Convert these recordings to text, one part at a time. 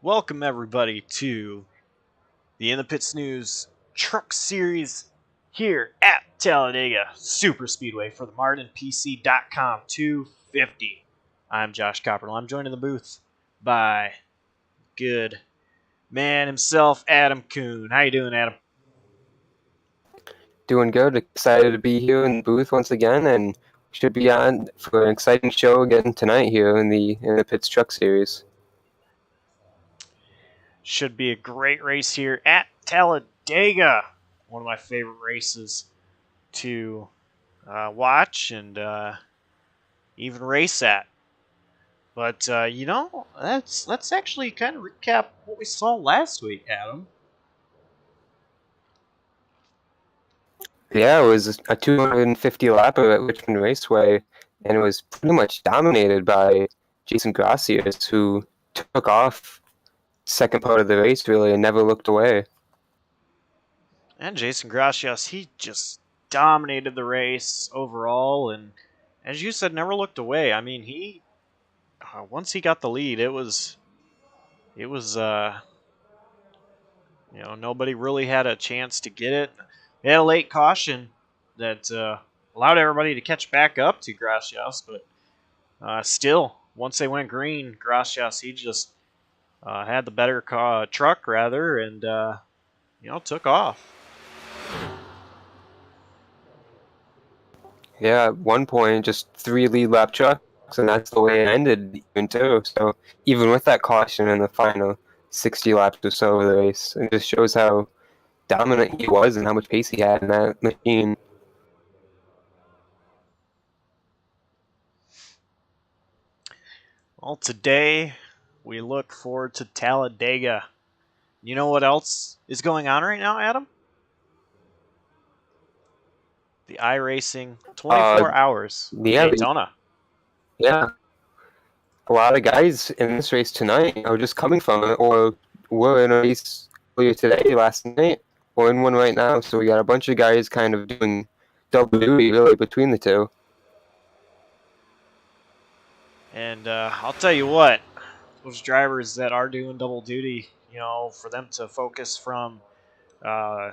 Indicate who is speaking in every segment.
Speaker 1: Welcome everybody to the In the Pits News Truck Series here at Talladega Superspeedway for the Mardon PC.com 250. I'm Josh Copperl. I'm joined in the booth by good man himself, Adam Kuhn. How you doing, Adam?
Speaker 2: Doing good. Excited to be here in the booth once again, and should be on for an exciting show again tonight here in the Pits Truck Series.
Speaker 1: Should be a great race here at Talladega. One of my favorite races to watch and even race at. But let's actually kind of recap what we saw last week, Adam.
Speaker 2: Yeah, it was a 250 lapper at Richmond Raceway, and it was pretty much dominated by Jason Gracias, who took off second part of the race really and never looked away.
Speaker 1: And Jason Gracias, he just dominated the race overall, and as you said, never looked away. I mean, he once he got the lead, it was nobody really had a chance to get it. They had a late caution that allowed everybody to catch back up to Gracias, but still, once they went green, Gracias he just had the better truck rather, and took off.
Speaker 2: Yeah, at one point, just three lead lap trucks, and that's the way it ended, even too. So even with that caution in the final 60 laps or so of the race, it just shows how dominant he was and how much pace he had in that machine.
Speaker 1: Well, today we look forward to Talladega. You know what else is going on right now, Adam? The iRacing
Speaker 2: Uh,
Speaker 1: 24 hours of
Speaker 2: yeah,
Speaker 1: Daytona.
Speaker 2: yeah. A lot of guys in this race tonight are just coming from it, or were in a race earlier today, last night, or in one right now. So we got a bunch of guys kind of doing double duty, really, between the two.
Speaker 1: And I'll tell you what, those drivers that are doing double duty, for them to focus from, uh,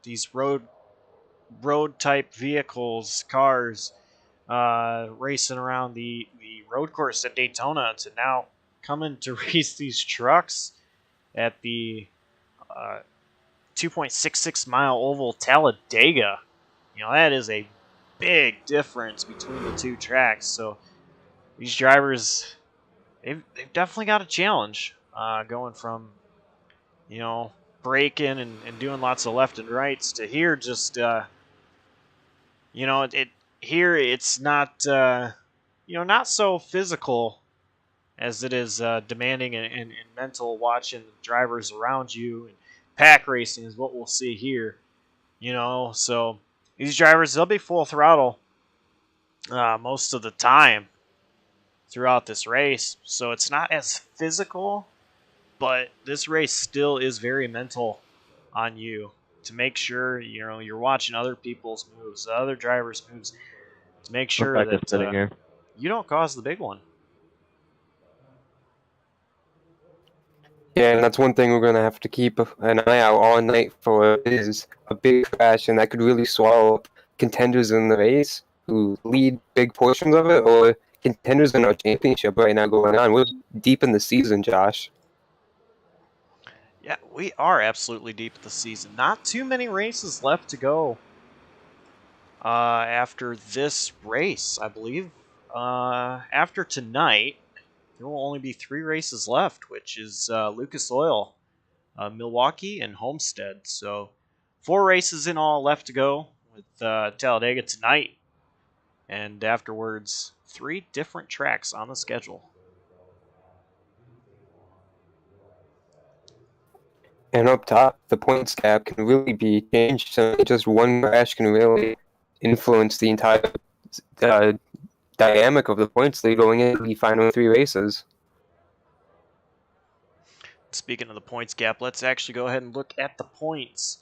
Speaker 1: these road type vehicles, cars, racing around the road course at Daytona to now coming to race these trucks at the uh, 2.66 mile oval Talladega. That is a big difference between the two tracks. So these drivers, they've definitely got a challenge going from, you know, braking and doing lots of left and rights to here just, it here it's not, not so physical as it is demanding and mental watching the drivers around you. And pack racing is what we'll see here, So these drivers, they'll be full throttle most of the time throughout this race. So it's not as physical, but this race still is very mental on you to make sure you're watching other people's moves, other drivers' moves, to make
Speaker 2: I'm
Speaker 1: sure
Speaker 2: practice
Speaker 1: that
Speaker 2: sitting here.
Speaker 1: you don't cause the big one.
Speaker 2: Yeah, and that's one thing we're gonna have to keep an eye out all night for is a big crash, and that could really swallow up contenders in the race who lead big portions of it, or contenders in our championship right now going on. We're deep in the season, Josh.
Speaker 1: Yeah, we are absolutely deep in the season. Not too many races left to go after this race, I believe. After tonight, there will only be 3 races left, which is Lucas Oil, Milwaukee, and Homestead. So 4 races in all left to go with Talladega tonight. And afterwards, 3 different tracks on the schedule.
Speaker 2: And up top, the points gap can really be changed. So just one crash can really influence the entire uh, dynamic of the points lead going into the final 3 races.
Speaker 1: Speaking of the points gap, let's actually go ahead and look at the points.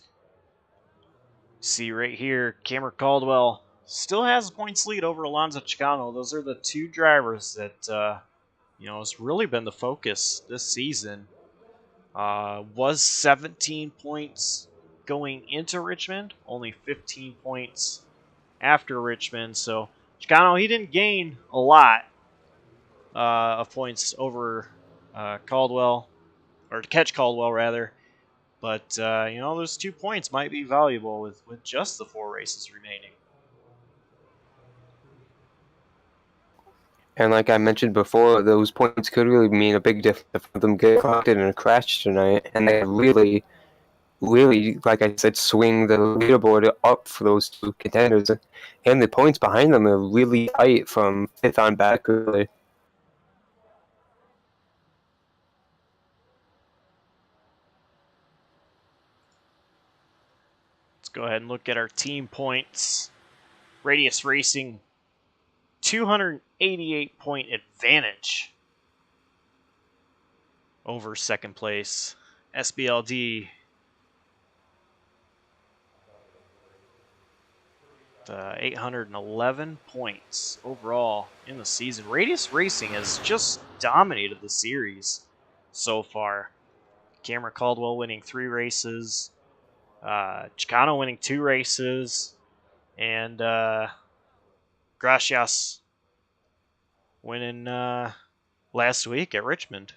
Speaker 1: See right here, Cameron Caldwell still has a points lead over Alonso Chocano. Those are the 2 drivers that has really been the focus this season. Was 17 points going into Richmond, only 15 points after Richmond. So Chocano, he didn't gain a lot of points over Caldwell, or to catch Caldwell rather. But those 2 points might be valuable with just the 4 races remaining.
Speaker 2: And like I mentioned before, those points could really mean a big difference for them get caught in a crash tonight, and they really, really, like I said, swing the leaderboard up for those 2 contenders. And the points behind them are really tight from 5th on back, really.
Speaker 1: Let's go ahead and look at our team points. Radius Racing, 288 point advantage over second place. SBLD, 811 points overall in the season. Radius Racing has just dominated the series so far. Cameron Caldwell winning 3 races, Chocano winning 2 races, and Gracias winning last week at Richmond.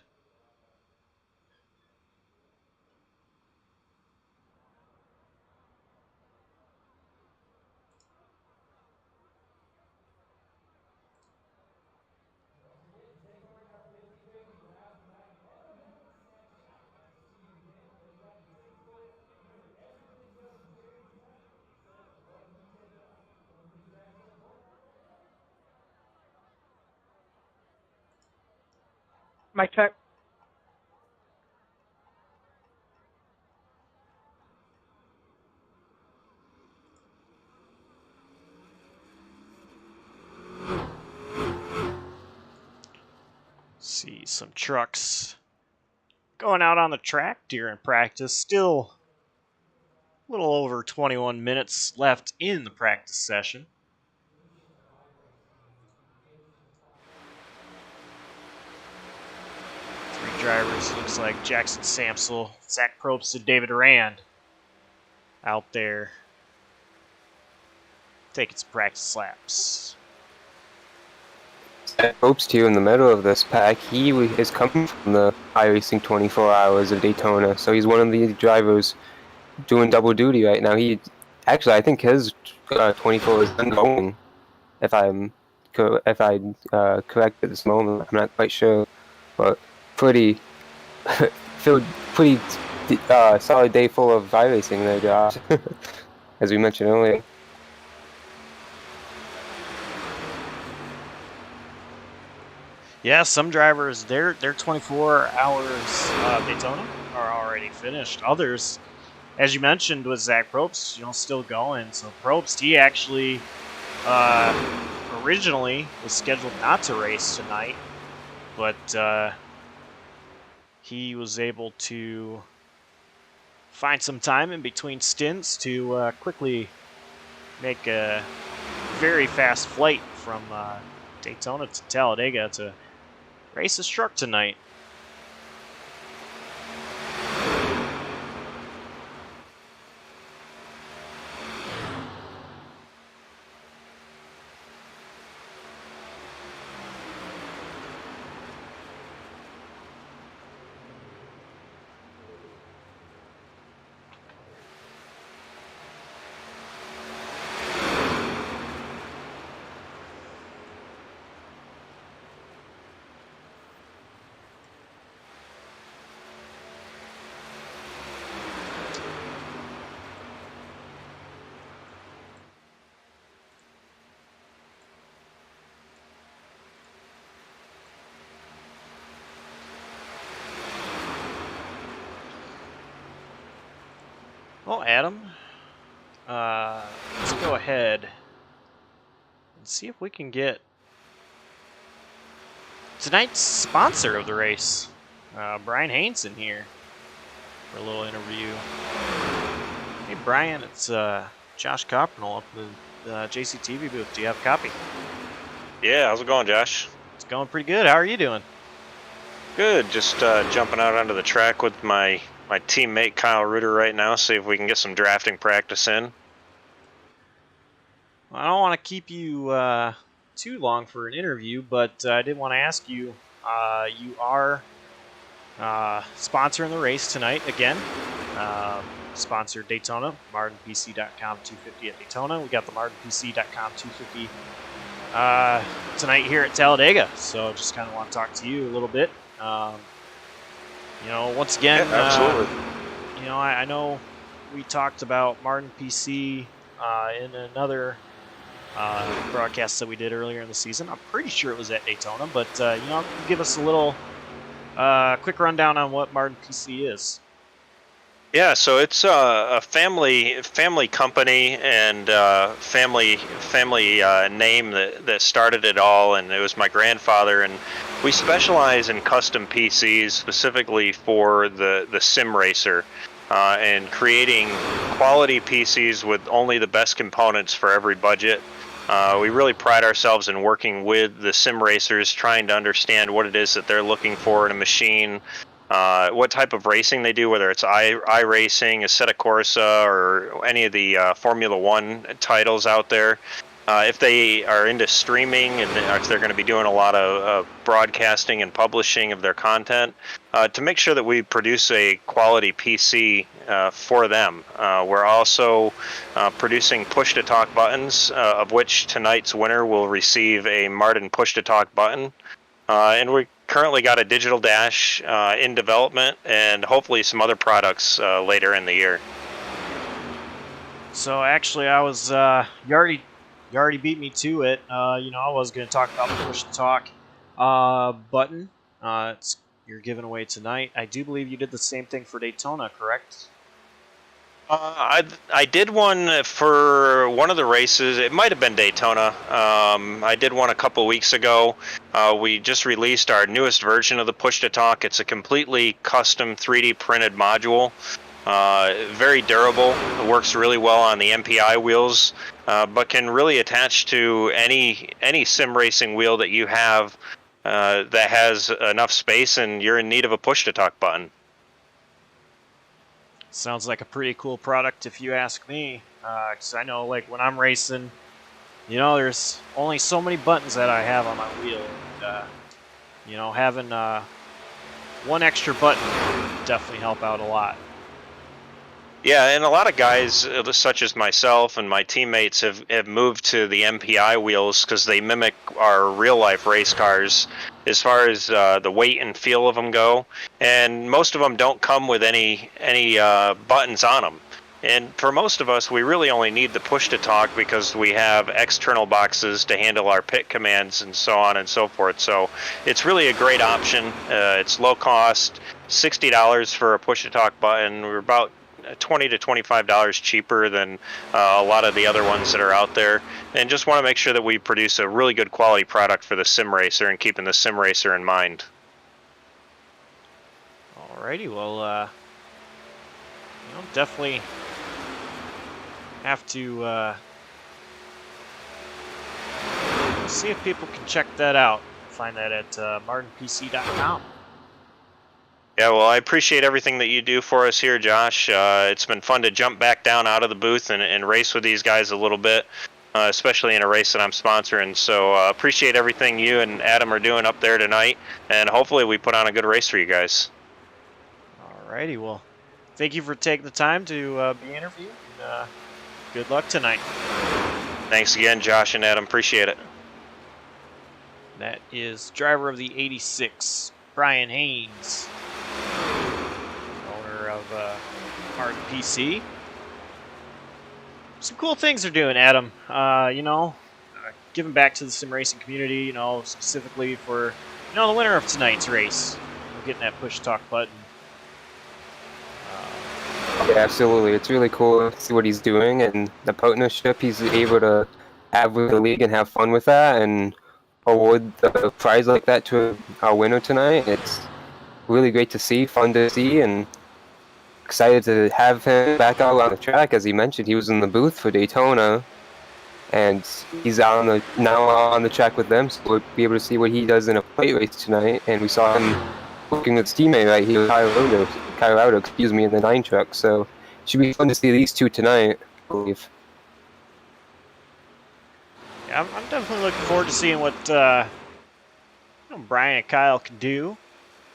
Speaker 3: Mic check.
Speaker 1: See some trucks going out on the track during practice. Still a little over 21 minutes left in the practice session. Three drivers, looks like Jackson Samsel, Zach Probst, and David Rand out there taking some practice laps.
Speaker 2: Probst here in the middle of this pack, he is coming from the iRacing 24 Hours of Daytona, so he's one of the drivers doing double duty right now. I think his 24 is ongoing, if I'm correct at this moment. I'm not quite sure, but pretty solid day full of iRacing there, Josh, as we mentioned earlier.
Speaker 1: Yeah, some drivers, their 24 hours Daytona are already finished. Others, as you mentioned, with Zach Probst, still going. So Probst, he actually originally was scheduled not to race tonight, but he was able to find some time in between stints to quickly make a very fast flight from Daytona to Talladega to race his truck tonight. Well, Adam, let's go ahead and see if we can get tonight's sponsor of the race, Brian Haynes, in here for a little interview. Hey, Brian, it's Josh Copernell up in the JCTV booth. Do you have a copy?
Speaker 4: Yeah, how's it going, Josh?
Speaker 1: It's going pretty good. How are you doing?
Speaker 4: Good. Just jumping out onto the track with my teammate Kyle Reuter right now. See if we can get some drafting practice in.
Speaker 1: I don't want to keep you too long for an interview, but I did want to ask you. You are sponsoring the race tonight again. Sponsored Daytona, MardonPC.com 250 at Daytona. We got the MardonPC.com 250 tonight here at Talladega. So just kind of want to talk to you a little bit. Once again,
Speaker 4: Yeah, absolutely.
Speaker 1: I know we talked about Mardon PC in another broadcast that we did earlier in the season. I'm pretty sure it was at Daytona, but give us a little quick rundown on what Mardon PC is.
Speaker 4: Yeah, so it's a family company and family name that started it all, and it was my grandfather. And we specialize in custom PCs specifically for the sim racer, and creating quality PCs with only the best components for every budget. We really pride ourselves in working with the sim racers, trying to understand what it is that they're looking for in a machine. What type of racing they do, whether it's iRacing, Assetto Corsa, or any of the Formula One titles out there. If they are into streaming and if they're going to be doing a lot of broadcasting and publishing of their content, to make sure that we produce a quality PC for them. We're also producing push-to-talk buttons, of which tonight's winner will receive a Mardon push-to-talk button. And we currently got a digital dash in development, and hopefully some other products later in the year.
Speaker 1: So actually, I was you already beat me to it. I was going to talk about the push to talk button. You're giving away tonight. I do believe you did the same thing for Daytona, correct?
Speaker 4: I did one for one of the races. It might have been Daytona. I did one a couple weeks ago. We just released our newest version of the push-to-talk. It's a completely custom 3D printed module. Very durable. It works really well on the MPI wheels, but can really attach to any sim racing wheel that you have that has enough space and you're in need of a push-to-talk button.
Speaker 1: Sounds like a pretty cool product if you ask me. Because I know, like, when I'm racing, there's only so many buttons that I have on my wheel. And, having one extra button would definitely help out a lot.
Speaker 4: Yeah, and a lot of guys, such as myself and my teammates, have moved to the MPI wheels because they mimic our real-life race cars as far as the weight and feel of them go. And most of them don't come with any buttons on them. And for most of us, we really only need the push-to-talk because we have external boxes to handle our pit commands and so on and so forth. So it's really a great option. It's low cost, $60 for a push-to-talk button. We're about $20 to $25 cheaper than a lot of the other ones that are out there, and just want to make sure that we produce a really good quality product for the sim racer and keeping the sim racer in mind.
Speaker 1: Alrighty, well, definitely have to see if people can check that out. Find that at MardonPC.com.
Speaker 4: Yeah, well, I appreciate everything that you do for us here, Josh. It's been fun to jump back down out of the booth and race with these guys a little bit, especially in a race that I'm sponsoring. So appreciate everything you and Adam are doing up there tonight, and hopefully we put on a good race for you guys.
Speaker 1: Alrighty, well, thank you for taking the time to be interviewed. And, good luck tonight.
Speaker 4: Thanks again, Josh and Adam. Appreciate it.
Speaker 1: That is driver of the 86, Brian Haynes, owner of Mardon PC. Some cool things they're doing, Adam. Giving back to the sim racing community, specifically for, the winner of tonight's race. Getting that push talk button.
Speaker 2: Yeah, absolutely. It's really cool to see what he's doing and the partnership he's able to have with the league and have fun with that and award the prize like that to our winner tonight. It's really great to see, fun to see, and excited to have him back out on the track. As he mentioned, he was in the booth for Daytona, and he's now on the track with them, so we'll be able to see what he does in a plate race tonight. And we saw him working with teammate right here, Colorado, excuse me, in the 9 truck. So should be fun to see these two tonight, I believe.
Speaker 1: Yeah, I'm definitely looking forward to seeing what Brian and Kyle can do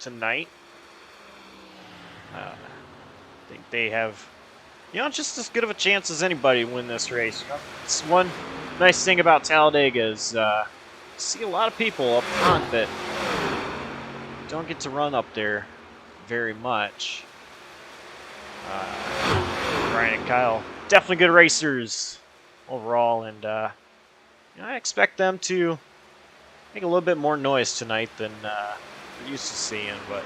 Speaker 1: tonight. I think they have, just as good of a chance as anybody to win this race. It's one nice thing about Talladega is see a lot of people up front that don't get to run up there very much. Brian and Kyle, definitely good racers overall, and I expect them to make a little bit more noise tonight than we're used to seeing, but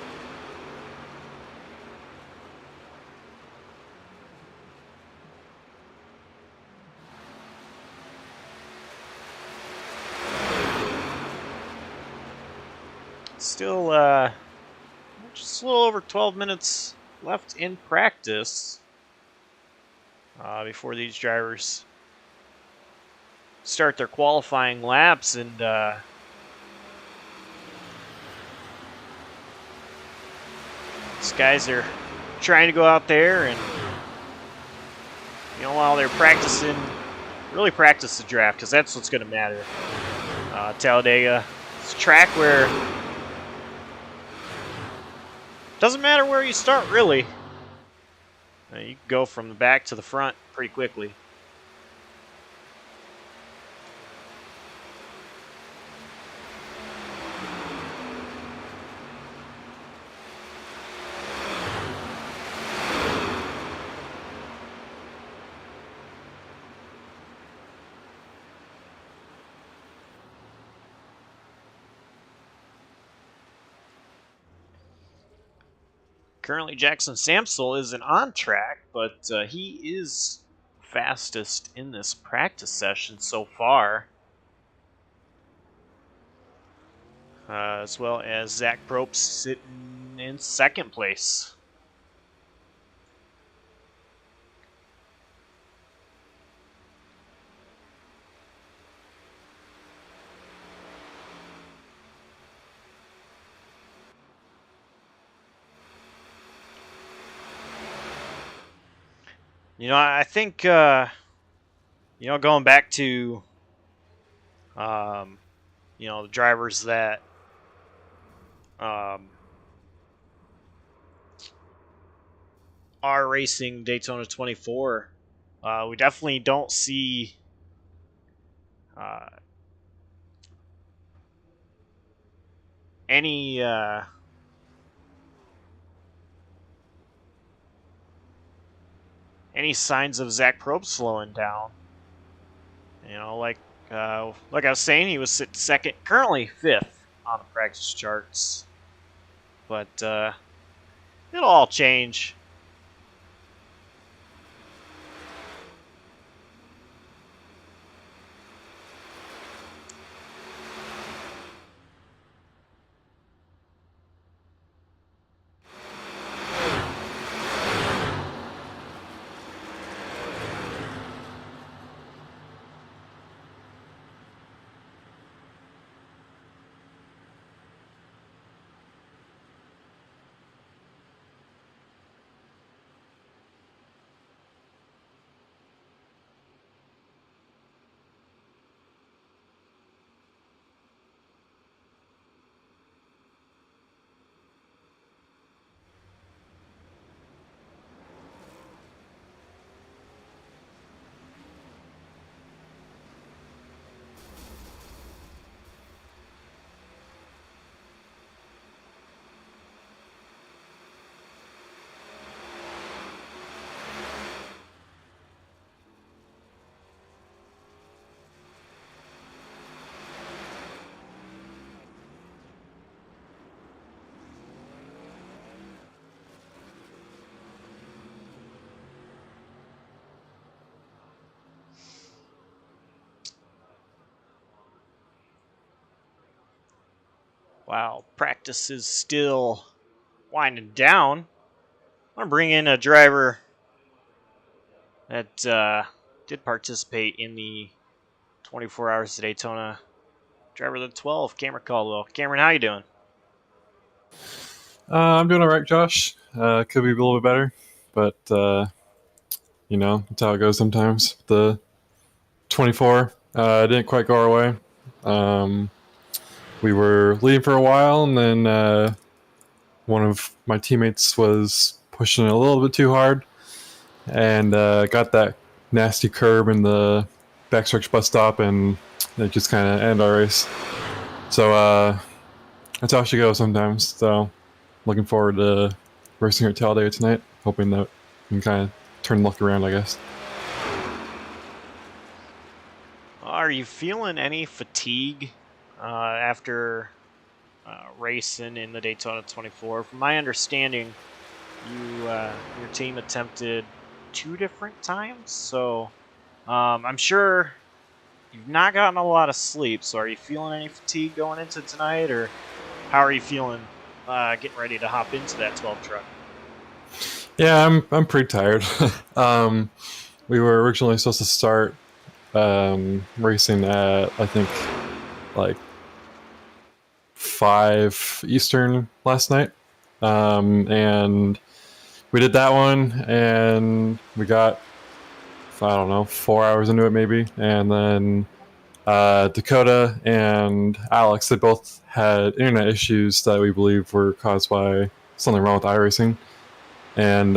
Speaker 1: still just a little over 12 minutes left in practice before these drivers start their qualifying laps, and these guys are trying to go out there and while they're practicing, really practice the draft, because that's what's going to matter. Talladega, it's a track where doesn't matter where you start, really. You can go from the back to the front pretty quickly. Currently, Jackson Samsel isn't on track, but he is fastest in this practice session so far. As well as Zach Probst sitting in second place. I think, going back to, the drivers that are racing Daytona 24, we definitely don't see any signs of Zach Probst slowing down. Like I was saying, he was sitting second, currently fifth on the practice charts. But it'll all change. Wow, practice is still winding down. I'm going to bring in a driver that did participate in the 24 Hours of Daytona. Driver of the 12, Cameron Caldwell. Cameron, how you doing?
Speaker 5: I'm doing all right, Josh. Could be a little bit better, but that's how it goes sometimes. The 24 didn't quite go our way. We were leading for a while, and then one of my teammates was pushing it a little bit too hard, and got that nasty curb in the backstretch bus stop, and it just kind of ended our race. So that's how it should go sometimes. So looking forward to racing here at Talladega tonight, hoping that we can kind of turn luck around, I guess.
Speaker 1: Are you feeling any fatigue after racing in the Daytona 24? From my understanding, your team attempted 2 different times, so I'm sure you've not gotten a lot of sleep. So are you feeling any fatigue going into tonight, or how are you feeling getting ready to hop into that 12 truck?
Speaker 5: Yeah, I'm pretty tired. We were originally supposed to start racing at, I think, like 5 Eastern last night, and we did that one, and we got, I don't know, 4 hours into it maybe, and then Dakota and Alex, they both had internet issues that we believe were caused by something wrong with iRacing, and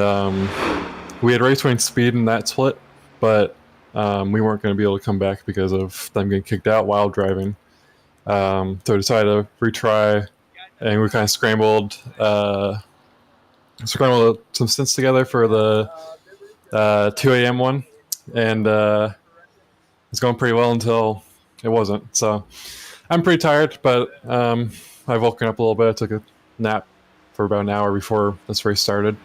Speaker 5: we had race winning speed in that split, but we weren't going to be able to come back because of them getting kicked out while driving. So we decided to retry, and we kind of scrambled some stints together for the 2 a.m. one, and it's going pretty well until it wasn't. So I'm pretty tired, but I've woken up a little bit. I took a nap for about an hour before this race started.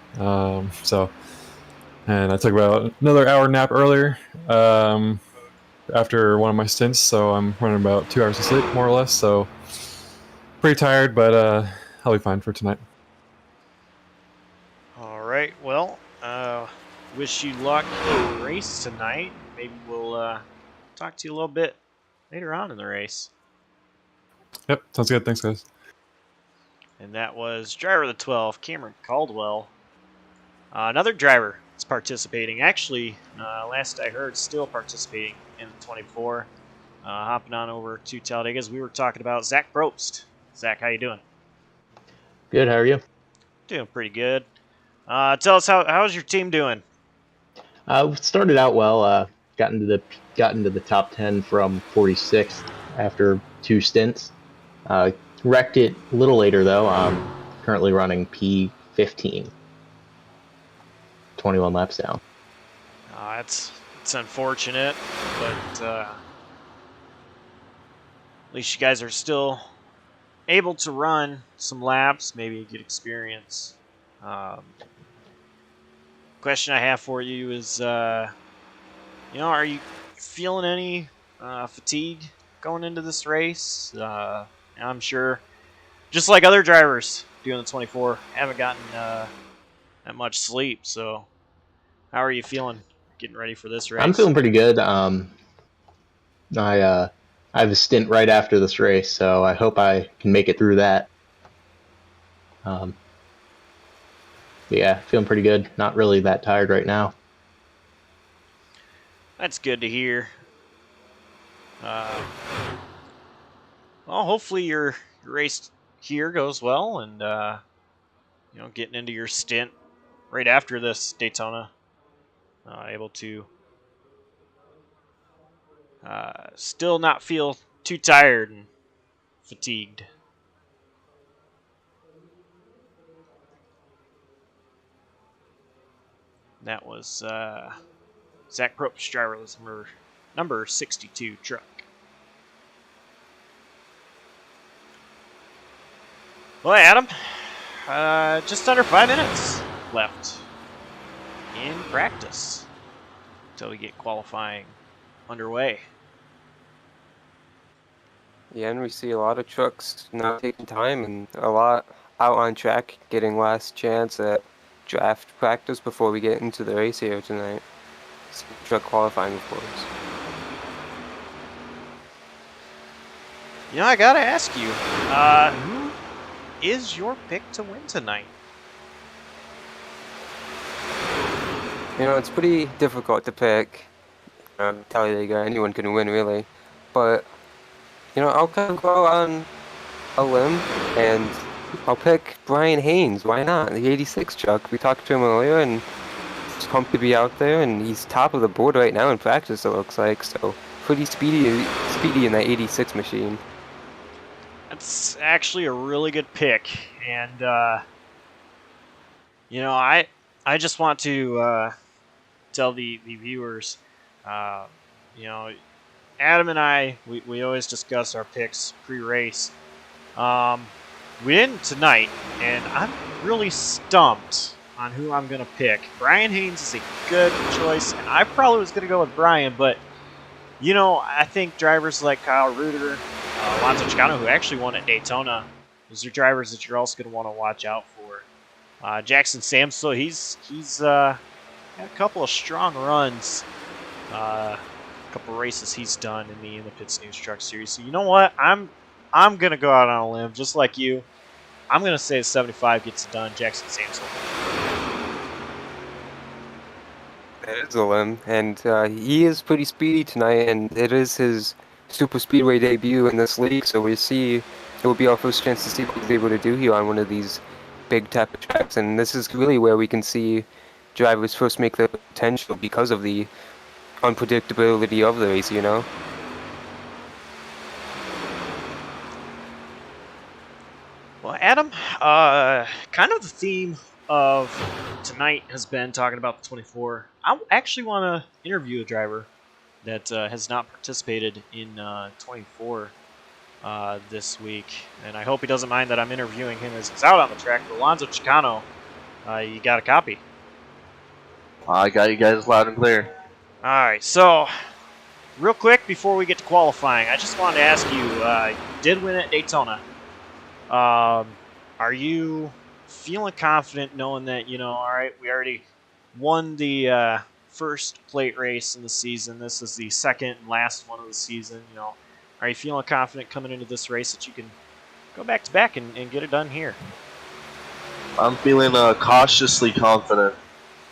Speaker 5: And I took about another hour nap earlier after one of my stints. So I'm running about 2 hours of sleep, more or less. So pretty tired, but I'll be fine for tonight.
Speaker 1: All right. Well, wish you luck in the race tonight. Maybe we'll talk to you a little bit later on in the race.
Speaker 5: Yep, sounds good. Thanks, guys.
Speaker 1: And that was driver of the 12, Cameron Caldwell. Another driver is participating. Actually, last I heard, still participating in the 24. Hopping on over to Talladega, as we were talking about Zach Probst. Zach, how you doing?
Speaker 6: Good. How are you?
Speaker 1: Doing pretty good. Tell us how's your team doing?
Speaker 6: We started out well. Got into the top 10 from 46th after 2 stints. Wrecked it a little later though. Currently running P15. 21 laps down.
Speaker 1: It's unfortunate, but at least you guys are still able to run some laps, maybe get experience. Question I have for you is, are you feeling any fatigue going into this race? I'm sure, just like other drivers doing the 24, haven't gotten that much sleep. So, how are you feeling getting ready for this race?
Speaker 6: I'm feeling pretty good. I have a stint right after this race, so I hope I can make it through that. Yeah, feeling pretty good. Not really that tired right now.
Speaker 1: That's good to hear. Well, hopefully your race here goes well, and getting into your stint right after this Daytona, able to still not feel too tired and fatigued. That was Zach Probst, driverless number 62 truck. Well, Adam, just under 5 minutes left in practice until we get qualifying underway.
Speaker 2: Yeah, and we see a lot of trucks not taking time and a lot out on track, getting last chance at draft practice before we get into the race here tonight. Truck qualifying, of course.
Speaker 1: I gotta ask you, who is your pick to win tonight?
Speaker 2: You know, it's pretty difficult to pick. Talladega, anyone can win, really. But, you know, I'll kind of go on a limb, and I'll pick Brian Haynes. Why not? The 86 truck. We talked to him earlier, and he's pumped to be out there, and he's top of the board right now in practice, it looks like. So, pretty speedy in that 86 machine.
Speaker 1: That's actually a really good pick, and you know, I just want to tell the viewers, you know, Adam and I, we always discuss our picks pre-race. We didn't tonight, and I'm really stumped on who I'm going to pick. Brian Haynes is a good choice, and I probably was going to go with Brian, but, you know, I think drivers like Kyle Reuter, Alonso Chocano, who actually won at Daytona, those are drivers that you're also going to want to watch out for. Jackson Samso, he's had a couple of strong runs, a couple races he's done in the Pits News Truck Series. So you know what? I'm gonna go out on a limb, just like you. I'm gonna say 75 gets it done. Jackson Samso.
Speaker 2: It is a limb, and he is pretty speedy tonight, and it is his super speedway debut in this league. So we see it will be our first chance to see what he's able to do here on one of these big type of tracks, and this is really where we can see drivers first make their potential because of the unpredictability of the race, you know?
Speaker 1: Well, Adam, kind of the theme of tonight has been talking about the 24. I actually want to interview a driver that has not participated in 24 this week, and I hope he doesn't mind that I'm interviewing him as he's out on the track. But Alonso Chocano, you got a copy?
Speaker 7: I got you guys loud and clear.
Speaker 1: All right, so real quick before we get to qualifying, I just wanted to ask you, you did win at Daytona. Are you feeling confident knowing that, you know, all right, we already won the first plate race in the season. This is the second and last one of the season. You know, are you feeling confident coming into this race that you can go back to back and get it done here?
Speaker 7: I'm feeling cautiously confident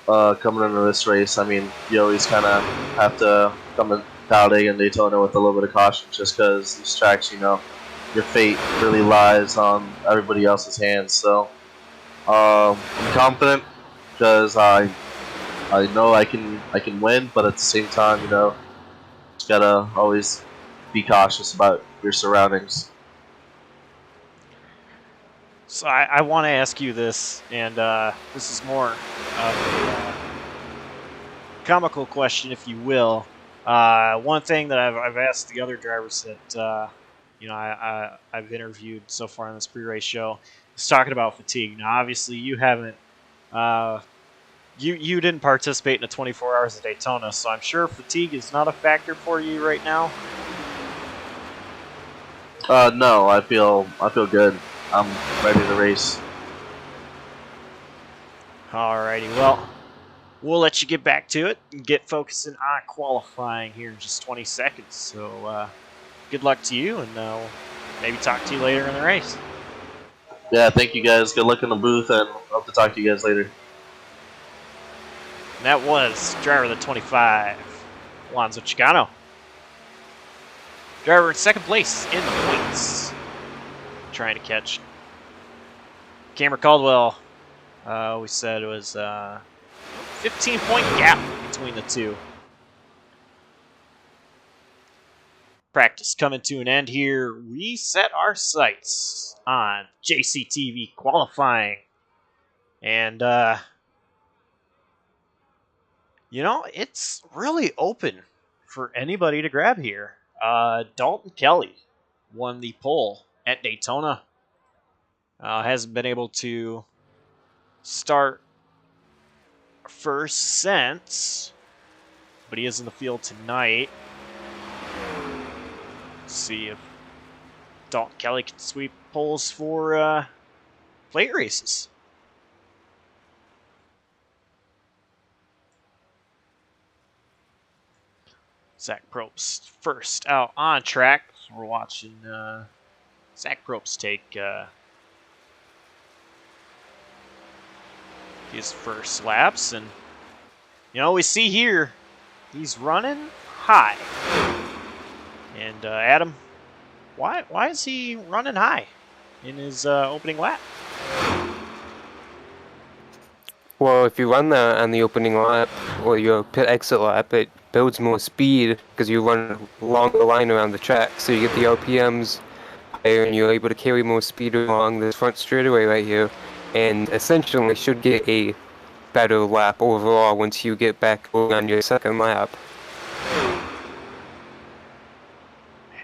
Speaker 7: coming into this race. I mean, you always kind of have to come to Talladega and Daytona with a little bit of caution just because these tracks, you know, your fate really lies on everybody else's hands. So I'm confident because I know I can win, but at the same time, you know, just gotta always be cautious about your surroundings.
Speaker 1: So I want to ask you this, and this is more of a comical question, if you will. One thing that I've asked the other drivers that you know I've interviewed so far on this pre-race show is talking about fatigue. Now, obviously, you haven't you didn't participate in the 24 hours of Daytona, so I'm sure fatigue is not a factor for you right now.
Speaker 7: No, I feel good. I'm ready to race.
Speaker 1: Alrighty, well, we'll let you get back to it and get focusing on qualifying here in just 20 seconds. So good luck to you, and we'll maybe talk to you later in the race.
Speaker 7: Yeah, thank you guys. Good luck in the booth, and hope to talk to you guys later.
Speaker 1: And that was driver of the 25, Alonso Chocano. Driver in second place in the points. Trying to catch Cameron Caldwell. We said it was a 15-point gap between the two. Practice coming to an end here. We set our sights on JCTV qualifying. And, you know, it's really open for anybody to grab here. Dalton Kelly won the pole at Daytona. Hasn't been able to start first since, but he is in the field tonight. Let's see if Dalton Kelly can sweep poles for plate races. Zach Probst first out on track. So we're watching Zach Probst take his first laps. And, you know, we see here, he's running high. And Adam, why is he running high in his opening lap?
Speaker 2: Well, if you run that on the opening lap or your pit exit lap, it builds more speed because you run along the line around the track, so you get the RPMs higher and you're able to carry more speed along this front straightaway right here, and essentially should get a better lap overall once you get back on your second lap.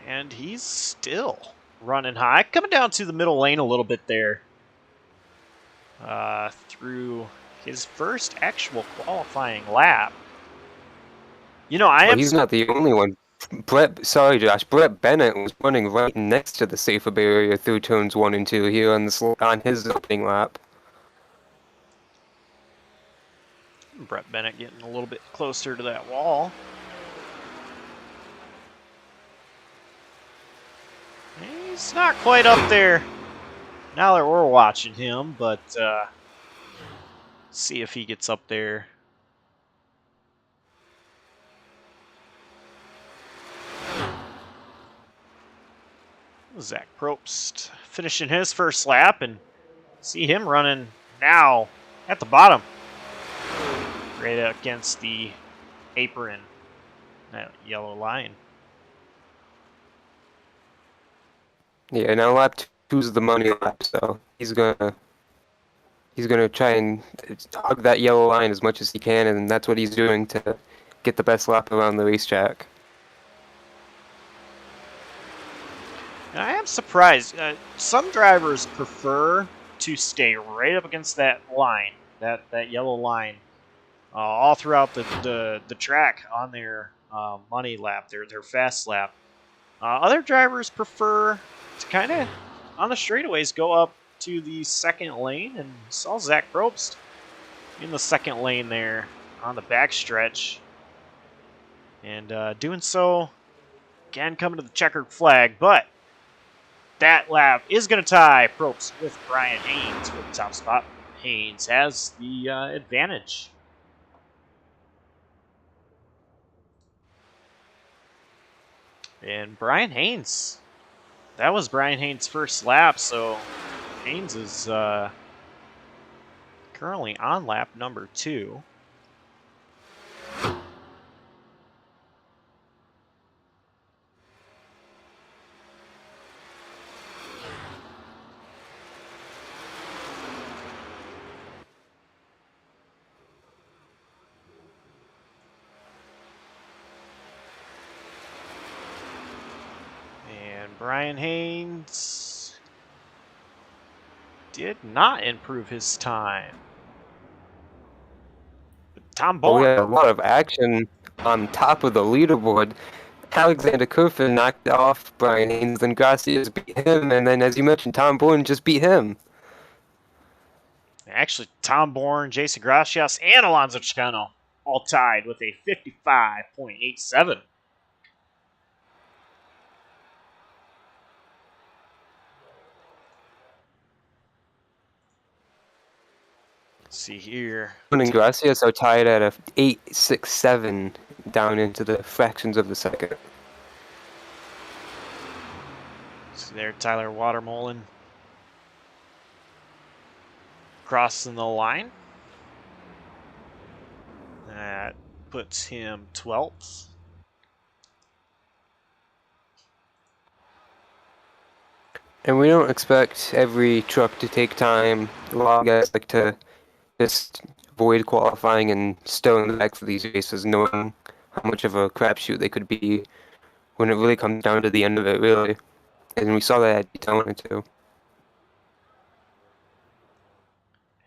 Speaker 1: And he's still running high, coming down to the middle lane a little bit there. Through his first actual qualifying lap. You know,
Speaker 2: He's not the only one. Sorry, Josh. Brett Bennett was running right next to the safer barrier through turns 1 and 2 here on his opening lap.
Speaker 1: Brett Bennett getting a little bit closer to that wall. He's not quite up there now that we're watching him, but see if he gets up there. Zach Probst finishing his first lap, and see him running now at the bottom. Right against the apron, that yellow line.
Speaker 2: Yeah, now lap 2's the money lap, so he's gonna try and hug that yellow line as much as he can, and that's what he's doing to get the best lap around the racetrack.
Speaker 1: And I am surprised. Some drivers prefer to stay right up against that line, that yellow line, all throughout the track on their money lap, their fast lap. Other drivers prefer to kind of, on the straightaways, go up to the second lane, and saw Zach Probst in the second lane there on the backstretch. And doing so, again, coming to the checkered flag, but that lap is going to tie Probst with Brian Haynes for the top spot. Haynes has the advantage. And Brian Haynes, that was Brian Haynes' first lap, so Haynes is currently on lap number 2. Brian Haynes did not improve his time. Tom
Speaker 2: But we
Speaker 1: Bourne.
Speaker 2: had a lot of action on top of the leaderboard. Alexander Kerfin knocked off Brian Haynes, then Gracias beat him, and then, as you mentioned, Tom Bourne just beat him.
Speaker 1: Actually, Tom Bourne, Jason Gracias, and Alonso Chocano all tied with a 55.87. See here.
Speaker 2: And Gracias are tied at a 8.67 down into the fractions of the second.
Speaker 1: See there, Tyler Watermolen crossing the line. That puts him 12th.
Speaker 2: And we don't expect every truck to take time. A lot of guys like to just avoid qualifying and still in the back for these races, knowing how much of a crapshoot they could be when it really comes down to the end of it, really. And we saw that at Daytona too.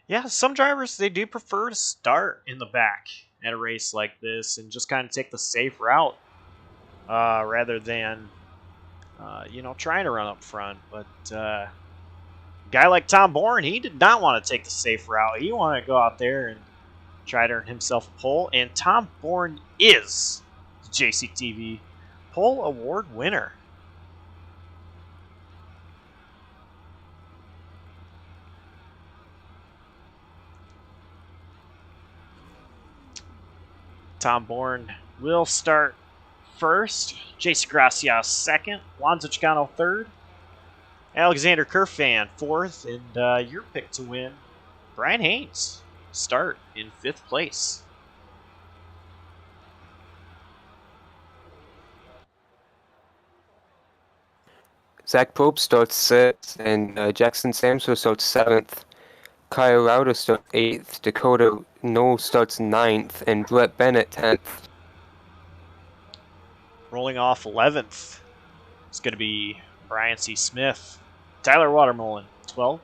Speaker 1: Yeah, some drivers, they do prefer to start in the back at a race like this and just kind of take the safe route rather than, trying to run up front. But a guy like Tom Bourne, he did not want to take the safe route. He wanted to go out there and try to earn himself a pole. And Tom Bourne is the JCTV Pole Award winner. Tom Bourne will start first. Jason Gracias second. Alonzo Chocano third. Alexander Kerfan fourth. And your pick to win, Brian Haynes, start in 5th place.
Speaker 2: Zach Pope starts 6th, and Jackson Samso starts 7th. Kyle Rauder starts 8th. Dakota Knoll starts 9th, and Brett Bennett 10th.
Speaker 1: Rolling off 11th, it's going to be Brian C. Smith. Tyler Watermullen, 12th.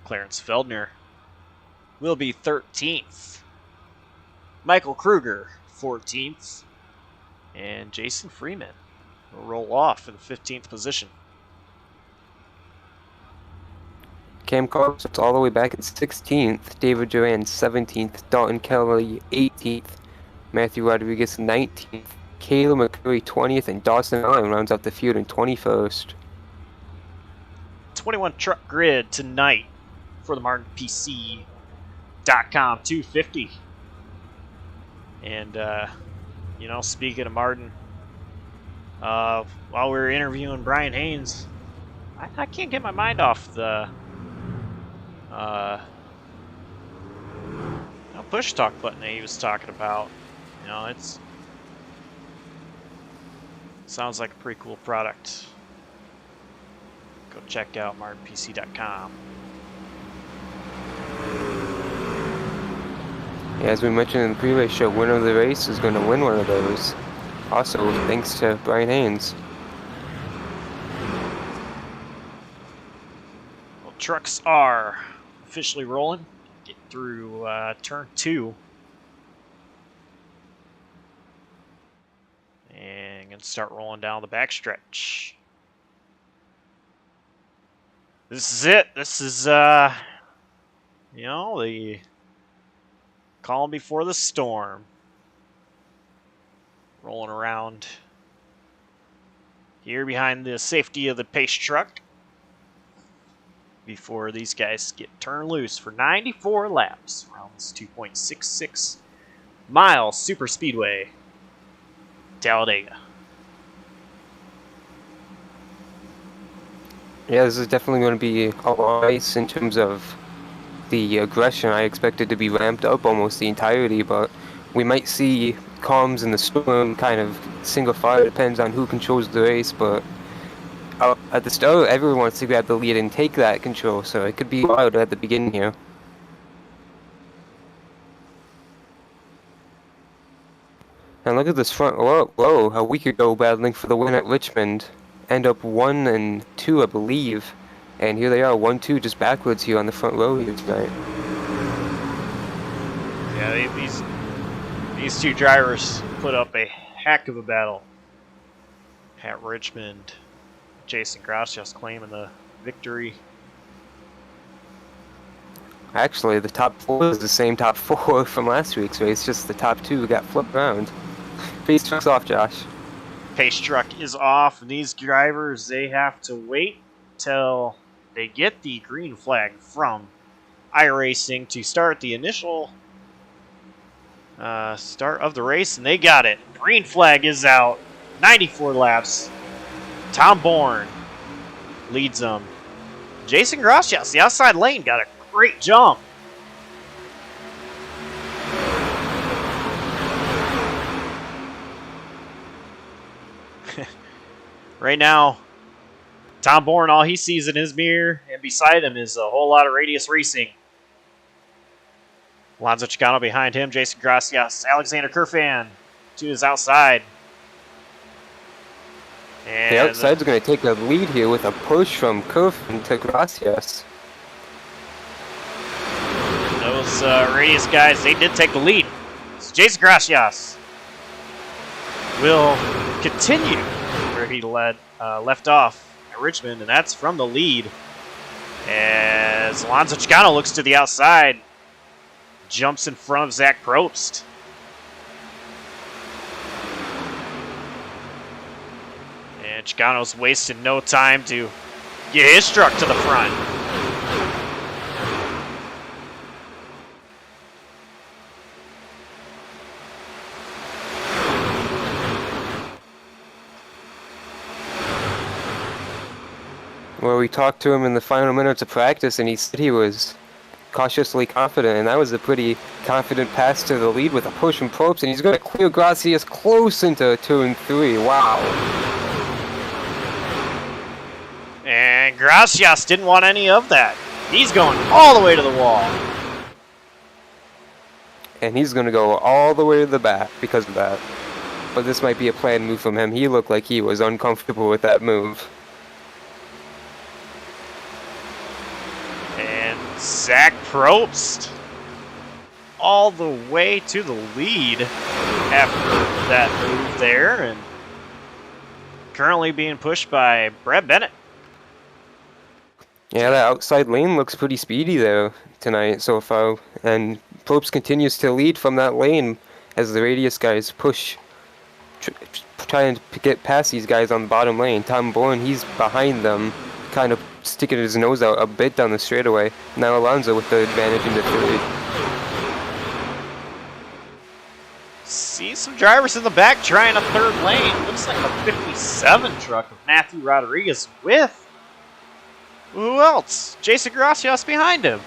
Speaker 1: Clarence Feldner will be 13th. Michael Kruger, 14th. And Jason Freeman will roll off in the 15th position.
Speaker 2: Cam Carr starts all the way back at 16th. David Duran 17th. Dalton Kelly 18th. Matthew Rodriguez 19th. Kayla McCurry 20th, and Dawson Allen rounds out the field in 21st.
Speaker 1: 21 truck grid tonight for the Mardon PC.com 250. And, speaking of Mardon, while we were interviewing Brian Haynes, I can't get my mind off the push talk button that he was talking about. It's sounds like a pretty cool product. Go check out MardonPC.com.
Speaker 2: Yeah, as we mentioned in the pre-race show, winner of the race is going to win one of those. Also, thanks to Brian Haynes.
Speaker 1: Well, trucks are officially rolling. Get through turn 2. And gonna start rolling down the backstretch. This is it. This is the calm before the storm. Rolling around here behind the safety of the pace truck before these guys get turned loose for 94 laps around this 2.66 mile super speedway, Talladega.
Speaker 2: Yeah, this is definitely going to be a long race in terms of the aggression. I expect it to be ramped up almost the entirety, but we might see calms in the storm, kind of single file. Depends on who controls the race, but at the start, everyone wants to grab the lead and take that control, so it could be wild at the beginning here. And look at this front row. Whoa, a week ago battling for the win at Richmond. End up 1 and 2, I believe. And here they are, 1-2, just backwards here on the front row here tonight.
Speaker 1: Yeah, these two drivers put up a heck of a battle at Richmond. Jason Gracias claiming the victory.
Speaker 2: Actually, the top 4 is the same top 4 from last week's race, just the top 2 got flipped around. Pace truck's off, Josh.
Speaker 1: Pace truck is off, and these drivers, they have to wait till they get the green flag from iRacing to start the initial start of the race, and they got it. Green flag is out. 94 laps. Tom Bourne leads them. Jason Gracias, the outside lane, got a great jump. Right now, Tom Bourne, all he sees in his mirror, and beside him is a whole lot of Radius Racing. Alonzo Chocano behind him, Jason Gracias, Alexander Kerfan to his outside. And
Speaker 2: the outside's going to take the lead here with a push from Kerfan to Gracias.
Speaker 1: Those Radius guys, they did take the lead. So Jason Gracias will continue where he left off at Richmond, and that's from the lead. As Alonzo Chocano looks to the outside, jumps in front of Zach Probst. And Chicano's wasting no time to get his truck to the front.
Speaker 2: Well, we talked to him in the final minutes of practice, and he said he was cautiously confident, and that was a pretty confident pass to the lead with a push from Probst, and he's going to clear Gracias close into turn 3. Wow.
Speaker 1: And Gracias didn't want any of that. He's going all the way to the wall.
Speaker 2: And he's going to go all the way to the back because of that. But this might be a planned move from him. He looked like he was uncomfortable with that move.
Speaker 1: And Zach Probst all the way to the lead after that move there, and currently being pushed by Brett Bennett.
Speaker 2: Yeah, that outside lane looks pretty speedy there tonight so far, and Probst continues to lead from that lane as the radius guys push, trying to get past these guys on the bottom lane. Tom Bourne, he's behind them, kind of sticking his nose out a bit down the straightaway. Now Alonso with the advantage into 3rd.
Speaker 1: See some drivers in the back trying a 3rd lane. Looks like a 57 truck of Matthew Rodriguez with... who else? Jason Gracias behind him.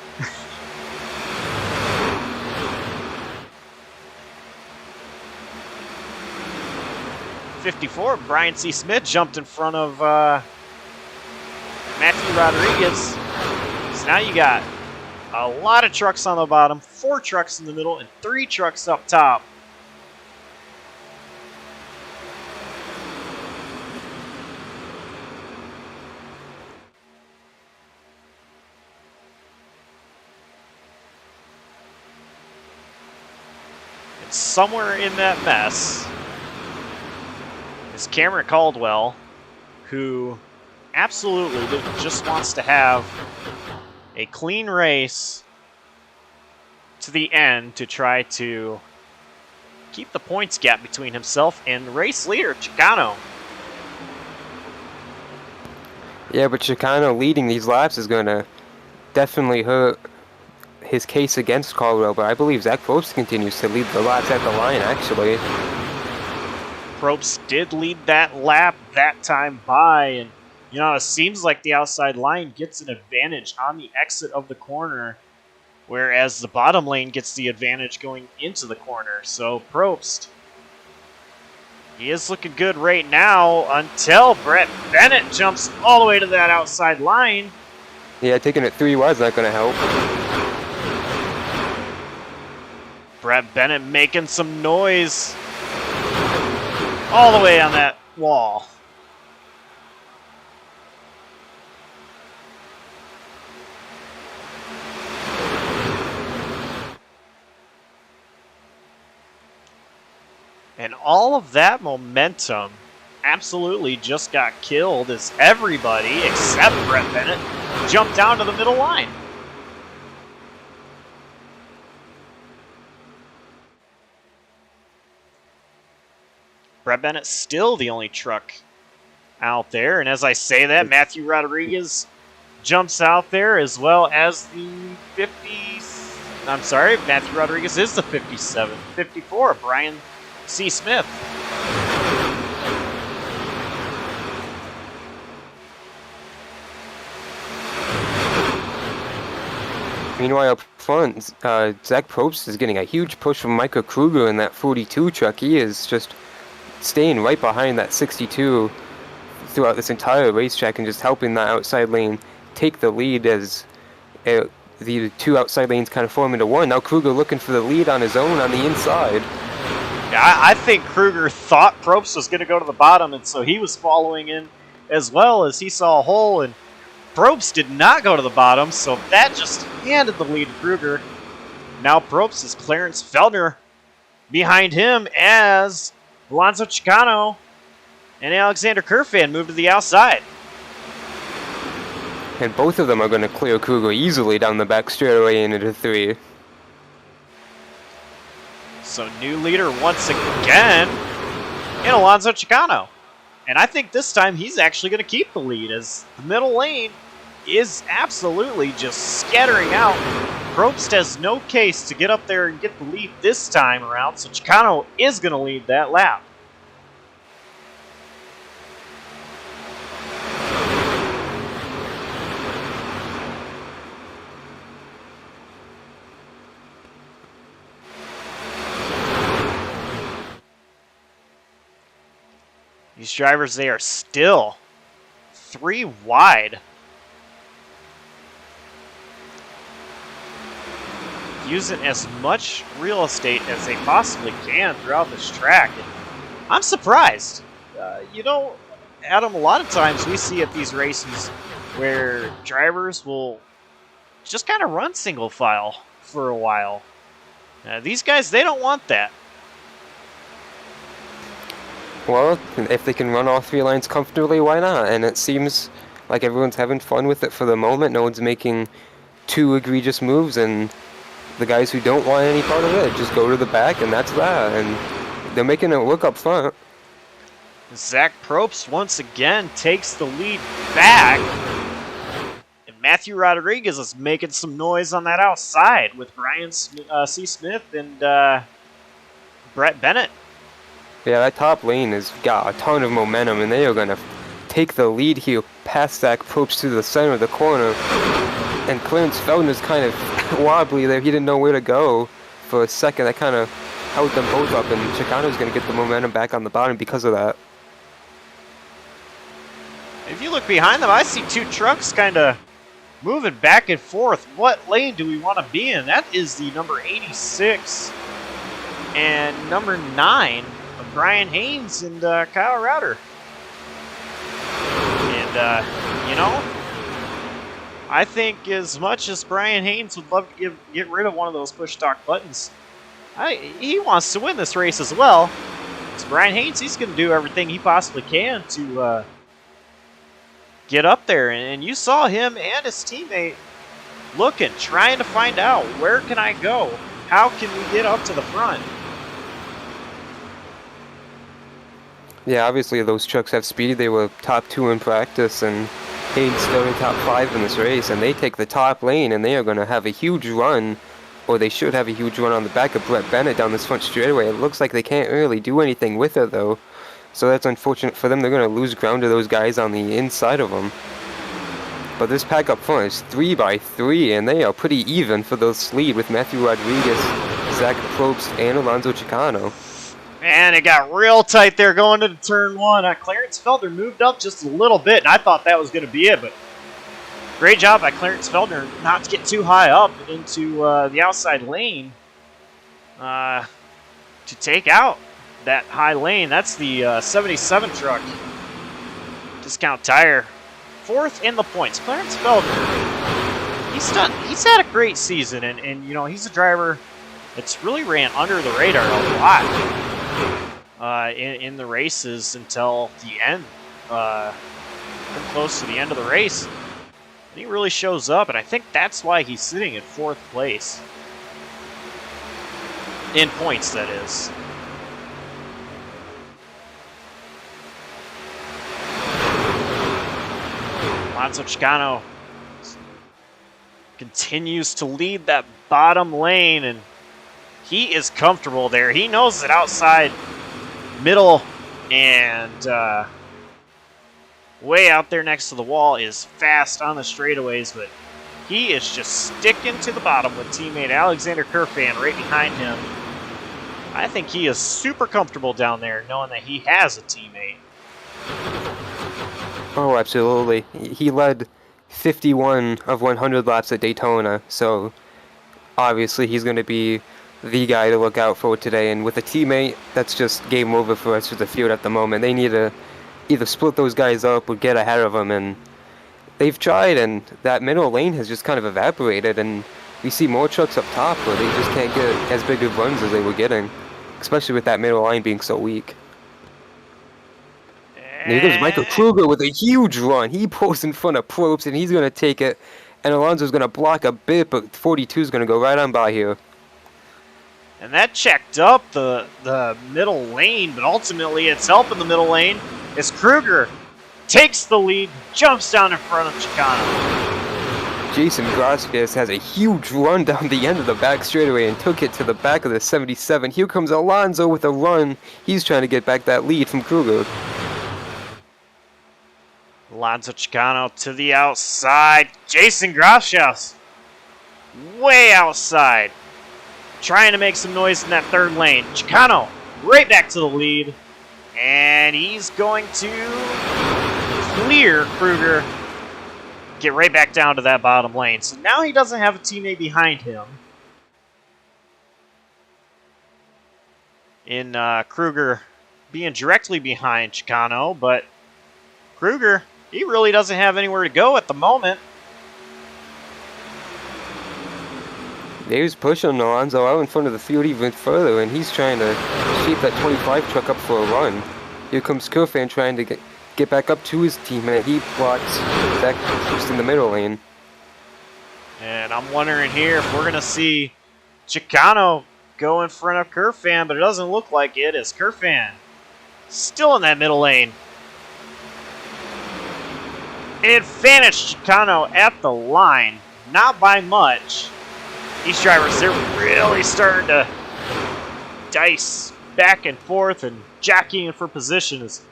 Speaker 1: '54, Brian C. Smith jumped in front of Matthew Rodriguez. So now you got a lot of trucks on the bottom, 4 trucks in the middle, and 3 trucks up top. And somewhere in that mess is Cameron Caldwell, who absolutely just wants to have a clean race to the end to try to keep the points gap between himself and race leader Chocano.
Speaker 2: Yeah, but Chocano leading these laps is going to definitely hurt his case against Caldwell, but I believe Zach Probst continues to lead the laps at the line, actually.
Speaker 1: Probst did lead that lap that time by, and you know, it seems like the outside line gets an advantage on the exit of the corner, whereas the bottom lane gets the advantage going into the corner. So Probst, he is looking good right now until Brett Bennett jumps all the way to that outside line.
Speaker 2: Yeah, taking it 3 wide is not going to help.
Speaker 1: Brett Bennett making some noise all the way on that wall. And all of that momentum absolutely just got killed as everybody except Brett Bennett jumped down to the middle line. Brett Bennett's still the only truck out there, and as I say that, Matthew Rodriguez jumps out there as well as the 50s. I'm sorry, Matthew Rodriguez is the 57. 54, Brian C. Smith.
Speaker 2: Meanwhile, up front, Zach Probst is getting a huge push from Micah Kruger in that 42 truck. He is just staying right behind that 62 throughout this entire racetrack and just helping that outside lane take the lead as the 2 outside lanes kind of form into one. Now Kruger looking for the lead on his own on the inside.
Speaker 1: Yeah, I think Kruger thought Probst was going to go to the bottom, and so he was following in as well as he saw a hole, and Probst did not go to the bottom, so that just handed the lead to Kruger. Now Probst is Clarence Feldner behind him as Alonso Chocano and Alexander Kerfan move to the outside.
Speaker 2: And both of them are going to clear Kruger easily down the back straightaway into 3.
Speaker 1: So new leader once again in Alonso Chocano. And I think this time he's actually going to keep the lead as the middle lane is absolutely just scattering out. Probst has no case to get up there and get the lead this time around, so Chocano is going to lead that lap. These drivers, they are still 3 wide. Using as much real estate as they possibly can throughout this track. And I'm surprised. You know, Adam, a lot of times we see at these races where drivers will just kind of run single file for a while. These guys, they don't want that.
Speaker 2: Well, if they can run all 3 lines comfortably, why not? And it seems like everyone's having fun with it for the moment. No one's making too egregious moves, and the guys who don't want any part of it just go to the back, and that's that. And they're making it look up front.
Speaker 1: Zach Probst once again takes the lead back. And Matthew Rodriguez is making some noise on that outside with Brian C. Smith and Brett Bennett.
Speaker 2: Yeah, that top lane has got a ton of momentum, and they are going to take the lead here past Zach Probst to the center of the corner. And Clarence Feldner's kind of wobbly there. He didn't know where to go for a second. That kind of held them both up, and Chocano's going to get the momentum back on the bottom because of that.
Speaker 1: If you look behind them, I see 2 trucks kind of moving back and forth. What lane do we want to be in? That is the number 86 and number 9 of Brian Haynes and Kyle Rauter. And, you know, I think as much as Brian Haynes would love to get rid of one of those push-start buttons, he wants to win this race as well. So Brian Haynes, he's going to do everything he possibly can to get up there. And you saw him and his teammate looking, trying to find out, where can I go? How can we get up to the front?
Speaker 2: Yeah, obviously those trucks have speed. They were top 2 in practice, and Haynes starting top 5 in this race, and they take the top lane, and they are going to have a huge run, or they should have a huge run on the back of Brett Bennett down this front straightaway. It looks like they can't really do anything with it, though, so that's unfortunate for them. They're going to lose ground to those guys on the inside of them. But this pack up front is 3 by 3, and they are pretty even for this lead with Matthew Rodriguez, Zach Probst, and Alonso Chocano.
Speaker 1: And it got real tight there going into turn 1. Clarence Feldner moved up just a little bit, and I thought that was going to be it, but great job by Clarence Feldner not to get too high up into the outside lane to take out that high lane. That's the 77 truck. Discount Tire. 4th in the points. Clarence Feldner, he's had a great season, and you know, he's a driver that's really ran under the radar a lot. In the races until the end, close to the end of the race. And he really shows up, and I think that's why he's sitting in 4th place. In points, that is. Alonso Chocano continues to lead that bottom lane, and he is comfortable there. He knows that outside, middle, and way out there next to the wall is fast on the straightaways, but he is just sticking to the bottom with teammate Alexander Kerfan right behind him. I think he is super comfortable down there knowing that he has a teammate.
Speaker 2: Oh, absolutely. He led 51 of 100 laps at Daytona, so obviously he's going to be the guy to look out for today. And with a teammate, that's just game over for us with the field at the moment. They need to either split those guys up or get ahead of them, and they've tried, and that middle lane has just kind of evaporated, and we see more trucks up top, but they just can't get as big of runs as they were getting, especially with that middle line being so weak. And here goes Michael Kruger with a huge run. He pulls in front of Probst, and he's going to take it, and Alonso's going to block a bit, but 42 is going to go right on by here.
Speaker 1: And that checked up the middle lane, but ultimately it's helping the middle lane as Kruger takes the lead, jumps down in front of Chocano.
Speaker 2: Jason Gracias has a huge run down the end of the back straightaway and took it to the back of the 77. Here comes Alonso with a run. He's trying to get back that lead from Kruger.
Speaker 1: Alonso Chocano to the outside. Jason Gracias way outside, trying to make some noise in that third lane. Chocano right back to the lead. And he's going to clear Kruger, get right back down to that bottom lane. So now he doesn't have a teammate behind him. In Kruger being directly behind Chocano, but Kruger, he really doesn't have anywhere to go at the moment.
Speaker 2: Dave's pushing Alonso out in front of the field even further, and he's trying to shape that 25 truck up for a run. Here comes Kurfan trying to get back up to his teammate. He blocks Zach just in the middle lane.
Speaker 1: And I'm wondering here if we're going to see Chocano go in front of Kurfan, but it doesn't look like it, as Kurfan still in that middle lane. Advantage Chocano at the line, not by much. These drivers, they're really starting to dice back and forth and jockeying for positions.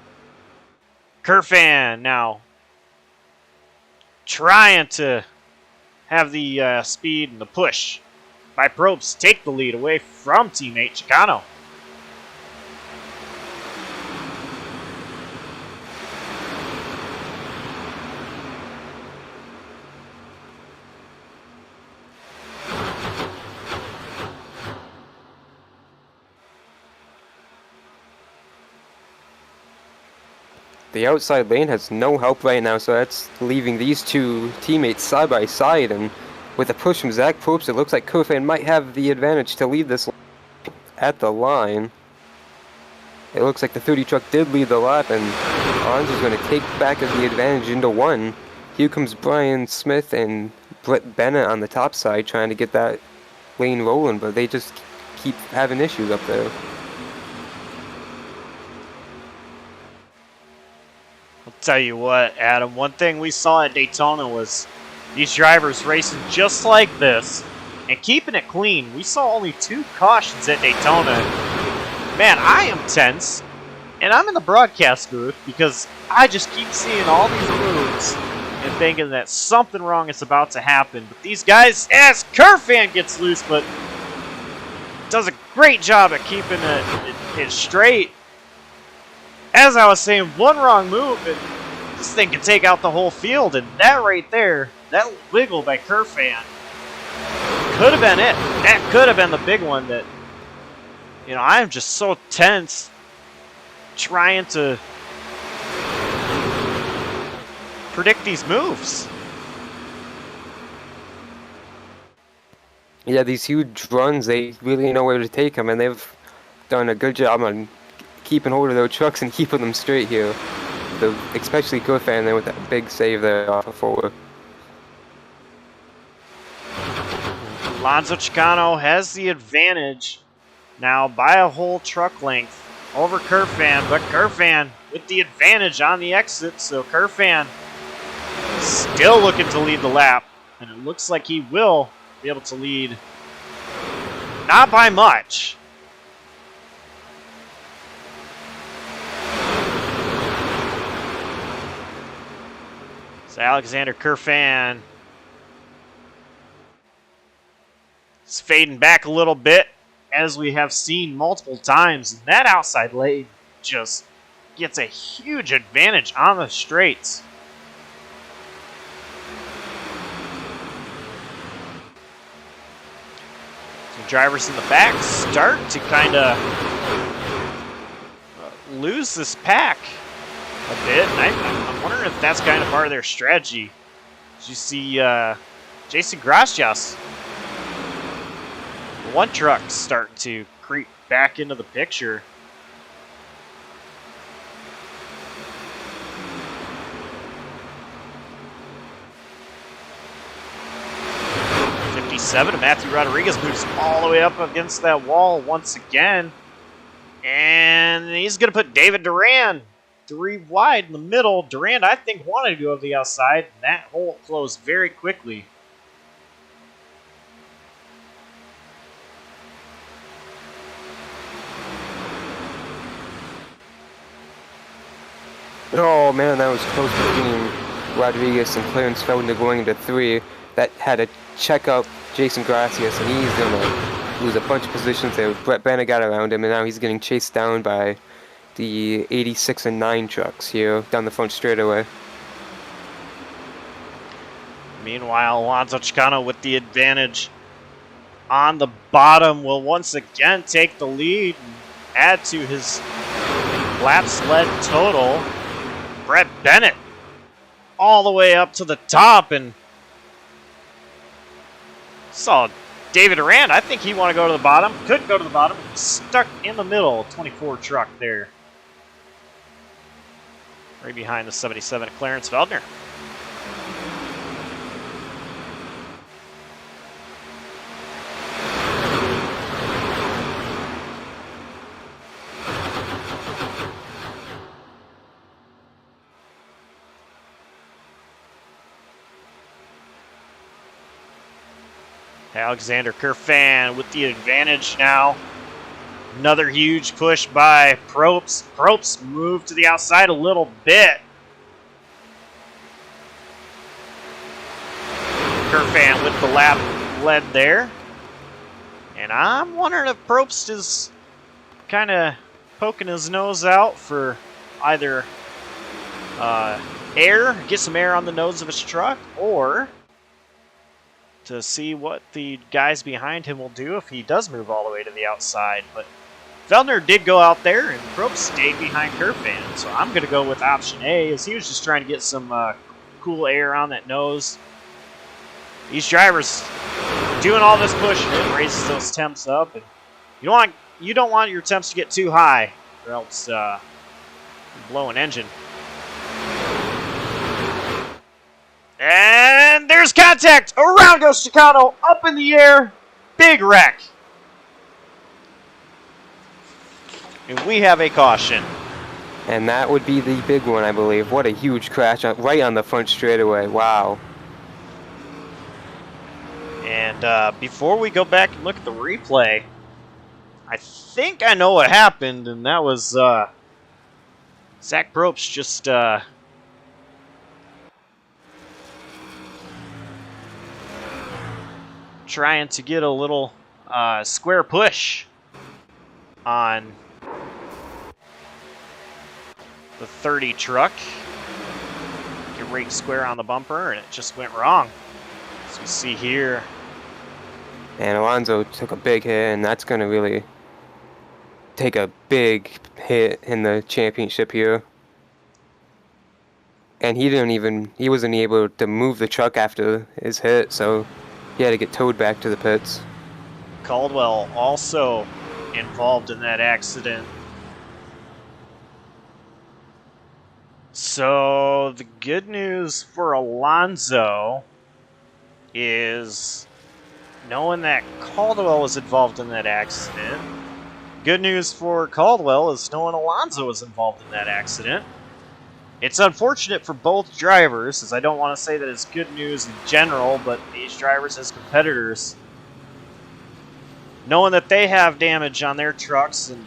Speaker 1: Kurfan now trying to have the speed and the push by Probst take the lead away from teammate Chocano.
Speaker 2: The outside lane has no help right now, so that's leaving these two teammates side by side, and with a push from Zach Probst, it looks like Kurfan might have the advantage to lead this at the line. It looks like the 30 truck did lead the lap, and Alonso's going to take back the advantage into one. Here comes Brian Smith and Brett Bennett on the top side trying to get that lane rolling, but they just keep having issues up there.
Speaker 1: I'll tell you what, Adam, one thing we saw at Daytona was these drivers racing just like this and keeping it clean. We saw only 2 cautions at Daytona. Man, I am tense, and I'm in the broadcast booth because I just keep seeing all these moves and thinking that something wrong is about to happen. But these guys, as Kurfan gets loose, but does a great job at keeping it straight. As I was saying, one wrong move, and this thing can take out the whole field. And that right there, that wiggle by Kurfan, could have been it. That could have been the big one that, you know, I'm just so tense trying to predict these moves.
Speaker 2: Yeah, these huge runs, they really know where to take them, and they've done a good job on keeping hold of their trucks and keeping them straight here. Especially Kurfan there with that big save there off of forward.
Speaker 1: Alonso Chocano has the advantage now by a whole truck length over Kurfan, but Kurfan with the advantage on the exit, so Kurfan still looking to lead the lap, and it looks like he will be able to lead, not by much. So Alexander Kurfan is fading back a little bit, as we have seen multiple times. And that outside lane just gets a huge advantage on the straights. Some drivers in the back start to kind of lose this pack a bit, and I'm wondering if that's kind of part of their strategy. As you see Jason Gracias, one truck starting to creep back into the picture. '57 and Matthew Rodriguez moves all the way up against that wall once again. And he's going to put David Duran 3 wide in the middle. Durant, I think, wanted to go to the outside, and that hole closed very quickly.
Speaker 2: Oh man, that was close between Rodriguez and Clarence Feldner going into 3. That had to check up Jason Gracias, and he's going to lose a bunch of positions there. Brett Bennett got around him, and now he's getting chased down by the 86 and 9 trucks here down the front straightaway.
Speaker 1: Meanwhile, Alonso Chocano with the advantage on the bottom will once again take the lead and add to his laps led total. Brett Bennett all the way up to the top, and saw David Arand. I think he wanted to go to the bottom. Couldn't go to the bottom. Stuck in the middle. 24 truck there. Right behind the 77 of Clarence Feldner. Alexander Kerfan with the advantage now. Another huge push by Probst. Probst moved to the outside a little bit. Kerfan with the lap led there. And I'm wondering if Probst is kind of poking his nose out for either air, get some air on the nose of his truck, or to see what the guys behind him will do if he does move all the way to the outside. But Feldner did go out there, and Probst stayed behind Kerfan. So I'm going to go with option A, as he was just trying to get some cool air on that nose. These drivers doing all this pushing, it raises those temps up, and you don't want your temps to get too high, or else you blow an engine. And there's contact. Around goes Chocano, up in the air. Big wreck. And we have a caution.
Speaker 2: And that would be the big one, I believe. What a huge crash right on the front straightaway. Wow.
Speaker 1: And before we go back and look at the replay, I think I know what happened, and that was Zach Probst just trying to get a little square push on the 30 truck. Get right square on the bumper, and it just went wrong. As we see here.
Speaker 2: And Alonso took a big hit, and that's going to really take a big hit in the championship here. And he wasn't able to move the truck after his hit, so he had to get towed back to the pits.
Speaker 1: Caldwell also involved in that accident. So the good news for Alonso is knowing that Caldwell was involved in that accident. Good news for Caldwell is knowing Alonso was involved in that accident. It's unfortunate for both drivers, as I don't want to say that it's good news in general, but these drivers as competitors, knowing that they have damage on their trucks, and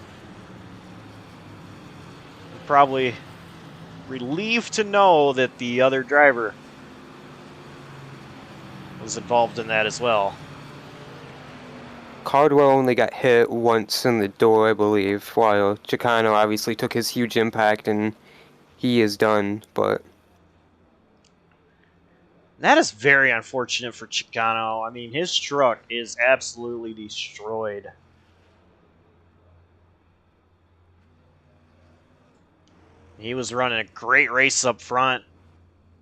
Speaker 1: probably relieved to know that the other driver was involved in that as well.
Speaker 2: Caldwell only got hit once in the door, I believe, while Chocano obviously took his huge impact, and he is done, but
Speaker 1: that is very unfortunate for Chocano. I mean, his truck is absolutely destroyed. He was running a great race up front,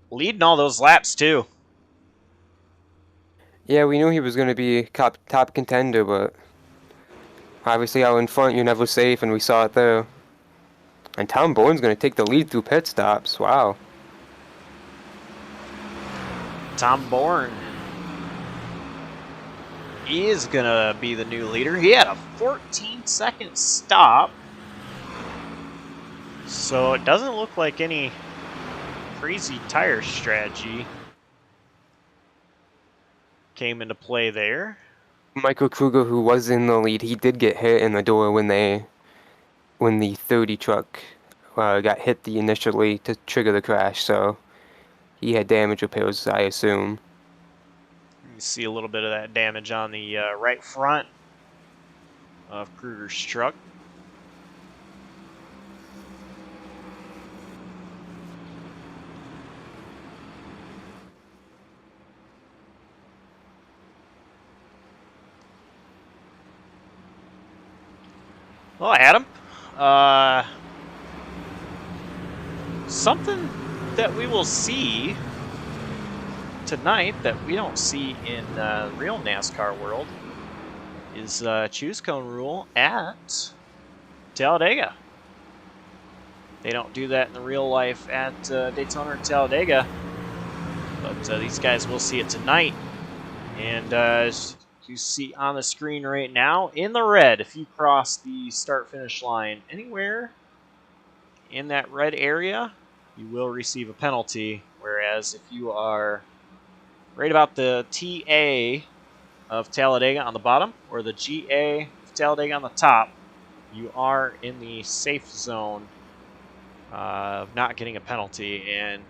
Speaker 1: leading all those laps too.
Speaker 2: yeah, we knew he was going to be top contender, but obviously out in front you're never safe, and we saw it there. And Tom Bourne's going to take the lead through pit stops. Wow.
Speaker 1: Tom Bourne is going to be the new leader. He had a 14-second stop, so it doesn't look like any crazy tire strategy came into play there.
Speaker 2: Michael Kruger, who was in the lead, he did get hit in the door when the 30 truck got hit initially to trigger the crash, so he had damage repairs, I assume.
Speaker 1: You see a little bit of that damage on the right front of Kruger's truck. Well, Adam, something that we will see tonight that we don't see in real NASCAR world is choose cone rule at Talladega. They don't do that in the real life at Daytona or Talladega, but these guys will see it tonight. And as you see on the screen right now, in the red, if you cross the start-finish line anywhere in that red area, you will receive a penalty. Whereas if you are right about the TA of Talladega on the bottom or the GA of Talladega on the top, you are in the safe zone of not getting a penalty. And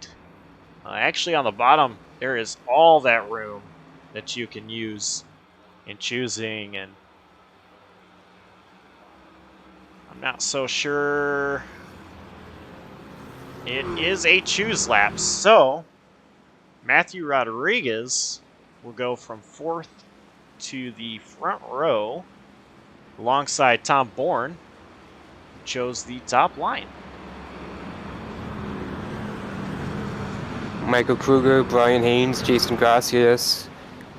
Speaker 1: actually on the bottom, there is all that room that you can use in choosing, and I'm not so sure it is a choose lap. So Matthew Rodriguez will go from 4th to the front row alongside Tom Bourne, who chose the top line.
Speaker 2: Michael Kruger, Brian Haynes, Jason Gracias,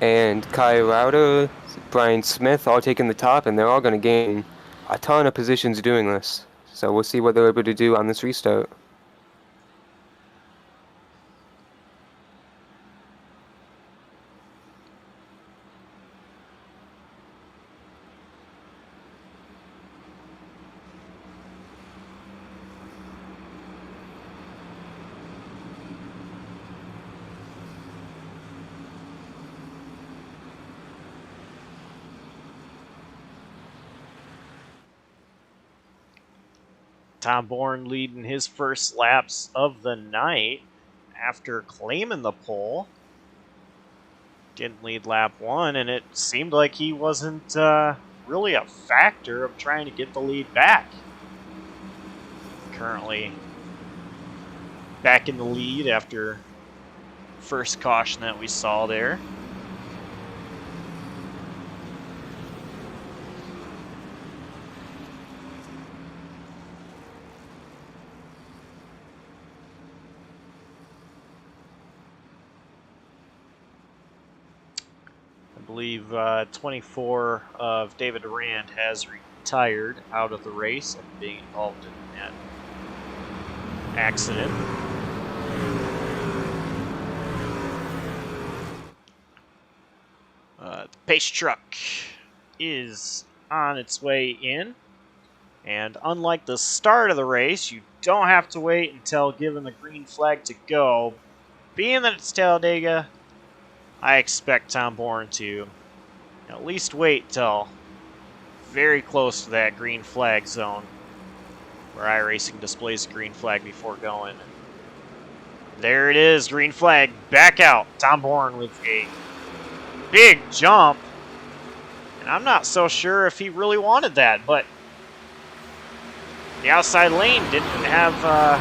Speaker 2: and Kai Lauder, Brian Smith all taking the top, and they're all going to gain a ton of positions doing this. So we'll see what they're able to do on this restart.
Speaker 1: Tom Bourne leading his first laps of the night after claiming the pole. Didn't lead lap 1, and it seemed like he wasn't really a factor of trying to get the lead back. Currently back in the lead after first caution that we saw there. I believe 24 of David Durand has retired out of the race after being involved in that accident. The pace truck is on its way in, and unlike the start of the race, you don't have to wait until given the green flag to go. Being that it's Talladega, I expect Tom Bourne to at least wait till very close to that green flag zone where iRacing displays the green flag before going. There it is, green flag, back out. Tom Bourne with a big jump. And I'm not so sure if he really wanted that, but the outside lane didn't have a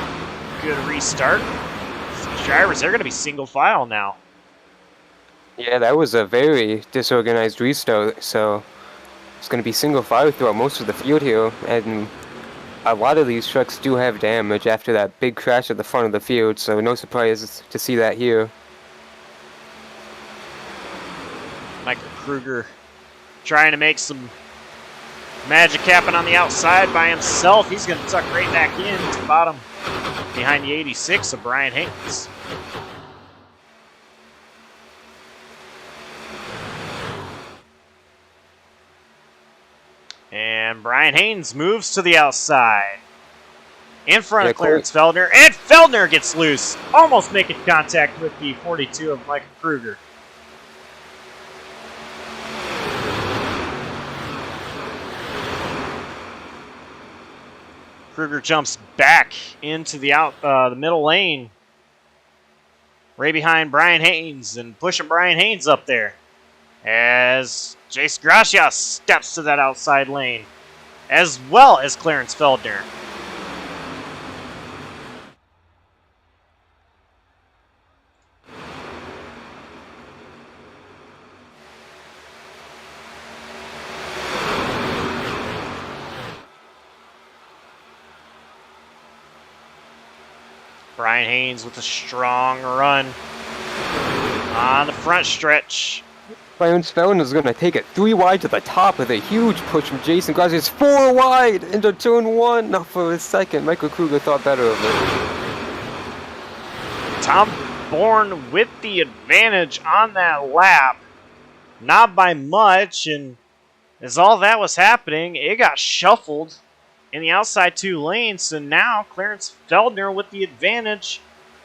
Speaker 1: good restart. These drivers, they're going to be single file now.
Speaker 2: Yeah, that was a very disorganized restart, so it's going to be single file throughout most of the field here, and a lot of these trucks do have damage after that big crash at the front of the field, so no surprise to see that here.
Speaker 1: Michael Kruger trying to make some magic happen on the outside by himself. He's going to tuck right back in to the bottom behind the 86 of Brian Haynes. And Brian Haynes moves to the outside. In front of Clarence Feldner. And Feldner gets loose. Almost making contact with the 42 of Michael Kruger. Kruger jumps back into the middle lane. Right behind Brian Haynes and pushing Brian Haynes up there. As Jace Gracias steps to that outside lane, as well as Clarence Feldner. Brian Haynes with a strong run on the front stretch.
Speaker 2: Clarence Felton is going to take it 3 wide to the top with a huge push from Jason Gracias. 4 wide into turn 1. Not for a second. Michael Kruger thought better of it.
Speaker 1: Tom Bourne with the advantage on that lap. Not by much, and as all that was happening, it got shuffled in the outside 2 lanes, so now Clarence Feldner with the advantage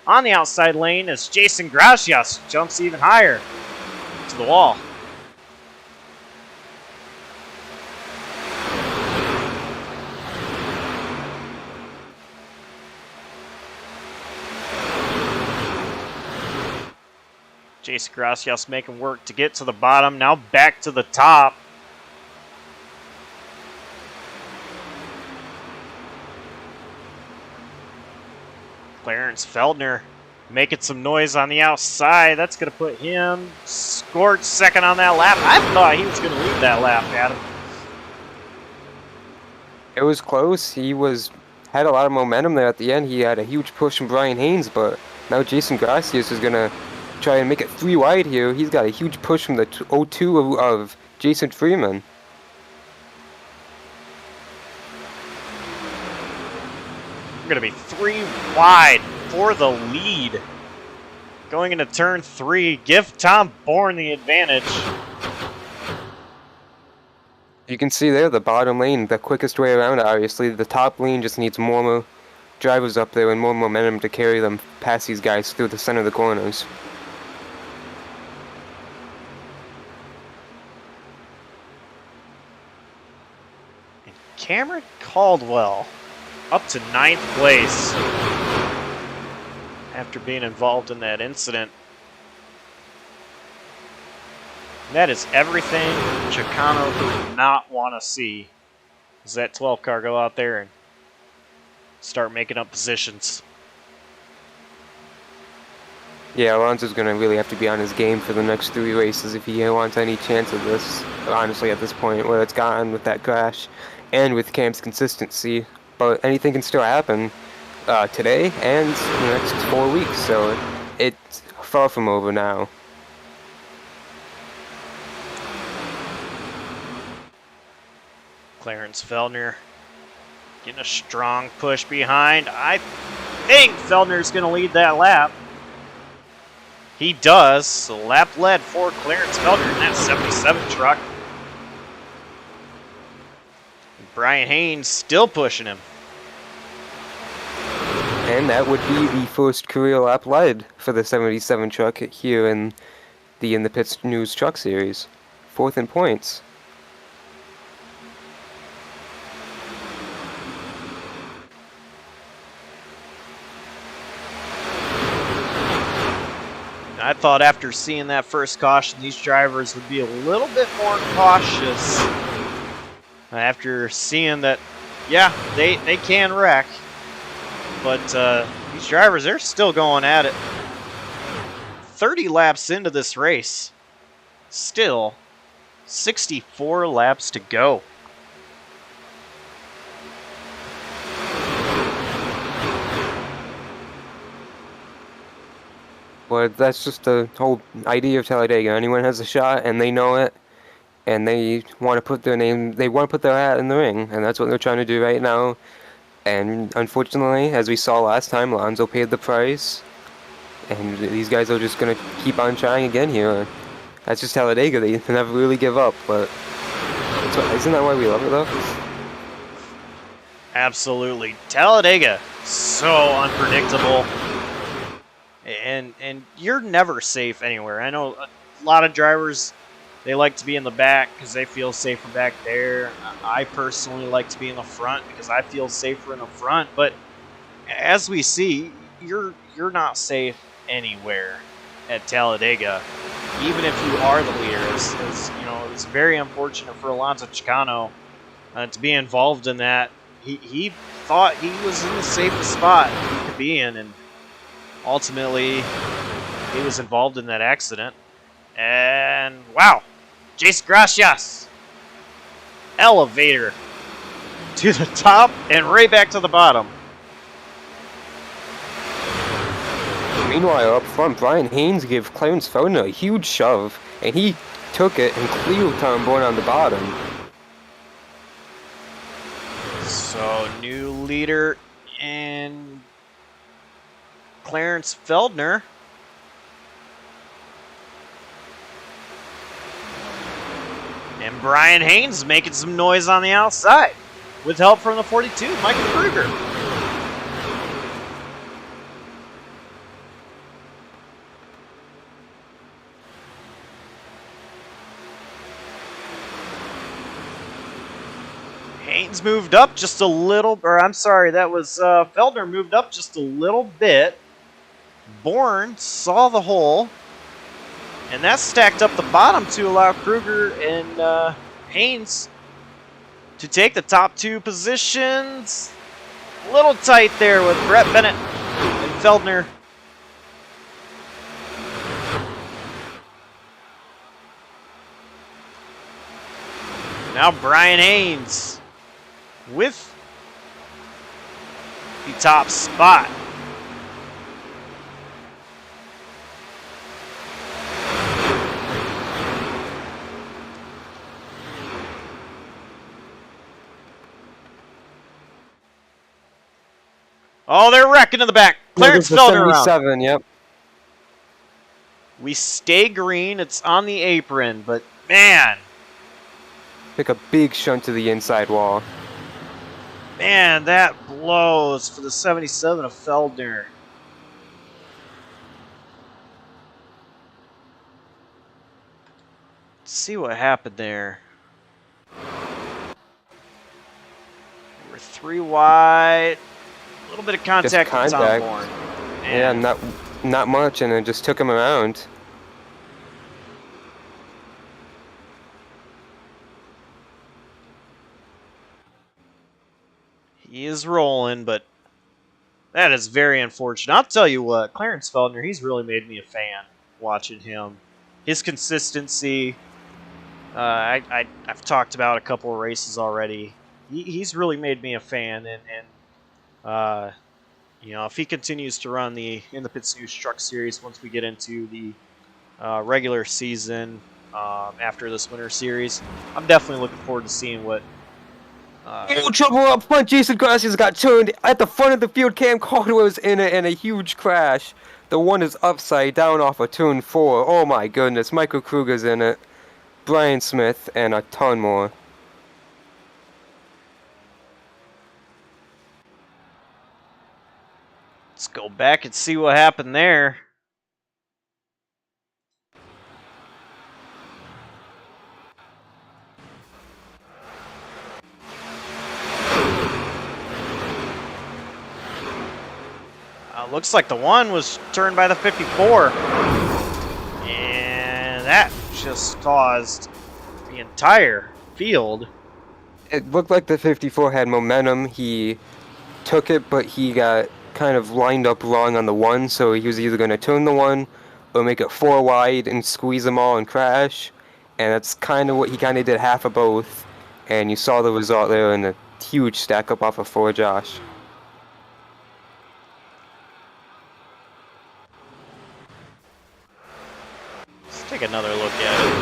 Speaker 1: on the outside lane as Jason Gracias jumps even higher to the wall. Jason Gracias making work to get to the bottom, now back to the top. Clarence Feldner making some noise on the outside. That's going to put him scored second on that lap. I thought he was going to lead that lap, Adam.
Speaker 2: It was close. He had a lot of momentum there at the end. He had a huge push from Brian Haynes, but now Jason Gracias is going to try and make it 3 wide here. He's got a huge push from the 0-2 of Jason Freeman.
Speaker 1: We're going to be 3 wide for the lead. Going into turn 3, give Tom Bourne the advantage.
Speaker 2: You can see there the bottom lane, the quickest way around, obviously. The top lane just needs more drivers up there and more momentum to carry them past these guys through the center of the corners.
Speaker 1: Cameron Caldwell up to 9th place after being involved in that incident. That is everything Chocano does not want to see. Is that 12 car go out there and start making up positions.
Speaker 2: Yeah, Alonso's going to really have to be on his game for the next 3 races if he wants any chance of this, honestly, at this point, where it's gotten with that crash and with Cam's consistency. But anything can still happen today and the next 4 weeks, so it's far from over now.
Speaker 1: Clarence Feldner getting a strong push behind. I think Feldner's going to lead that lap. He does. So lap led for Clarence Feldner in that 77 truck. Brian Haynes still pushing him.
Speaker 2: And that would be the first career lap led for the 77 truck here in the Pits News Truck Series. 4th in points.
Speaker 1: I thought after seeing that first caution, these drivers would be a little bit more cautious. After seeing that, yeah, they can wreck. But these drivers, they're still going at it. 30 laps into this race. Still 64 laps to go.
Speaker 2: But that's just the whole idea of Talladega. Anyone has a shot, and they know it, and they want to put their hat in the ring, and that's what they're trying to do right now. And unfortunately, as we saw last time, Alonso paid the price, and these guys are just going to keep on trying again here. That's just Talladega. They never really give up, but isn't that why we love it, though?
Speaker 1: Absolutely. Talladega, so unpredictable. And you're never safe anywhere. I know a lot of drivers, they like to be in the back because they feel safer back there. I personally like to be in the front because I feel safer in the front. But as we see, you're not safe anywhere at Talladega, even if you are the leader. As you know, it's very unfortunate for Alonso Chocano to be involved in that. He thought he was in the safest spot he could be in, and ultimately, he was involved in that accident. And, wow, Jason Gracias. Elevator to the top and right back to the bottom.
Speaker 2: Meanwhile, up front, Brian Haynes gave Clarence Feldner a huge shove, and he took it and cleared Tom Bourne on the bottom.
Speaker 1: So, new leader in Clarence Feldner. And Brian Haynes making some noise on the outside with help from the 42, Michael Kruger. Haynes moved up just a little, or I'm sorry, that was Feldner moved up just a little bit. Bourne saw the hole, and that stacked up the bottom to allow Kruger and Haynes to take the top two positions. A little tight there with Brett Bennett and Feldner. Now Brian Haynes with the top spot. Oh, they're wrecking in the back. Clarence Feldner around.
Speaker 2: 77, yep.
Speaker 1: We stay green. It's on the apron, but man,
Speaker 2: Took a big shunt to the inside wall.
Speaker 1: man, that blows for the 77 of Feldner. Let's see what happened there. We're 3 wide. A little bit of contact with Tom
Speaker 2: contact.
Speaker 1: Bourne.
Speaker 2: Yeah,
Speaker 1: Man,
Speaker 2: not much, and it just took him around.
Speaker 1: he is rolling, but that is very unfortunate. I'll tell you what, Clarence Feldner, he's really made me a fan watching him. His consistency, I've talked about a couple of races already. He's really made me a fan, and you know, if he continues to run in the Pits News Truck Series once we get into the regular season after this winter series, I'm definitely looking forward to seeing what.
Speaker 2: Oh, trouble up front. Jason Gracias got turned at the front of the field. Cam Caldwell was in it, and a huge crash. The one is upside down off of turn 4. Oh my goodness. Michael Kruger's in it. Brian Smith, and a ton more.
Speaker 1: Let's go back and see what happened there. Looks like the one was turned by the 54. And that just caused the entire field.
Speaker 2: It looked like the 54 had momentum. He took it, but he got kind of lined up wrong on the one, so he was either going to turn the one or make it 4 wide and squeeze them all and crash. And that's kind of what he kind of did, half of both. And you saw the result there in a huge stack up off of 4 Josh.
Speaker 1: Let's take another look at it.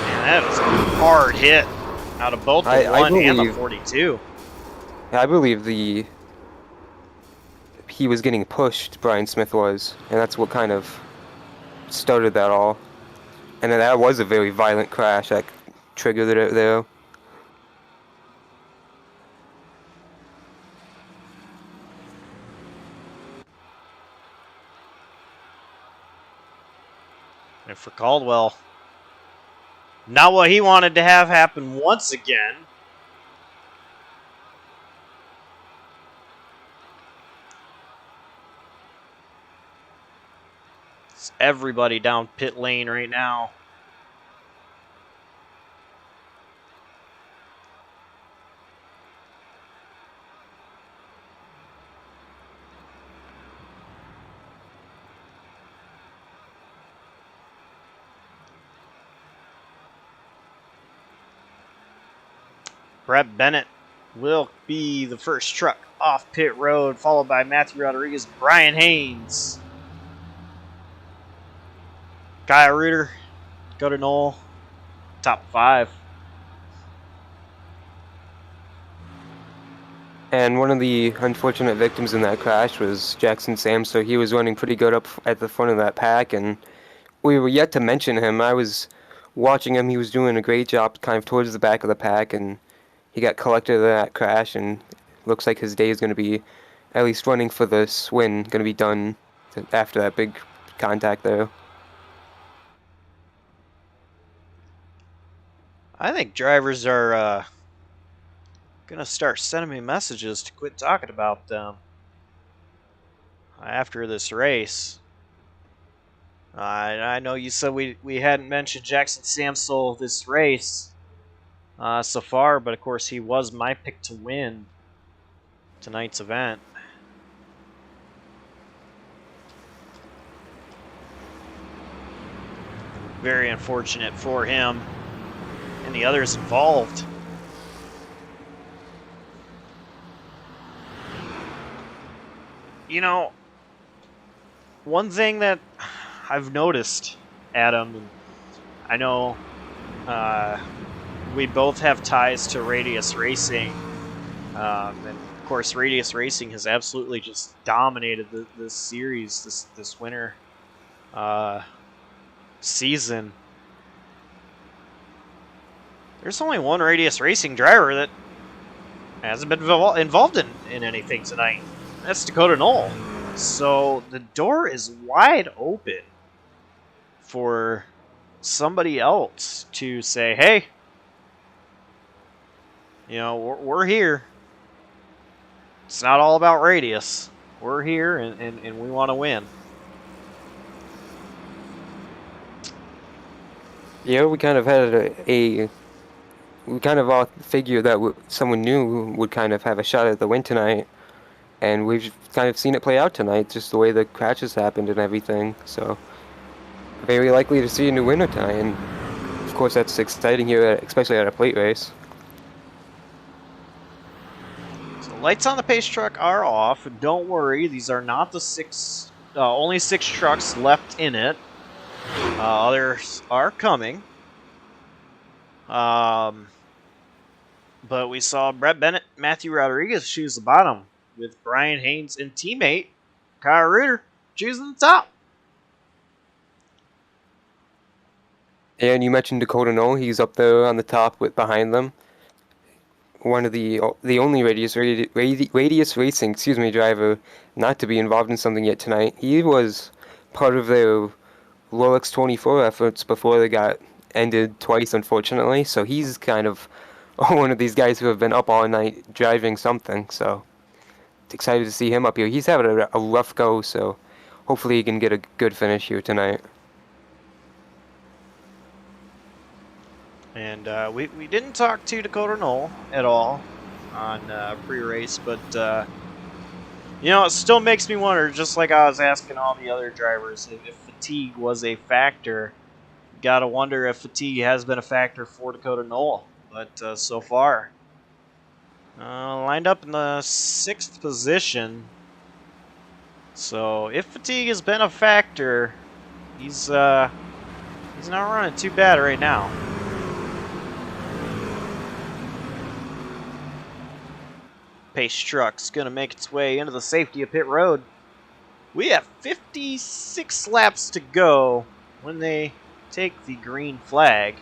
Speaker 1: Man, that was a hard hit out of both the one and the 42.
Speaker 2: I believe he was getting pushed, Brian Smith was, and that's what kind of started that all. And then that was a very violent crash that triggered it there.
Speaker 1: And for Caldwell, not what he wanted to have happen once again. It's everybody down pit lane right now. Brett Bennett will be the first truck off pit road, followed by Matthew Rodriguez, Brian Haynes. Kyle Reuter, Dakota Knoll, top 5.
Speaker 2: And one of the unfortunate victims in that crash was Jackson Samso. He was running pretty good up at the front of that pack, and we were yet to mention him. I was watching him. He was doing a great job kind of towards the back of the pack, and he got collected in that crash, and looks like his day is going to be, at least running for this win, going to be done after that big contact there.
Speaker 1: I think drivers are going to start sending me messages to quit talking about them after this race. I know you said we hadn't mentioned Jackson Samsel this race so far, but of course he was my pick to win tonight's event. Very unfortunate for him and the others involved. You know, one thing that I've noticed, Adam, and I know we both have ties to Radius Racing, and of course Radius Racing has absolutely just dominated this series, this winter season. There's only one Radius Racing driver that hasn't been involved in anything tonight. That's Dakota Knoll. So the door is wide open for somebody else to say, hey, you know, we're here. It's not all about Radius. We're here and we want to win.
Speaker 2: Yeah, we kind of had we kind of all figured that someone new would kind of have a shot at the win tonight, and we've kind of seen it play out tonight, just the way the crashes happened and everything. So very likely to see a new winner tonight, and of course that's exciting here, especially at a plate race.
Speaker 1: So lights on the pace truck are off. Don't worry, these are not the only 6 trucks left in it. Others are coming. But we saw Brett Bennett, Matthew Rodriguez choose the bottom, with Brian Haynes and teammate Kyle Reuter choosing the top.
Speaker 2: And you mentioned Dakota Knoll. He's up there on the top behind them. One of the only Radius Racing driver not to be involved in something yet tonight. He was part of their Rolex 24 efforts before they got ended twice, unfortunately. So he's kind of one of these guys who have been up all night driving something. So excited to see him up here. He's having a rough go, so hopefully he can get a good finish here tonight.
Speaker 1: And we didn't talk to Dakota Knoll at all on pre-race, but you know, it still makes me wonder, just like I was asking all the other drivers, if fatigue was a factor. Gotta wonder if fatigue has been a factor for Dakota Knoll. But so far, lined up in the 6th position. So if fatigue has been a factor, he's not running too bad right now. Pace truck's gonna make its way into the safety of pit road. We have 56 laps to go when they take the green flag.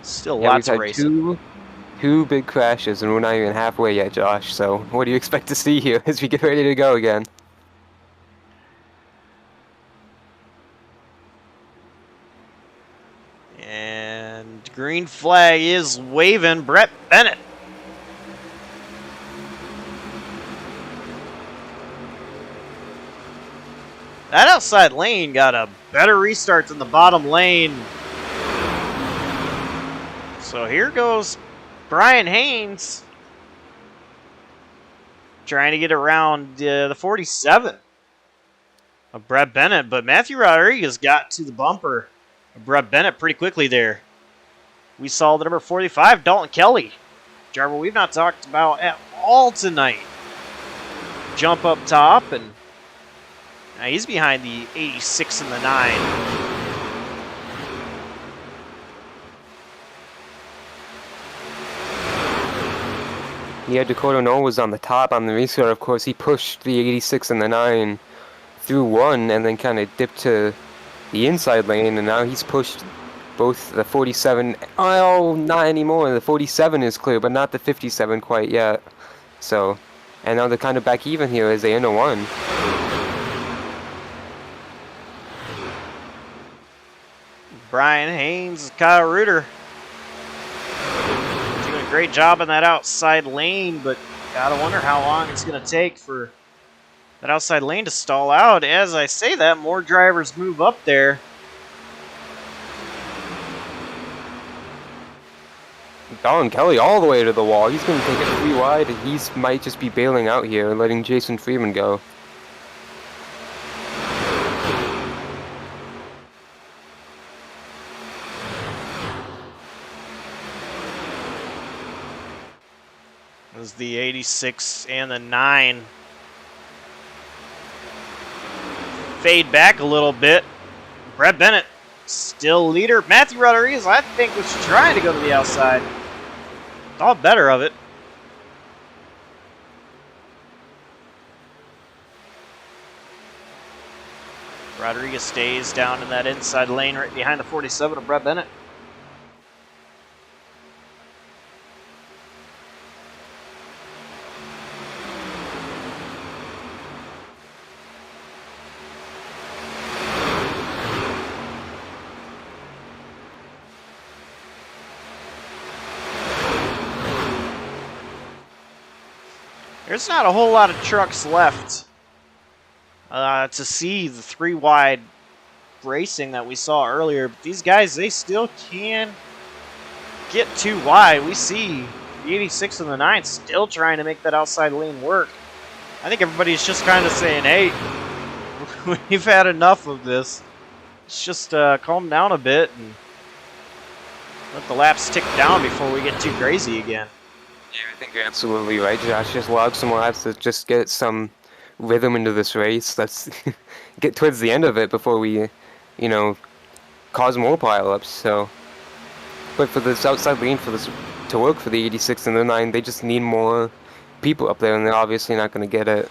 Speaker 1: Still lots of racing.
Speaker 2: Two big crashes, and we're not even halfway yet, Josh. So what do you expect to see here as we get ready to go again?
Speaker 1: And green flag is waving. Brett Bennett. That outside lane got a better restart than the bottom lane. So here goes Brian Haynes trying to get around the 47 of Brett Bennett, but Matthew Rodriguez got to the bumper of Brett Bennett pretty quickly there. We saw the number 45, Dalton Kelly, driver we've not talked about at all tonight. Jump up top, and now he's behind the 86 and the 9.
Speaker 2: Yeah, Dakota Noah was on the top on the restart. Of course, he pushed the 86 and the 9 through one and then kind of dipped to the inside lane, and now he's pushed both the 47. Oh, not anymore. The 47 is clear, but not the 57 quite yet. So, and now they're kind of back even here as they enter one.
Speaker 1: Brian Haynes, Kyle Reuter. Doing a great job in that outside lane, but gotta wonder how long it's gonna take for that outside lane to stall out. As I say that, more drivers move up there.
Speaker 2: Don Kelly all the way to the wall. He's going to take it 3 wide. He might just be bailing out here and letting Jason Freeman go.
Speaker 1: As the 86 and the 9 fade back a little bit. Brett Bennett still leader. Matthew Rodriguez, I think, was trying to go to the outside. Thought better of it. Rodriguez stays down in that inside lane right behind the 47 of Brett Bennett. There's not a whole lot of trucks left to see the 3 wide racing that we saw earlier. But these guys, they still can get 2 wide. We see the 86 and the 9 still trying to make that outside lane work. I think everybody's just kind of saying, hey, we've had enough of this. Let's just calm down a bit and let the laps tick down before we get too crazy again.
Speaker 2: Yeah, I think you're absolutely right, Josh. Just log some laps to just get some rhythm into this race. Let's get towards the end of it before we, you know, cause more pileups. So, but for this outside lane, for this to work for the 86 and the 9, they just need more people up there, and they're obviously not going to get it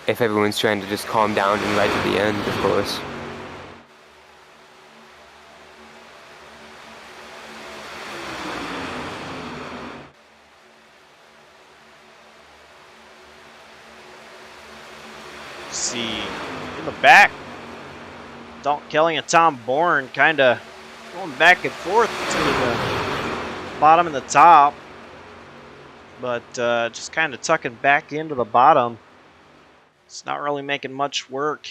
Speaker 2: if everyone's trying to just calm down and ride to the end, of course.
Speaker 1: See in the back, Dalton Kelly and Tom Bourne kind of going back and forth between the bottom and the top, but just kind of tucking back into the bottom. It's not really making much work.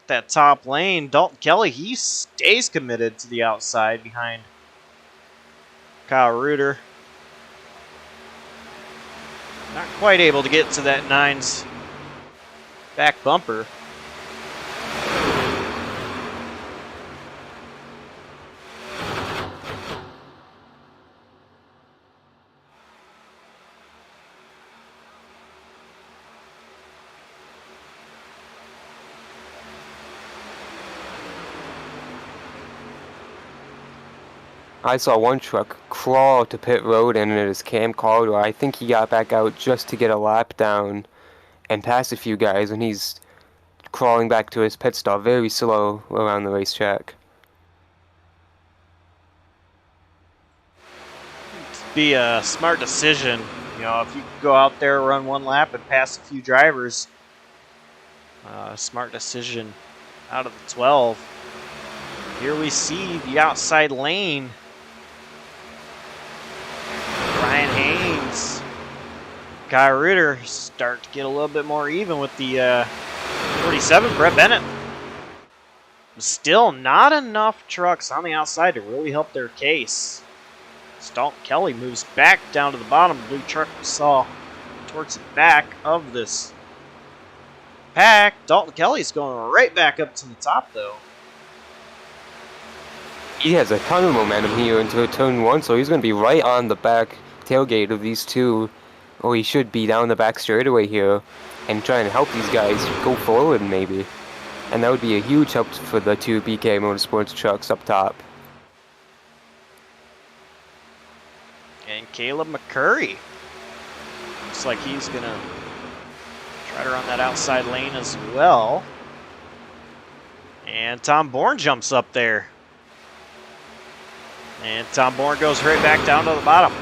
Speaker 1: That top lane, Dalton Kelly, he stays committed to the outside behind Kyle Reuter. Not quite able to get to that 9's back bumper.
Speaker 2: I saw one truck crawl to pit road, and it is Cam Caldwell. I think he got back out just to get a lap down and pass a few guys, and he's crawling back to his pit stop very slow around the racetrack.
Speaker 1: Be a smart decision, you know, if you go out there, run one lap and pass a few drivers. Smart decision out of the 12. Here we see the outside lane. Brian Haynes, Guy Ritter start to get a little bit more even with the 47, Brett Bennett. Still not enough trucks on the outside to really help their case. Dalton Kelly moves back down to the bottom. Blue truck we saw towards the back of this pack. Dalton Kelly's going right back up to the top, though.
Speaker 2: He has a ton of momentum here into turn 1, so he's going to be right on the back tailgate of these two, or he should be down the back straightaway here, and try and help these guys go forward maybe. And that would be a huge help for the two BK Motorsports trucks up top.
Speaker 1: And Caleb McCurry. Looks like he's going to try to run that outside lane as well. And Tom Bourne jumps up there. And Tom Bourne goes right back down to the bottom.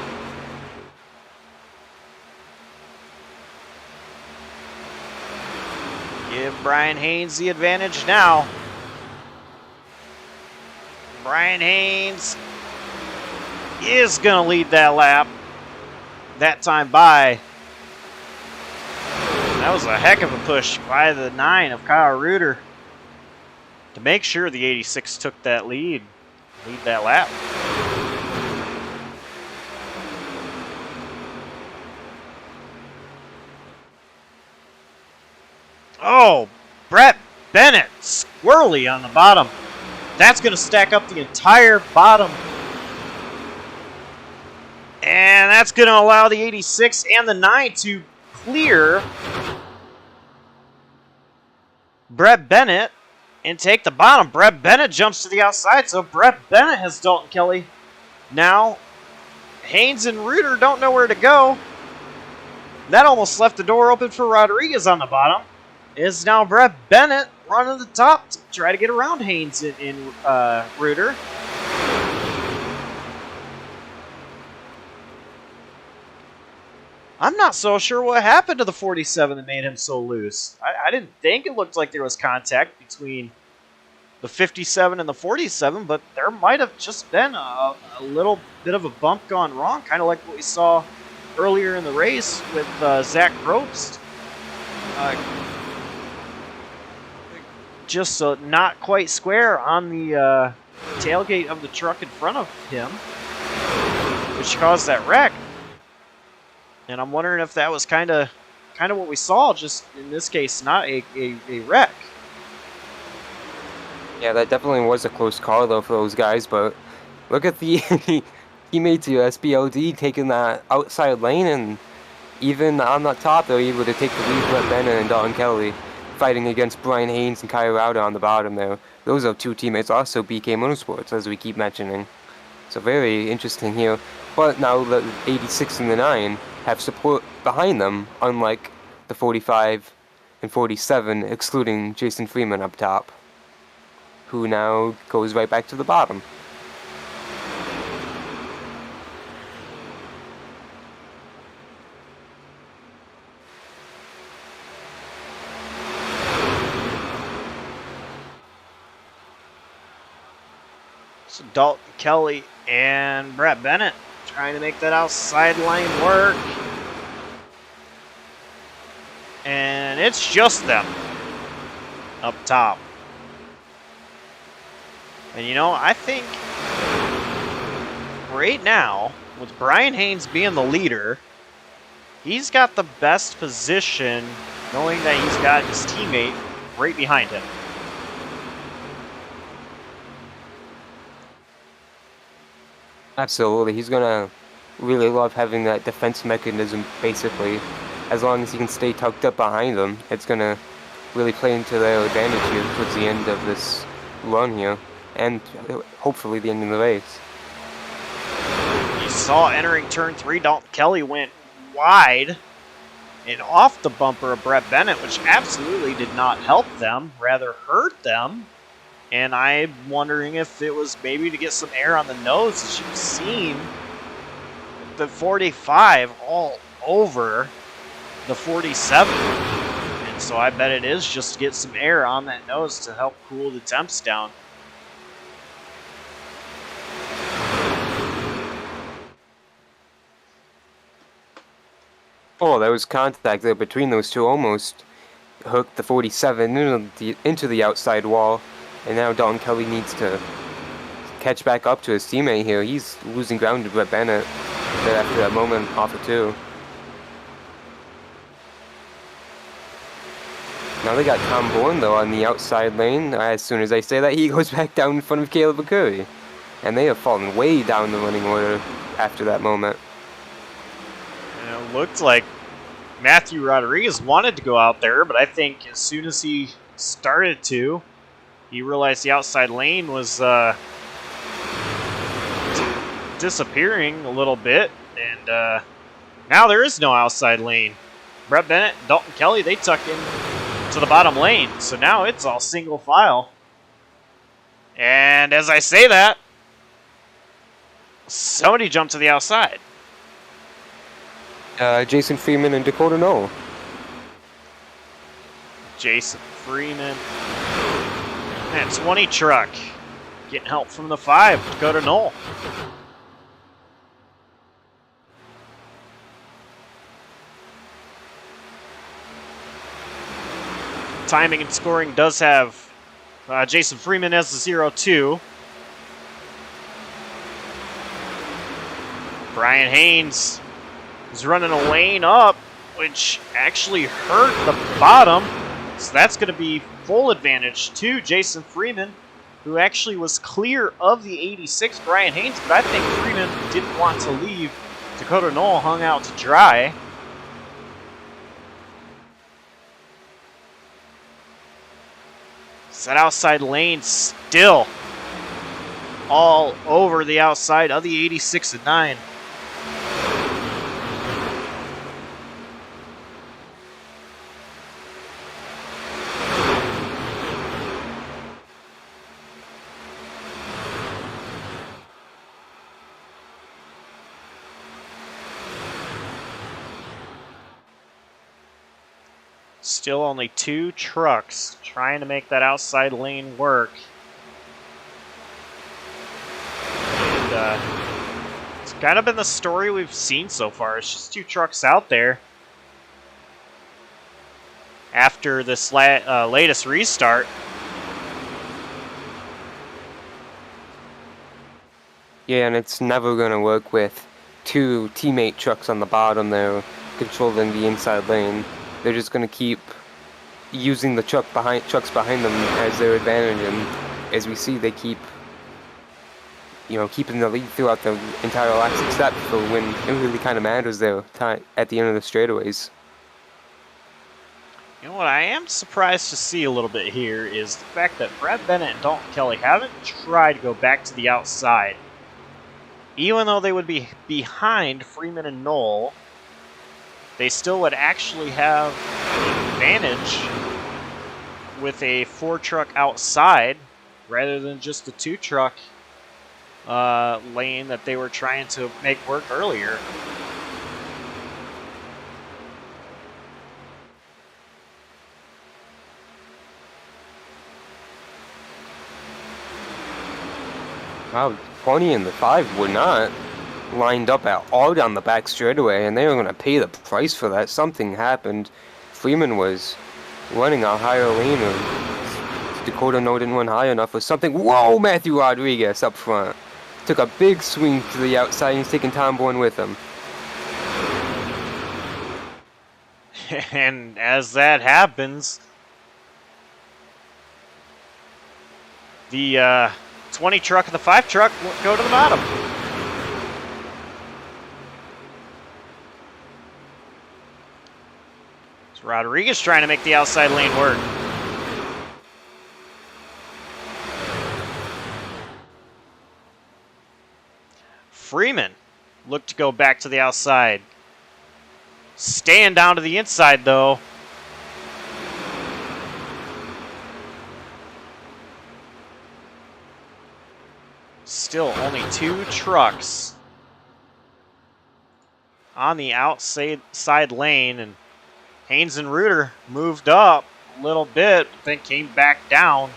Speaker 1: Give Brian Haynes the advantage now. Brian Haynes is going to lead that lap. That time by. That was a heck of a push by the 9 of Kyle Reuter to make sure the 86 took that lead that lap. Oh, Brett Bennett, squirrely on the bottom. That's going to stack up the entire bottom. And that's going to allow the 86 and the 9 to clear Brett Bennett and take the bottom. Brett Bennett jumps to the outside, so Brett Bennett has Dalton Kelly. Now, Haynes and Reuter don't know where to go. That almost left the door open for Rodriguez on the bottom. Is now Brett Bennett running the top to try to get around Haynes and Reuter. I'm not so sure what happened to the 47 that made him so loose. I didn't think it looked like there was contact between the 57 and the 47, but there might have just been a little bit of a bump gone wrong, kind of like what we saw earlier in the race with Zach Probst. Just not quite square on the tailgate of the truck in front of him, which caused that wreck. And I'm wondering if that was kind of what we saw, just in this case, not a wreck.
Speaker 2: Yeah, that definitely was a close call though for those guys, but look at the teammates of SBLD taking that outside lane, and even on the top they're able to take the lead. Brett Bennett and Dalton Kelly fighting against Brian Haynes and Kyle Rauda on the bottom there. Those are two teammates, also BK Motorsports, as we keep mentioning. So very interesting here. But now the 86 and the 9 have support behind them, unlike the 45 and 47, excluding Jason Freeman up top, who now goes right back to the bottom.
Speaker 1: So Dalton Kelly and Brett Bennett trying to make that outside lane work. And it's just them up top. And you know, I think right now, with Brian Haynes being the leader, he's got the best position knowing that he's got his teammate right behind him.
Speaker 2: Absolutely, he's gonna really love having that defense mechanism, basically. As long as he can stay tucked up behind them, it's gonna really play into their advantage here towards the end of this run here, and hopefully the end of the race.
Speaker 1: You saw entering turn 3, Dalton Kelly went wide and off the bumper of Brett Bennett, which absolutely did not help them, rather hurt them. And I'm wondering if it was maybe to get some air on the nose, as you've seen the 45 all over the 47. And so I bet it is just to get some air on that nose to help cool the temps down.
Speaker 2: Oh, there was contact there between those two, almost hooked the 47 into the outside wall. And now Dalton Kelly needs to catch back up to his teammate here. He's losing ground to Brett Bennett after that moment off of 2. Now they got Tom Bourne though on the outside lane. As soon as I say that, he goes back down in front of Caleb McCurry. And they have fallen way down the running order after that moment.
Speaker 1: looked like Matthew Rodriguez wanted to go out there, but I think as soon as he started to, he realized the outside lane was disappearing a little bit, and now there is no outside lane. Brett Bennett and Dalton Kelly, they tuck in to the bottom lane, so now it's all single file. And as I say that, somebody jumped to the outside.
Speaker 2: Jason Freeman and Dakota Knoll.
Speaker 1: Jason Freeman. And 20 truck. Getting help from the 5, Dakota Knoll. Timing and scoring does have Jason Freeman as the 0-2. Brian Haynes is running a lane up, which actually hurt the bottom. So that's going to be full advantage to Jason Freeman, who actually was clear of the 86 Brian Haynes, but I think Freeman didn't want to leave. Dakota Knoll hung out to dry. That outside lane still all over the outside of the 86 and 9. Still only 2 trucks trying to make that outside lane work. And it's kind of been the story we've seen so far. It's just 2 trucks out there. After this latest restart.
Speaker 2: Yeah, and it's never going to work with 2 teammate trucks on the bottom there controlling the inside lane. They're just going to keep using the trucks behind them as their advantage, and as we see, they keep, keeping the lead throughout the entire last 6 steps for when it really kind of matters there at the end of the straightaways.
Speaker 1: You know what I am surprised to see a little bit here is the fact that Brad Bennett and Dalton Kelly haven't tried to go back to the outside. Even though they would be behind Freeman and Knoll, they still would actually have an advantage with a 4-truck outside rather than just the 2-truck lane that they were trying to make work earlier.
Speaker 2: Wow, 20 and the 5 were not lined up at all down the back straightaway, and they were going to pay the price for that. Something happened. Freeman was running a higher lane, or Dakota Knoll didn't run high enough or something. Whoa, Matthew Rodriguez up front. Took a big swing to the outside, and he's taking Tom Bourne with him.
Speaker 1: And as that happens, the 20 truck and the 5 truck go to the bottom. So Rodriguez trying to make the outside lane work. Freeman looked to go back to the outside. Staying down to the inside, though. Still only 2 trucks on the outside lane, and Haynes and Reuter moved up a little bit, but then came back down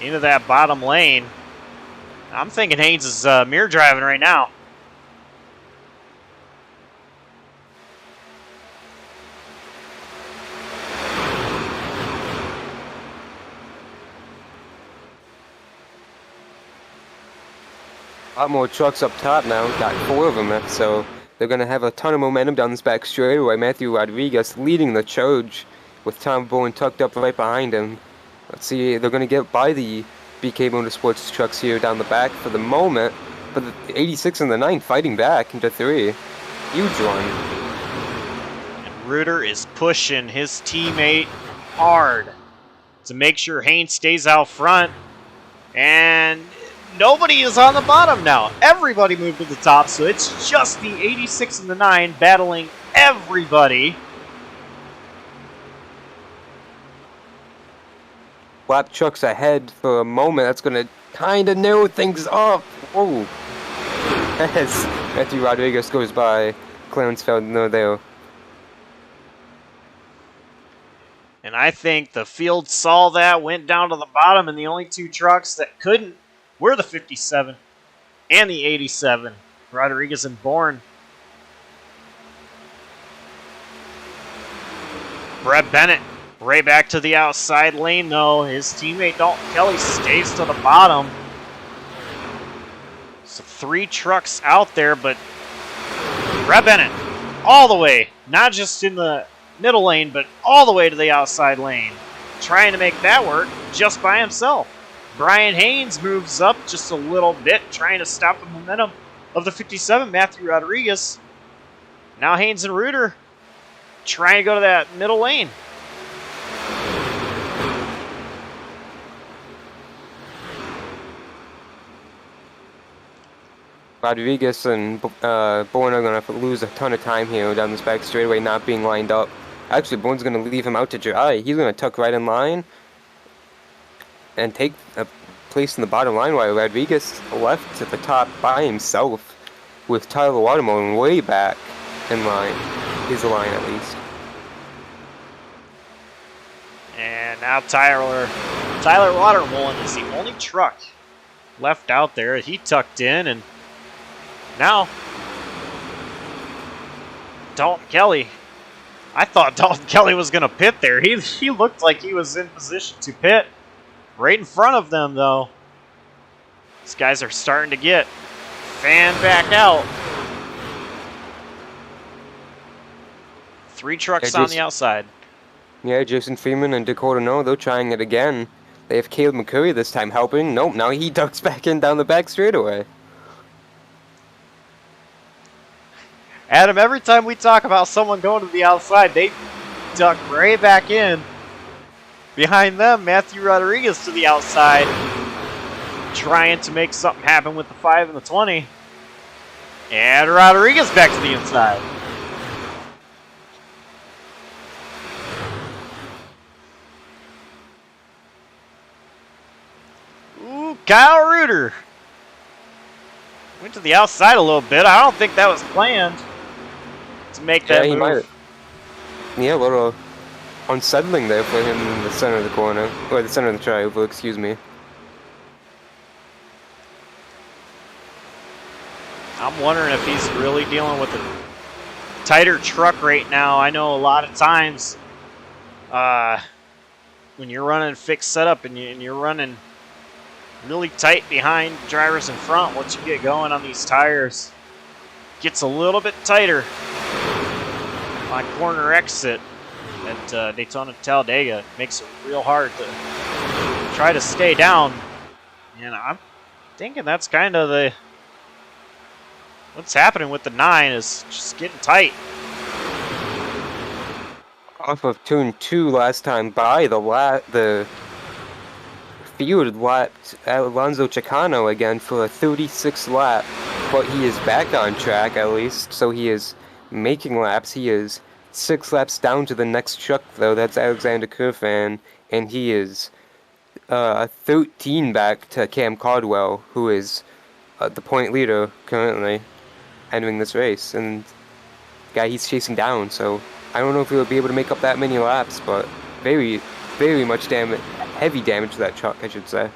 Speaker 1: into that bottom lane. I'm thinking Haynes is mirror driving right now.
Speaker 2: A lot more trucks up top now. Got 4 of them, so they're going to have a ton of momentum down this back straightaway. Matthew Rodriguez leading the charge with Tom Bourne tucked up right behind him. Let's see, they're going to get by the BK Motorsports trucks here down the back for the moment, but the 86 and the 9 fighting back into 3. Huge one.
Speaker 1: Reuter is pushing his teammate hard to make sure Haynes stays out front. And nobody is on the bottom now. Everybody moved to the top, so it's just the 86 and the 9 battling everybody.
Speaker 2: Lap trucks ahead for a moment. That's going to kind of narrow things up. Whoa. As Matthew Rodriguez goes by, Clarence Feldner there.
Speaker 1: And I think the field saw that, went down to the bottom, and the only two trucks that couldn't were the 57 and the 87, Rodriguez and Bourne. Brett Bennett right back to the outside lane, though. His teammate Dalton Kelly stays to the bottom. So 3 trucks out there, but Brett Bennett all the way, not just in the middle lane, but all the way to the outside lane, trying to make that work just by himself. Brian Haynes moves up just a little bit, trying to stop the momentum of the 57, Matthew Rodriguez. Now Haynes and Reuter trying to go to that middle lane.
Speaker 2: Rodriguez and Bourne are going to lose a ton of time here down this back straightaway, not being lined up. Actually, Bourne's going to leave him out to dry. He's going to tuck right in line and take a place in the bottom line while Rodriguez left to the top by himself with Tyler Watermelon way back in line. His line, at least.
Speaker 1: And now Tyler Watermelon is the only truck left out there. He tucked in, and now Dalton Kelly. I thought Dalton Kelly was going to pit there. He looked like he was in position to pit. Right in front of them, though. These guys are starting to get fanned back out. 3 trucks on the outside.
Speaker 2: Yeah, Jason Freeman and Dakota No, they're trying it again. They have Caleb McCurry this time helping. Nope, now he ducks back in down the back straightaway.
Speaker 1: Adam, every time we talk about someone going to the outside, they duck right back in. Behind them, Matthew Rodriguez to the outside, trying to make something happen with the 5 and the 20. And Rodriguez back to the inside. Ooh, Kyle Reuter went to the outside a little bit. I don't think that was planned to make that move.
Speaker 2: Might. Yeah, a little unsettling there for him in the center of the corner, or the center of the trioval, excuse me.
Speaker 1: I'm wondering if he's really dealing with a tighter truck right now. I know a lot of times when you're running fixed setup and you're running really tight behind drivers in front, once you get going on these tires, gets a little bit tighter on corner exit at Daytona Talladega. It makes it real hard to try to stay down. And I'm thinking that's kind of what's happening with the 9 is just getting tight.
Speaker 2: Off of turn 2 last time by the field lapped Alonso Chocano again for a 36th lap, but he is back on track at least, so he is making laps. He is 6 laps down to the next truck, though. That's Alexander Kerfan, and he is 13 back to Cam Caldwell, who is the point leader currently entering this race, and the guy he's chasing down. So I don't know if he'll be able to make up that many laps, but very, very much heavy damage to that truck, I should say.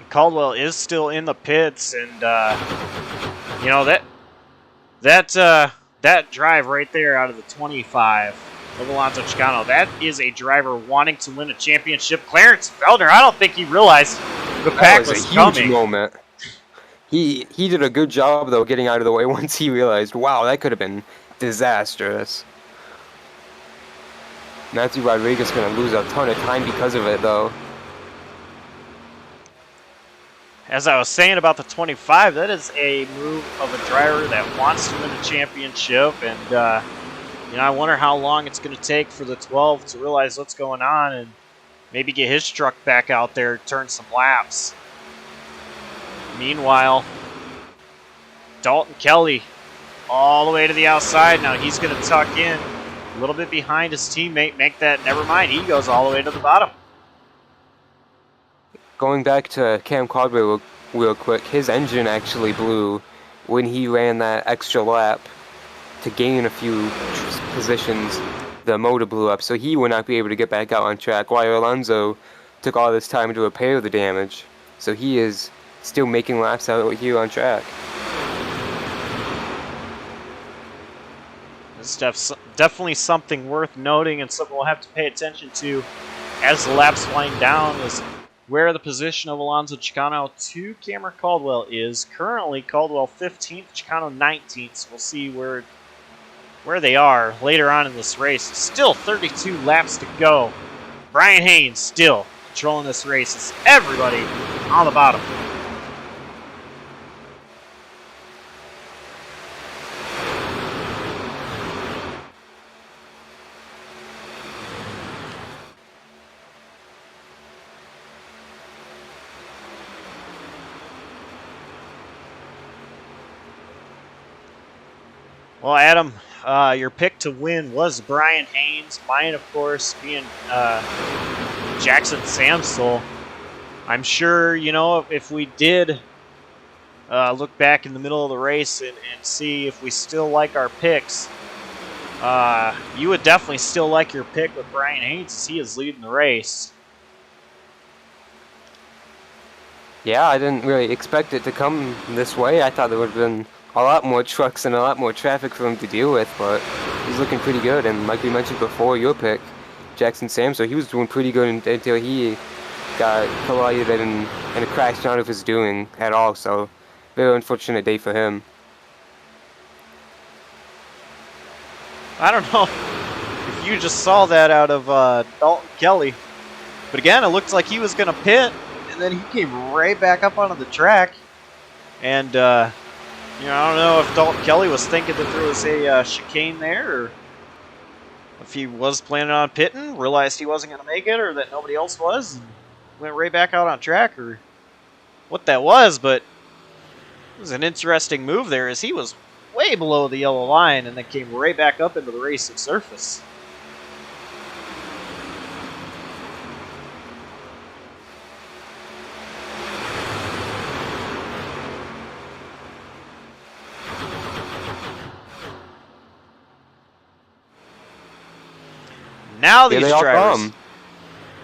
Speaker 1: Caldwell is still in the pits, and you know that drive right there out of the 25 of Alonso Chocano, that is a driver wanting to win a championship. Clarence Feldner, I don't think he realized the pack was
Speaker 2: a
Speaker 1: coming.
Speaker 2: huge moment. He did a good job, though, getting out of the way once he realized, wow, that could have been disastrous. Matthew Rodriguez going to lose a ton of time because of it, though.
Speaker 1: As I was saying about the 25, that is a move of a driver that wants to win a championship, and I wonder how long it's going to take for the 12 to realize what's going on and maybe get his truck back out there, turn some laps. Meanwhile, Dalton Kelly all the way to the outside. Now he's going to tuck in a little bit behind his teammate. Make that, never mind, he goes all the way to the bottom.
Speaker 2: Going back to Cam Caldwell real quick, his engine actually blew when he ran that extra lap to gain a few positions. The motor blew up, so he would not be able to get back out on track, while Alonso took all this time to repair the damage. So he is still making laps out here on track.
Speaker 1: It's definitely something worth noting and something we'll have to pay attention to as the laps wind down, is where the position of Alonso Chocano to Cameron Caldwell is. Currently, Caldwell 15th, Chocano 19th. So we'll see where they are later on in this race. Still 32 laps to go. Brian Haynes still controlling this race. It's everybody on the bottom. Well, Adam, your pick to win was Brian Haynes. Mine, of course, being Jackson Samsel. I'm sure, if we did look back in the middle of the race and see if we still like our picks, you would definitely still like your pick with Brian Haynes, as he is leading the race.
Speaker 2: Yeah, I didn't really expect it to come this way. I thought there would have been a lot more trucks and a lot more traffic for him to deal with, but he's looking pretty good. And like we mentioned before, your pick, Jackson Samso, he was doing pretty good until he got collided and crashed out of his doing at all. So very unfortunate day for him.
Speaker 1: I don't know if you just saw that out of Dalton Kelly, but again, it looked like he was going to pit, and then he came right back up onto the track. And I don't know if Dalton Kelly was thinking that there was a chicane there, or if he was planning on pitting, realized he wasn't going to make it, or that nobody else was, and went right back out on track, or what that was. But it was an interesting move there, as he was way below the yellow line and then came right back up into the racing surface. Now these
Speaker 2: Here they all
Speaker 1: drivers.
Speaker 2: come.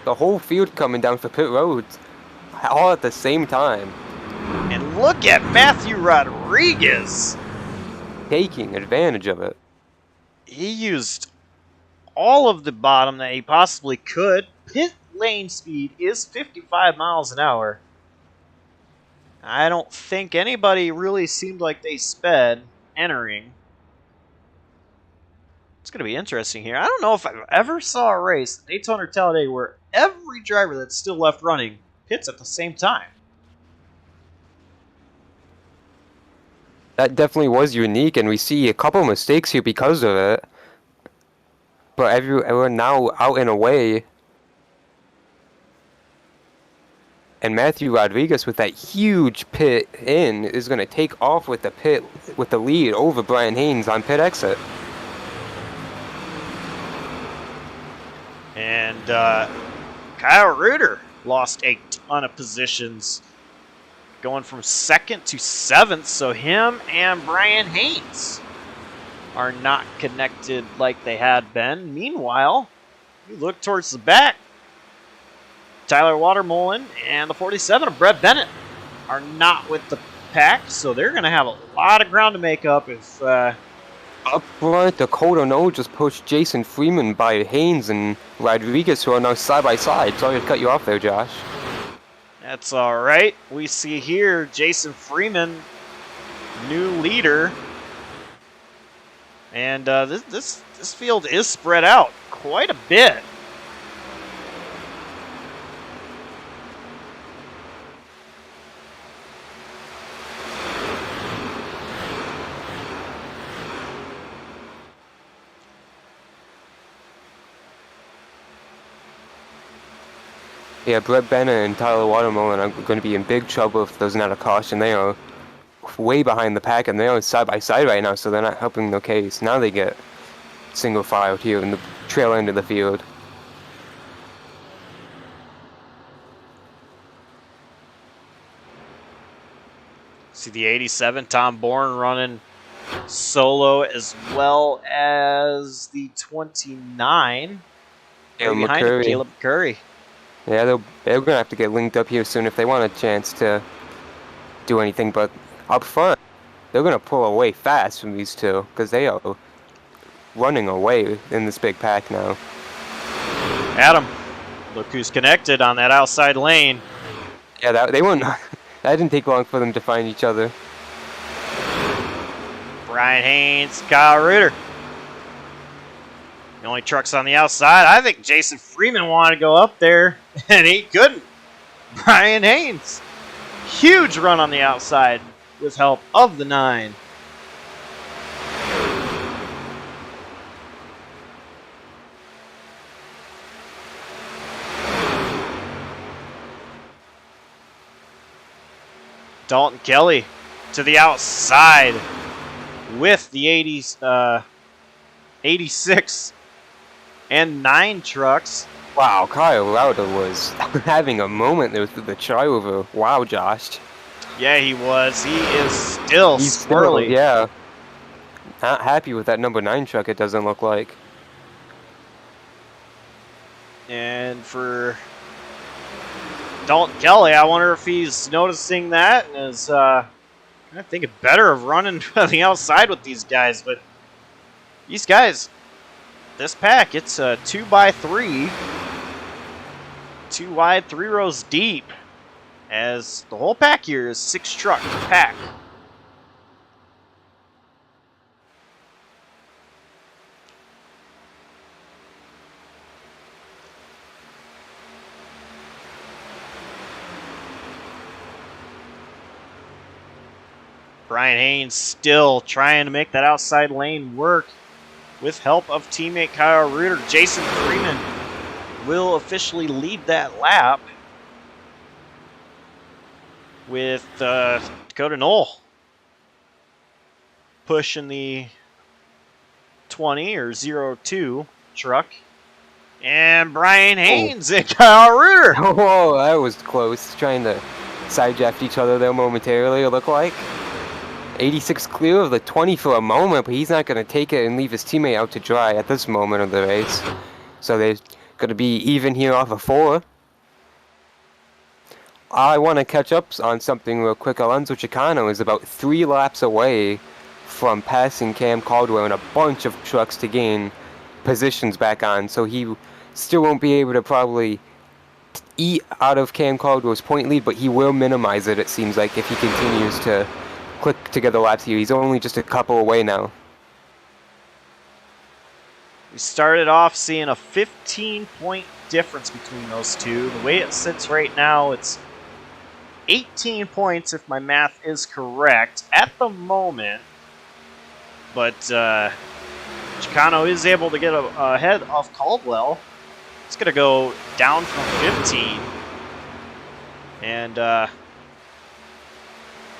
Speaker 2: The whole field coming down for pit roads, all at the same time,
Speaker 1: And look at Matthew Rodriguez.
Speaker 2: taking advantage of it.
Speaker 1: He used all of the bottom that he possibly could. Pit lane speed is 55 miles an hour. I don't think anybody really seemed like they sped entering. It's going to be interesting here. I don't know if I've ever saw a race, Daytona or Talladega, where every driver that's still left running pits at the same time.
Speaker 2: That definitely was unique, and we see a couple mistakes here because of it. But everyone now out and away. And Matthew Rodriguez with that huge pit in is going to take off with the lead over Brian Haynes on pit exit.
Speaker 1: And Kyle Reuter lost a ton of positions, going from 2nd to 7th. So him and Brian Haynes are not connected like they had been. Meanwhile, you look towards the back, Tyler Watermolen and the 47 of Brett Bennett are not with the pack, so they're going to have a lot of ground to make up if...
Speaker 2: Up front, Dakota No just pushed Jason Freeman by Haynes and Rodriguez, who are now side by side. Sorry to cut you off there, Josh.
Speaker 1: That's all right. We see here Jason Freeman, new leader. And this field is spread out quite a bit.
Speaker 2: Yeah, Brett Bennett and Tyler Watermelon are going to be in big trouble if there's not a caution. They are way behind the pack, and they are side by side right now, so they're not helping their case. Now they get single filed here in the trail end of the field.
Speaker 1: See the 87, Tom Bourne running solo, as well as the 29.
Speaker 2: Yeah,
Speaker 1: Right behind him,
Speaker 2: McCurry.
Speaker 1: Caleb Curry.
Speaker 2: Yeah, they're gonna have to get linked up here soon if they want a chance to do anything. But up front, they're gonna pull away fast from these two because they are running away in this big pack now.
Speaker 1: Adam, look who's connected on that outside lane.
Speaker 2: Yeah, they weren't. That didn't take long for them to find each other.
Speaker 1: Brian Haynes, Kyle Reuter. The only trucks on the outside. I think Jason Freeman wanted to go up there, and he couldn't. Brian Haynes. Huge run on the outside with help of the 9. Dalton Kelly to the outside with the 86 and 9 trucks.
Speaker 2: Wow, Kyle Lauder was having a moment there through the triover. Wow, Josh.
Speaker 1: Yeah, he was. He is still
Speaker 2: He's
Speaker 1: swirly.
Speaker 2: still, yeah. Not happy with that number 9 truck, it doesn't look like.
Speaker 1: And for Dalton Kelly, I wonder if he's noticing that and is thinking better of running on the outside with these guys. But these guys, this pack, it's a 2x3, 2 wide, 3 rows deep, as the whole pack here is 6 truck pack. Brian Haynes still trying to make that outside lane work with help of teammate Kyle Reuter. Jason Freeman will officially lead that lap with Dakota Knoll pushing the 20 or 02 truck. And Brian Haynes and Kyle Reuter.
Speaker 2: Oh, that was close. Trying to side draft each other there momentarily, it looked like. 86 clear of the 20 for a moment, but he's not going to take it and leave his teammate out to dry at this moment of the race. So they're going to be even here off of 4. I want to catch up on something real quick. Alonso Chocano is about 3 laps away from passing Cam Caldwell and a bunch of trucks to gain positions back on. So he still won't be able to probably eat out of Cam Caldwell's point lead, but he will minimize it, it seems like, if he continues to click together laps here. He's only just a couple away now.
Speaker 1: We started off seeing a 15-point difference between those two. The way it sits right now, it's 18 points if my math is correct at the moment. But Chocano is able to get ahead of Caldwell. It's going to go down from 15. And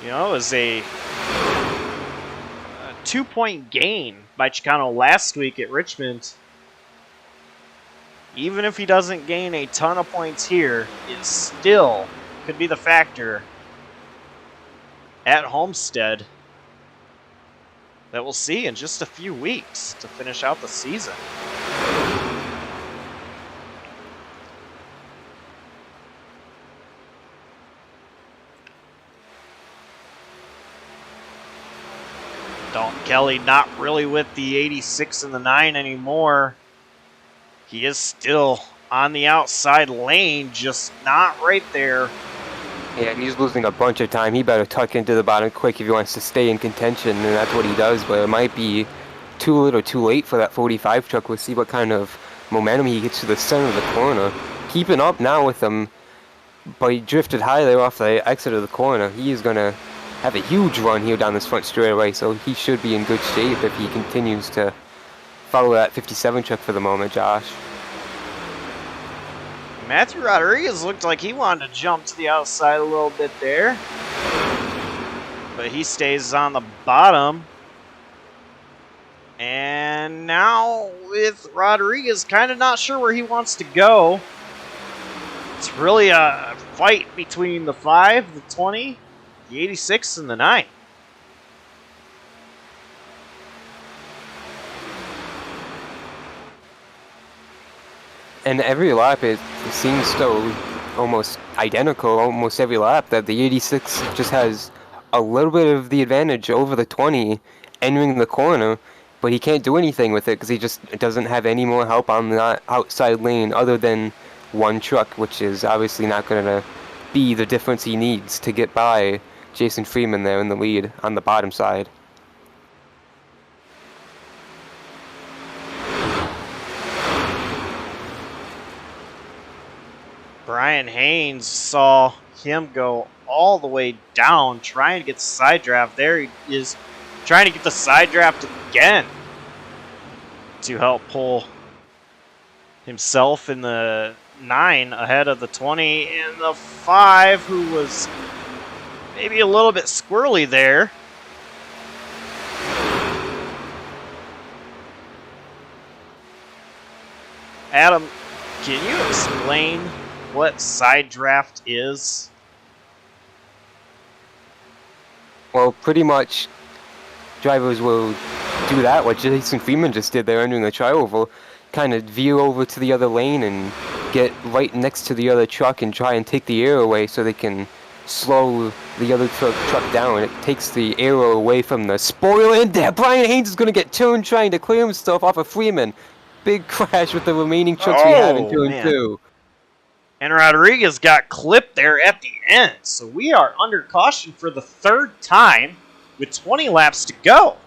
Speaker 1: it was a 2-point gain by Chocano last week at Richmond. Even if he doesn't gain a ton of points here, it still could be the factor at Homestead that we'll see in just a few weeks to finish out the season. Dalton Kelly not really with the 86 and the 9 anymore. He is still on the outside lane, just not right there.
Speaker 2: Yeah, he's losing a bunch of time. He better tuck into the bottom quick if he wants to stay in contention, and that's what he does. But it might be too little too late for that 45 truck. We'll see what kind of momentum he gets to the center of the corner. Keeping up now with him, but he drifted high there off the exit of the corner. He is going to have a huge run here down this front straightaway, so he should be in good shape if he continues to follow that 57 truck for the moment, Josh.
Speaker 1: Matthew Rodriguez looked like he wanted to jump to the outside a little bit there. But he stays on the bottom. And now with Rodriguez kind of not sure where he wants to go. It's really a fight between the 5, the 20, the 86, and the 9.
Speaker 2: And every lap it seems so almost identical, almost every lap, that the 86 just has a little bit of the advantage over the 20 entering the corner, but he can't do anything with it because he just doesn't have any more help on that outside lane other than one truck, which is obviously not going to be the difference he needs to get by Jason Freeman there in the lead on the bottom side.
Speaker 1: Brian Haynes saw him go all the way down trying to get the side draft. There he is trying to get the side draft again to help pull himself in the 9 ahead of the 20 and the 5, who was maybe a little bit squirrely there. Adam, can you explain what side draft is?
Speaker 2: Well, pretty much drivers will do that, what Jason Freeman just did there entering the tri-oval, kind of veer over to the other lane and get right next to the other truck and try and take the air away so they can slow the other truck down. It takes the arrow away from the spoiler, and there Brian Haynes is going to get turned trying to clear himself off of Freeman. Big crash with the remaining trucks we have in turn 2.
Speaker 1: And Rodriguez got clipped there at the end. So we are under caution for the 3rd time with 20 laps to go.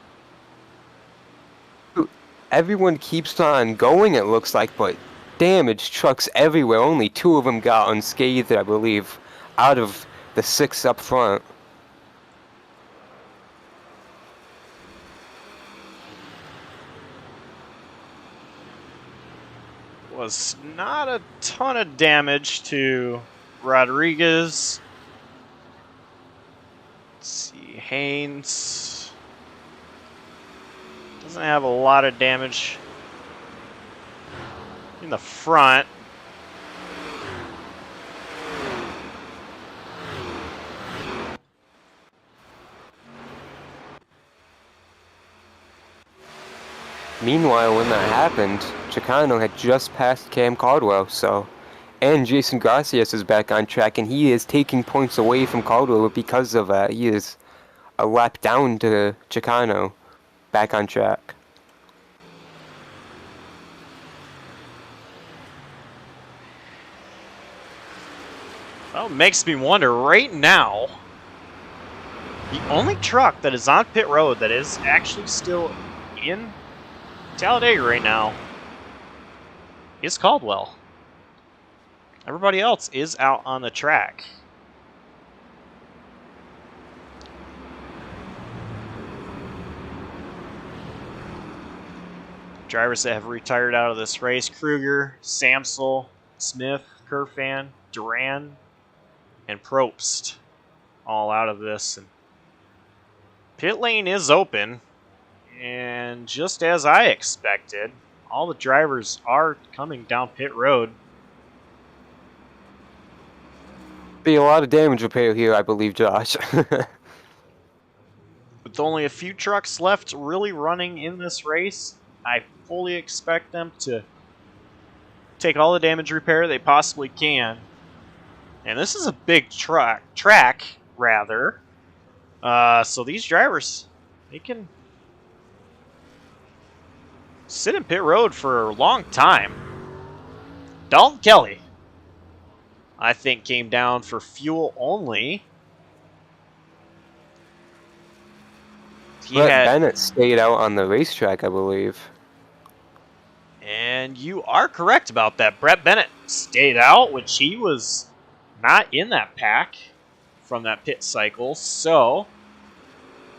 Speaker 2: Everyone keeps on going, it looks like, but damaged trucks everywhere. Only 2 of them got unscathed, I believe, out of the 6 up front.
Speaker 1: Was not a ton of damage to Rodriguez. Let's see, Haynes doesn't have a lot of damage in the front.
Speaker 2: Meanwhile, when that happened, Chocano had just passed Cam Caldwell, and Jason Gracias is back on track, and he is taking points away from Caldwell because of that. He is a lap down to Chocano, back on track.
Speaker 1: Well, it makes me wonder right now, the only truck that is on pit road that is actually still in Talladega right now is Caldwell. Everybody else is out on the track. Drivers that have retired out of this race: Kruger, Samsel, Smith, Kerfan, Duran, and Probst, all out of this. And pit lane is open. And just as I expected, all the drivers are coming down pit road.
Speaker 2: Be a lot of damage repair here, I believe, Josh.
Speaker 1: With only a few trucks left really running in this race, I fully expect them to take all the damage repair they possibly can. And this is a big track, so these drivers, they can sit in pit road for a long time. Dalton Kelly, I think, came down for fuel only.
Speaker 2: Brett Bennett stayed out on the racetrack, I believe.
Speaker 1: And you are correct about that. Brett Bennett stayed out, which he was not in that pack from that pit cycle. So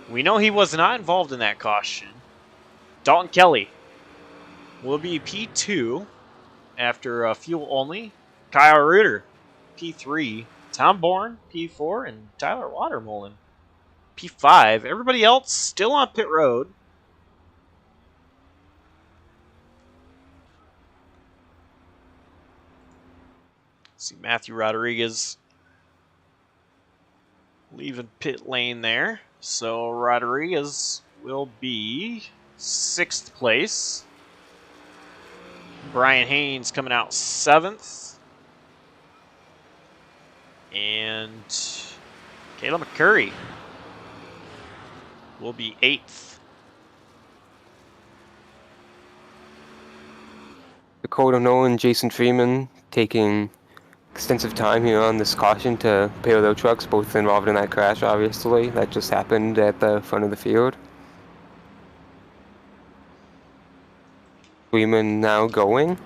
Speaker 1: we know he was not involved in that caution. Dalton Kelly will be P2 after fuel only. Kyle Reuter, P3. Tom Bourne, P4. And Tyler Watermolen, P5. Everybody else still on pit road. See Matthew Rodriguez leaving pit lane there. So Rodriguez will be 6th place. Brian Haynes coming out 7th. And Kayla McCurry will be 8th.
Speaker 2: Dakota Nolan, Jason Freeman taking extensive time here on this caution to repair their trucks, both involved in that crash, obviously. That just happened at the front of the field. Freeman now going,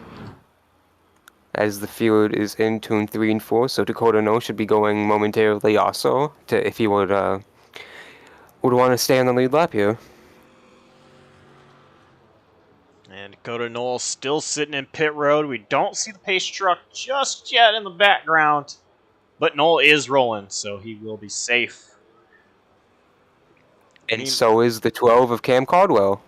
Speaker 2: as the field is in turn 3 and 4, so Dakota No should be going momentarily also, to if he would want to stay on the lead lap here.
Speaker 1: And Dakota Knoll still sitting in pit road. We don't see the pace truck just yet in the background, but Knoll is rolling, so he will be safe.
Speaker 2: And so is the 12 of Cam Caldwell.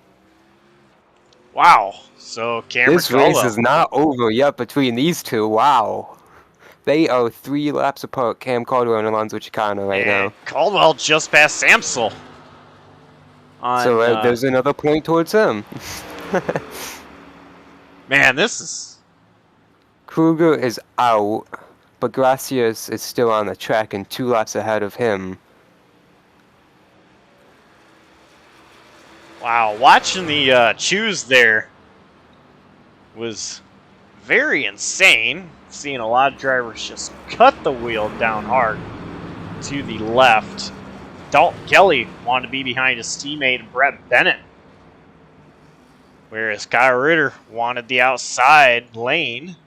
Speaker 1: Wow. So Cameron
Speaker 2: This race
Speaker 1: Caldwell.
Speaker 2: is not over yet between these two. Wow. They are 3 laps apart, Cam Caldwell and Alonso Chicano right now.
Speaker 1: Caldwell just passed Samsel.
Speaker 2: So there's another point towards him.
Speaker 1: Man, this is...
Speaker 2: Kruger is out, but Gracias is still on the track and 2 laps ahead of him.
Speaker 1: Wow, watching the choose there was very insane. Seeing a lot of drivers just cut the wheel down hard to the left. Dalton Kelly wanted to be behind his teammate Brett Bennett, whereas Kyle Ritter wanted the outside lane.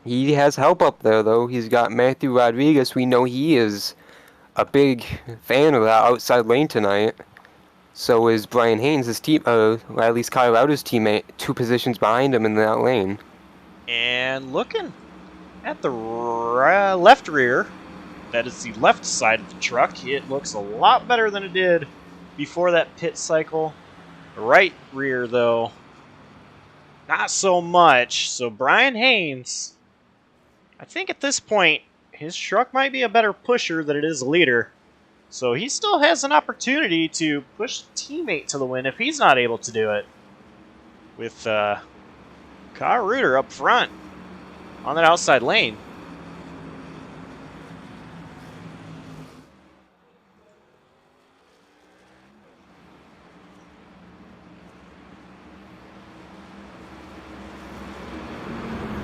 Speaker 2: He has help up there, though. He's got Matthew Rodriguez. We know he is a big fan of that outside lane tonight. So is Brian Haynes, his team, or at least Kyle Rauter's teammate, 2 positions behind him in that lane.
Speaker 1: And looking at the left rear, that is the left side of the truck, it looks a lot better than it did before that pit cycle. The right rear, though, not so much. So Brian Haynes, I think at this point, his truck might be a better pusher than it is a leader. So he still has an opportunity to push the teammate to the win if he's not able to do it. With Kyle Reuter up front on that outside lane.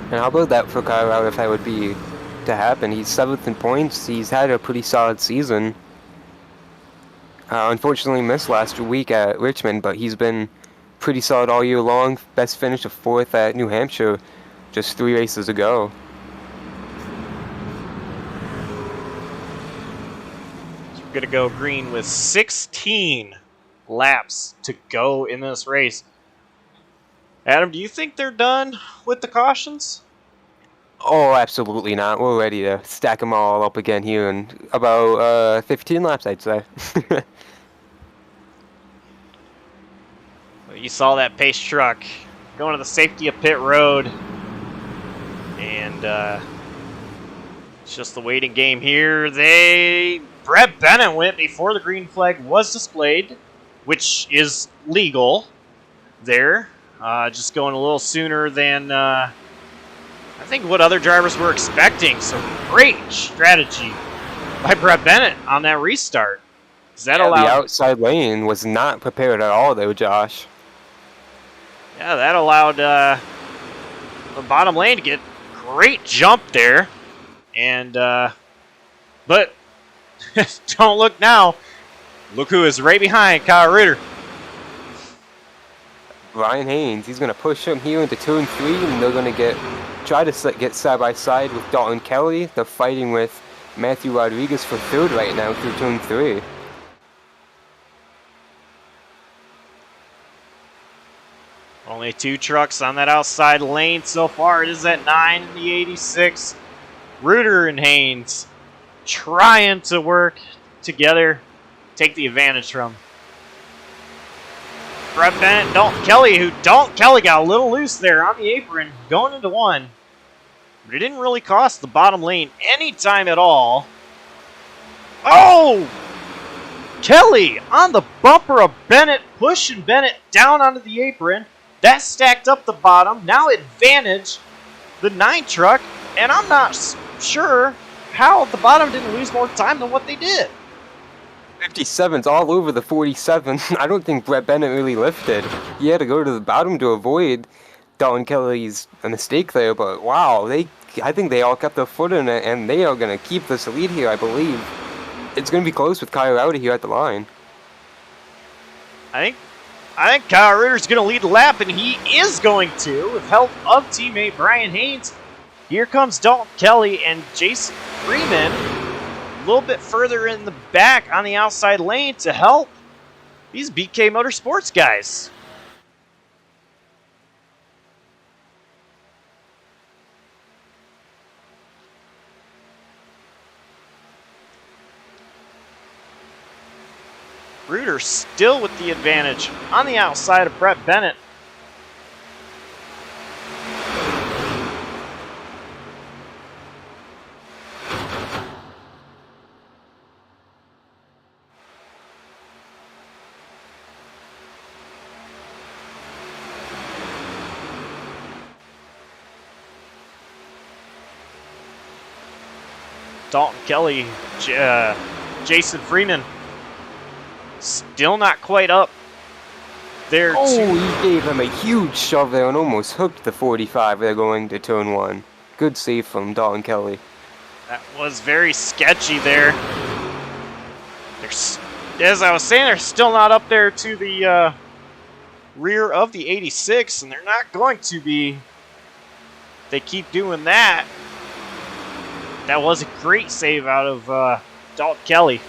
Speaker 2: And how about that for Kyle Rauter if that would be to happen? He's 7th in points. He's had a pretty solid season. Unfortunately missed last week at Richmond, but he's been pretty solid all year long. Best finish of 4th at New Hampshire just 3 races ago.
Speaker 1: So we're going to go green with 16 laps to go in this race. Adam, do you think they're done with the cautions?
Speaker 2: Oh, absolutely not. We're ready to stack them all up again here in about 15 laps, I'd say.
Speaker 1: Well, you saw that pace truck going to the safety of pit road. And it's just the waiting game here. Brett Bennett went before the green flag was displayed, which is legal there. Just going a little sooner than I think what other drivers were expecting. So great strategy by Brett Bennett on that restart. Does that allow
Speaker 2: the outside lane was not prepared at all, though, Josh.
Speaker 1: Yeah, that allowed the bottom lane to get great jump there. And but don't look now. Look who is right behind Kyle Ritter.
Speaker 2: Brian Haynes, he's going to push him here into turn 3, and they're going to try to get side by side with Dalton Kelly. They're fighting with Matthew Rodriguez for 3rd right now through turn 3.
Speaker 1: Only Only 2 trucks on that outside lane so far. It is at 9 in the 86. Reuter and Haynes trying to work together, take the advantage from Brett Bennett, Dalton Kelly, Dalton Kelly got a little loose there on the apron going into 1. But it didn't really cost the bottom lane any time at all. Oh! Kelly on the bumper of Bennett, pushing Bennett down onto the apron. That stacked up the bottom. Now advantage the 9 truck. And I'm not sure how the bottom didn't lose more time than what they did.
Speaker 2: 57's all over the 47. I don't think Brett Bennett really lifted. He had to go to the bottom to avoid Dalton Kelly's mistake there, but wow, I think they all kept their foot in it, and they are going to keep this lead here, I believe. It's going to be close with Kyle Rowdy here at the line.
Speaker 1: I think Kyle Ritter's going to lead the lap, and he is going to, with help of teammate Brian Haynes. Here comes Dalton Kelly and Jason Freeman a little bit further in the back on the outside lane to help these BK Motorsports guys. Reuter still with the advantage on the outside of Brett Bennett. Dalton Kelly, Jason Freeman, still not quite up there.
Speaker 2: Oh, he gave him a huge shove there and almost hooked the 45 there going to turn 1. Good save from Dalton Kelly.
Speaker 1: That was very sketchy there. As I was saying, they're still not up there to the rear of the 86, and they're not going to be. They keep doing that. That was a great save out of Dalton Kelly.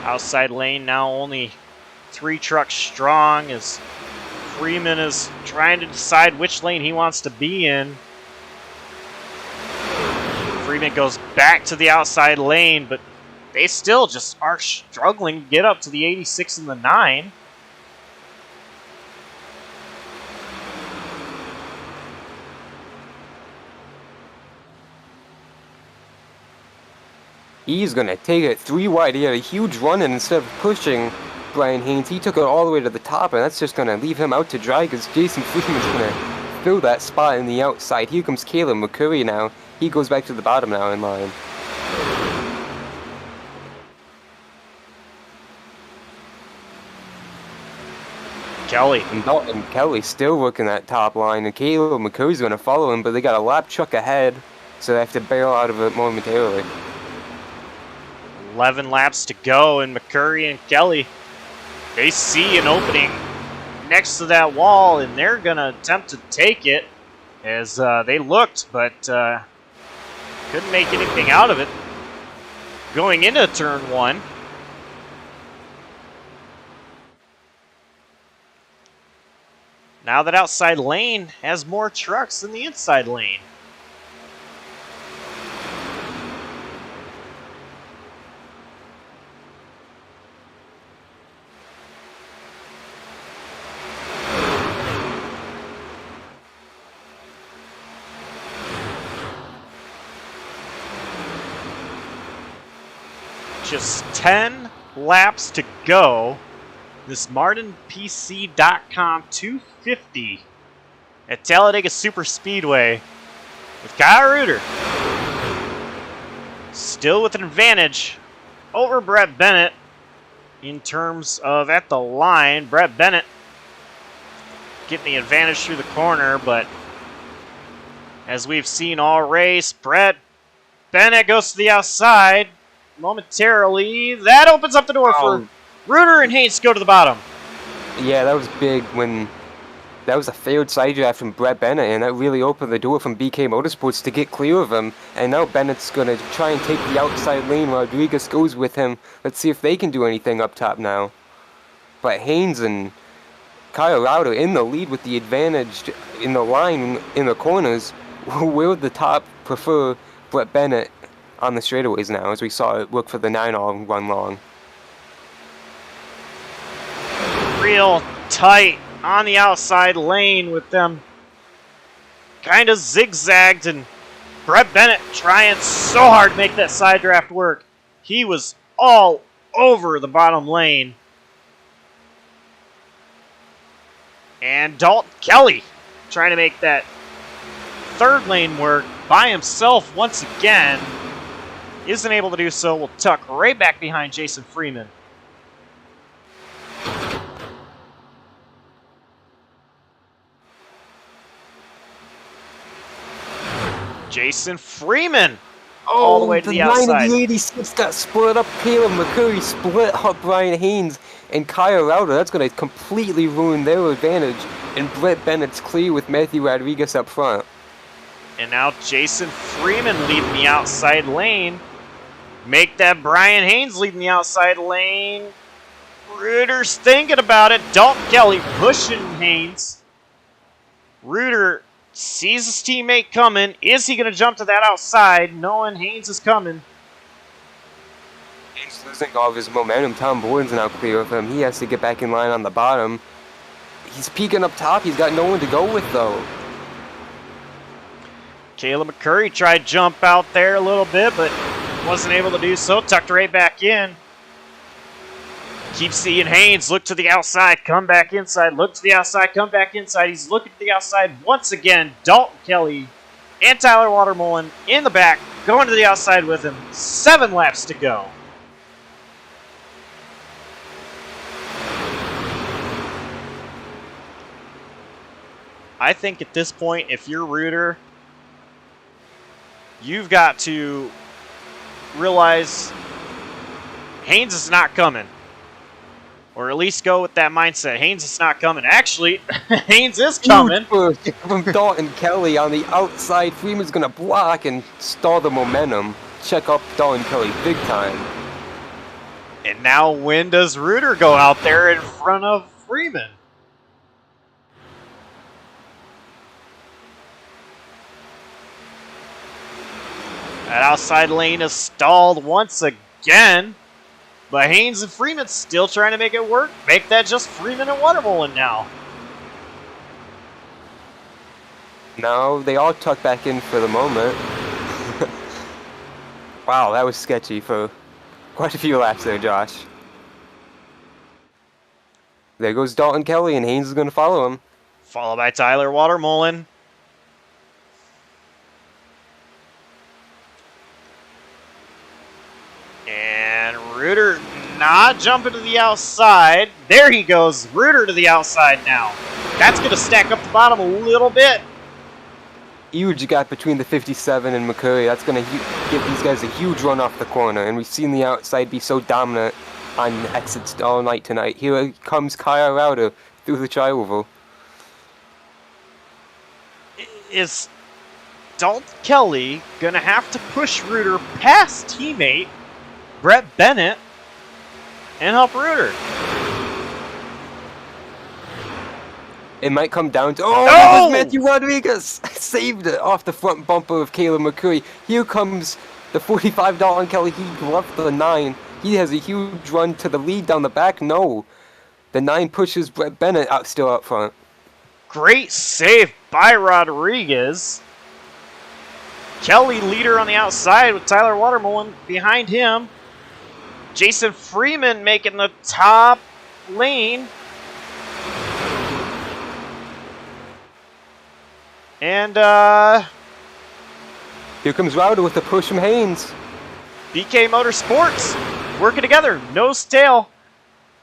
Speaker 1: Outside lane now only 3 trucks strong as Freeman is trying to decide which lane he wants to be in. Freeman goes back to the outside lane, but they still just are struggling to get up to the 86 and the 9.
Speaker 2: He's going to take it 3 wide. He had a huge run, and instead of pushing Brian Haynes, he took it all the way to the top, and that's just going to leave him out to dry because Jason Freeman's going to fill that spot in the outside. Here comes Caleb McCurry now. He goes back to the bottom now in line.
Speaker 1: Kelly.
Speaker 2: And Dalton Kelly still working that top line, and Caleb McCurry's going to follow him, but they got a lap truck ahead, so they have to bail out of it momentarily.
Speaker 1: 11 laps to go, and McCurry and Kelly, they see an opening next to that wall, and they're going to attempt to take it as they looked, but couldn't make anything out of it. Going into turn 1. Now that outside lane has more trucks than the inside lane. Just 10 laps to go. This MardonPC.com 250 at Talladega Superspeedway with Kyle Reuter. Still with an advantage over Brett Bennett in terms of at the line. Brett Bennett getting the advantage through the corner, but as we've seen all race, Brett Bennett goes to the outside momentarily. That opens up the door for Reuter and Haynes to go to the bottom.
Speaker 2: Yeah, that was big when that was a failed side draft from Brett Bennett, and that really opened the door from BK Motorsports to get clear of him. And now Bennett's going to try and take the outside lane. Rodriguez goes with him. Let's see if they can do anything up top now. But Haynes and Colorado in the lead with the advantage in the line in the corners. Will the top prefer Brett Bennett on the straightaways now, as we saw it look for the 9-all run long?
Speaker 1: Real tight on the outside lane with them kind of zigzagged, and Brett Bennett trying so hard to make that side draft work. He was all over the bottom lane. And Dalton Kelly trying to make that third lane work by himself once again. Isn't able to do so. Will tuck right back behind Jason Freeman. Jason Freeman all the way to the outside.
Speaker 2: The 9 of the 86 got split up. Caleb McCurry split up Brian Haynes and Kyle Rauter. That's going to completely ruin their advantage. And Brett Bennett's clear with Matthew Rodriguez up front.
Speaker 1: And now Jason Freeman leading the outside lane. Make that Brian Haynes leading the outside lane. Reuter's thinking about it. Dalton Kelly pushing Haynes. Reuter sees his teammate coming. Is he going to jump to that outside, knowing Haynes is coming?
Speaker 2: He's losing all of his momentum. Tom Borden's now clear of him. He has to get back in line on the bottom. He's peeking up top. He's got no one to go with, though.
Speaker 1: Caleb McCurry tried to jump out there a little bit, but wasn't able to do so. Tucked right back in. Keep seeing Haynes look to the outside, come back inside, look to the outside, come back inside. He's looking to the outside once again. Dalton Kelly and Tyler Watermullen in the back, going to the outside with him. 7 laps to go. I think at this point, if you're Reuter, you've got to realize Haynes is not coming. Or at least go with that mindset. Haynes is not coming. Actually, Haynes is coming.
Speaker 2: Huge push from Dalton Kelly on the outside. Freeman's going to block and stall the momentum. Check up Dalton Kelly big time.
Speaker 1: And now when does Reuter go out there in front of Freeman? That outside lane is stalled once again. But Haynes and Freeman still trying to make it work. Make that just Freeman and Watermullen now.
Speaker 2: No, they all tuck back in for the moment. Wow, that was sketchy for quite a few laps there, Josh. There goes Dalton Kelly, and Haynes is going to follow him.
Speaker 1: Followed by Tyler Watermullen. And Reuter not jumping to the outside. There he goes. Reuter to the outside now. That's going to stack up the bottom a little bit.
Speaker 2: Huge gap between the 57 and McCurry. That's going to give these guys a huge run off the corner. And we've seen the outside be so dominant on exits all night tonight. Here comes Kyle Rauter through the tri-oval.
Speaker 1: Is Dalton Kelly going to have to push Reuter past teammate Brett Bennett and help Reuter?
Speaker 2: It might come down to... Oh, that was Matthew Rodriguez! Saved it off the front bumper of Caleb McCurry. Here comes the 45 Dalton Kelly. He left the 9. He has a huge run to the lead down the back. No. The 9 pushes Brett Bennett out still up front.
Speaker 1: Great save by Rodriguez. Kelly leader on the outside with Tyler Watermullen behind him. Jason Freeman making the top lane. And
Speaker 2: here comes Rauter with the push from Haynes.
Speaker 1: BK Motorsports working together, nose tail.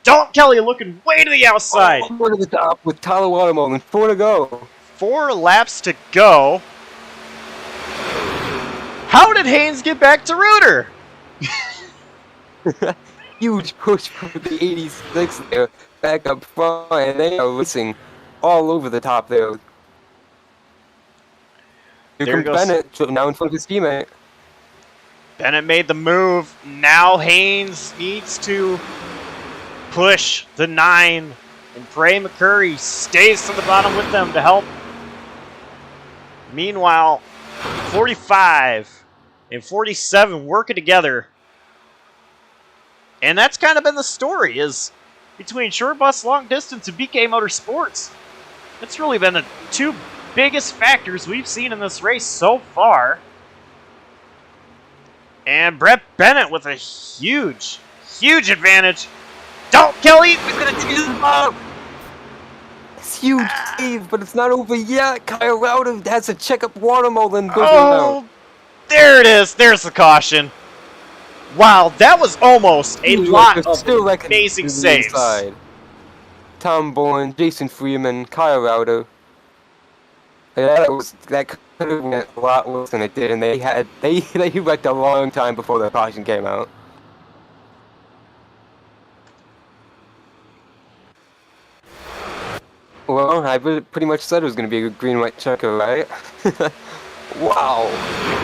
Speaker 1: Dalton Kelly looking way to the outside.
Speaker 2: Oh, to the top with Tyler Watermullen. 4 to go.
Speaker 1: 4 laps to go. How did Haynes get back to Reuter?
Speaker 2: Huge push for the 86 there. back up front, and they are racing all over the top there. Here
Speaker 1: There
Speaker 2: comes
Speaker 1: goes
Speaker 2: Bennett, so now in front of his teammate.
Speaker 1: Bennett made the move. Now Haynes needs to push the 9. And Bray McCurry stays to the bottom with them to help. Meanwhile, 45 and 47 working together. And that's kind of been the story, is between short bus, long distance, and BK Motorsports. That's really been the two biggest factors we've seen in this race so far. And Brett Bennett with a huge, huge advantage. Dalton Kelly is going to take the bottom.
Speaker 2: It's huge save, but it's not over yet. Kyle Rowder has to check up Watermelon.
Speaker 1: Oh, there it is. There's the caution. Wow, that was almost a lot of amazing saves.
Speaker 2: Inside. Tom Bourne, Jason Freeman, Kyle Rowder. That could have went a lot worse than it did, and they wrecked a long time before the caution came out. Well, I pretty much said it was going to be a green-white checker, right? Wow.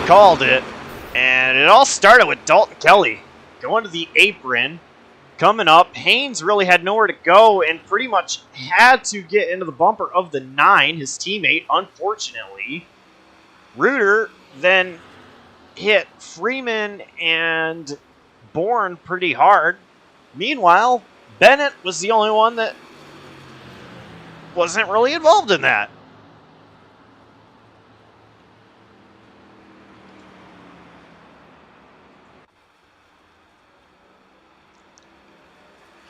Speaker 1: Called it. And it all started with Dalton Kelly going to the apron, coming up. Haynes really had nowhere to go and pretty much had to get into the bumper of the 9, his teammate, unfortunately. Reuter then hit Freeman and Bourne pretty hard. Meanwhile, Bennett was the only one that wasn't really involved in that.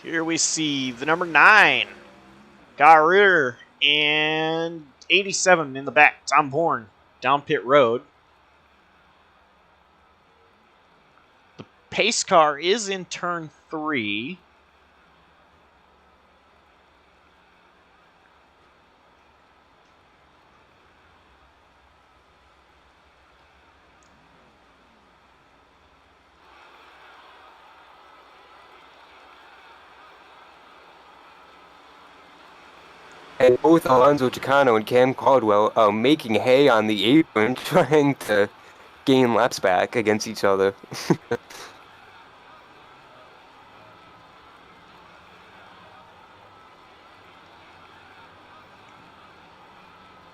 Speaker 1: Here we see the number 9, got Reuter, and 87 in the back, Tom Bourne, down pit road. The pace car is in turn 3.
Speaker 2: And both Alonso Chocano and Cam Caldwell are making hay on the apron, trying to gain laps back against each other.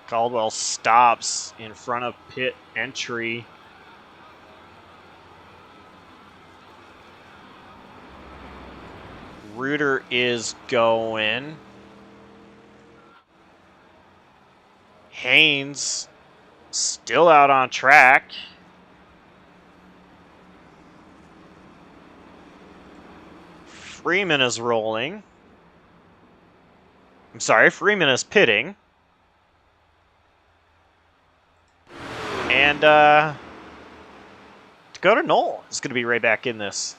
Speaker 1: Caldwell stops in front of pit entry. Reuter is going. Haynes still out on track. Freeman is rolling. I'm sorry, Freeman is pitting. And Dakota Knoll is going to be right back in this.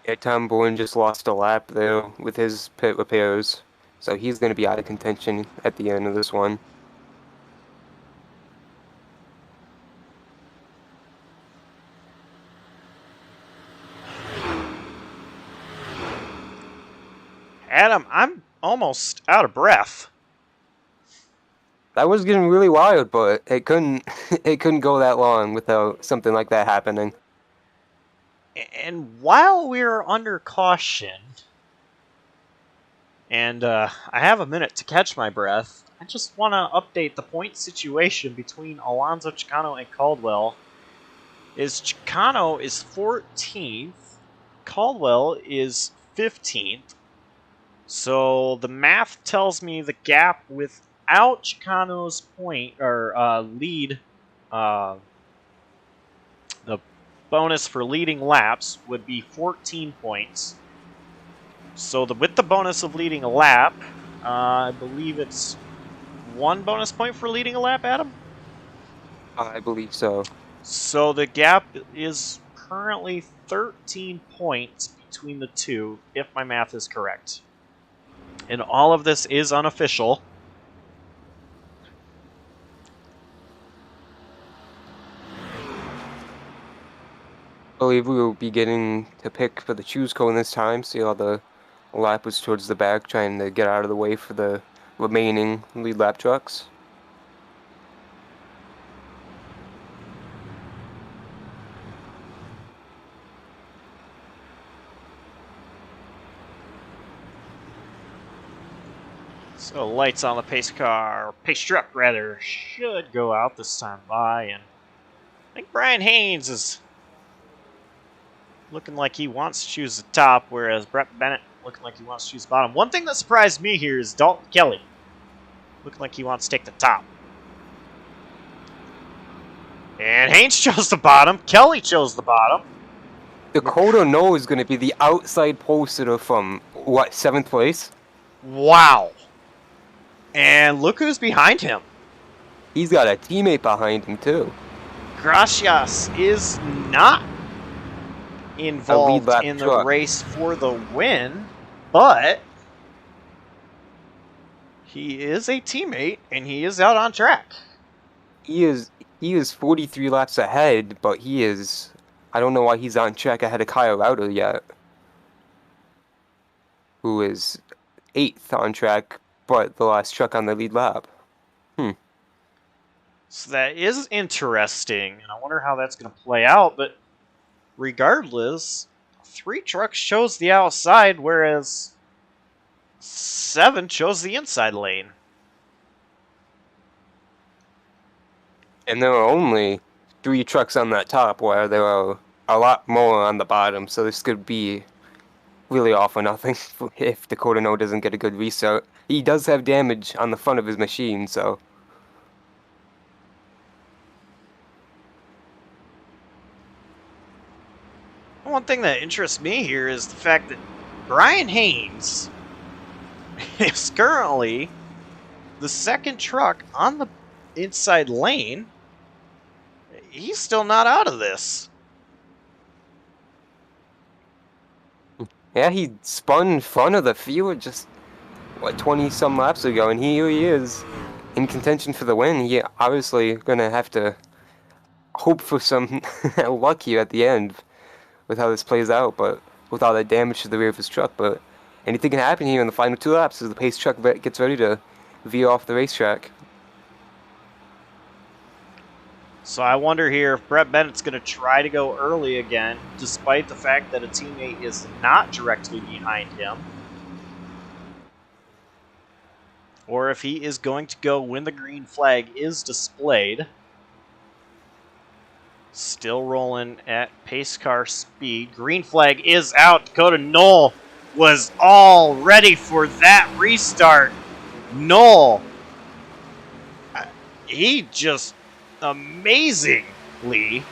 Speaker 2: Yeah, Tom Bourne just lost a lap there with his pit repairs, so he's going to be out of contention at the end of this one.
Speaker 1: Adam, I'm almost out of breath.
Speaker 2: That was getting really wild, but it couldn't go that long without something like that happening.
Speaker 1: And while we're under caution, and I have a minute to catch my breath, I just want to update the point situation between Alonso Chocano and Caldwell. Chocano is 14th, Caldwell is 15th. So the math tells me the gap without Chicano's point or lead, the bonus for leading laps would be 14 points. So with the bonus of leading a lap, I believe it's 1 bonus point for leading a lap, Adam?
Speaker 2: I believe so.
Speaker 1: So the gap is currently 13 points between the two, if my math is correct. And all of this is unofficial.
Speaker 2: believe we will be getting to pick for the choose cone this time. See how the lap was towards the back, trying to get out of the way for the remaining lead lap trucks.
Speaker 1: So lights on the pace truck rather, should go out this time by, and I think Brian Haynes is looking like he wants to choose the top, whereas Brett Bennett looking like he wants to choose the bottom. One thing that surprised me here is Dalton Kelly looking like he wants to take the top. And Haynes chose the bottom. Kelly chose the bottom.
Speaker 2: Dakota No is going to be the outside poster from, what, 7th place?
Speaker 1: Wow. And look who's behind him.
Speaker 2: He's got a teammate behind him, too.
Speaker 1: Gracias is not involved
Speaker 2: lap
Speaker 1: in the
Speaker 2: truck.
Speaker 1: race for the win, but he is a teammate and he is out on track.
Speaker 2: He is 43 laps ahead, but he is... I don't know why he's on track ahead of Kyle Lauder yet. Who is 8th on track, but the last truck on the lead lap.
Speaker 1: So that is interesting, and I wonder how that's going to play out, but regardless, 3 trucks chose the outside, whereas 7 chose the inside lane.
Speaker 2: And there are only 3 trucks on that top, where there are a lot more on the bottom, so this could be really all for nothing if Dakota No doesn't get a good restart. He does have damage on the front of his machine, so...
Speaker 1: One thing that interests me here is the fact that Brian Haynes is currently the 2nd truck on the inside lane. He's still not out of this.
Speaker 2: Yeah, he spun in front of the field just, what, 20-some laps ago, and here he is in contention for the win. He obviously going to have to hope for some luck here at the end with how this plays out, but with all that damage to the rear of his truck. But anything can happen here in the final 2 laps as the pace truck gets ready to veer off the racetrack.
Speaker 1: So I wonder here if Brett Bennett's going to try to go early again, despite the fact that a teammate is not directly behind him. Or if he is going to go when the green flag is displayed. Still rolling at pace car speed. Green flag is out. Dakota Knoll was all ready for that restart. Knoll, he just amazingly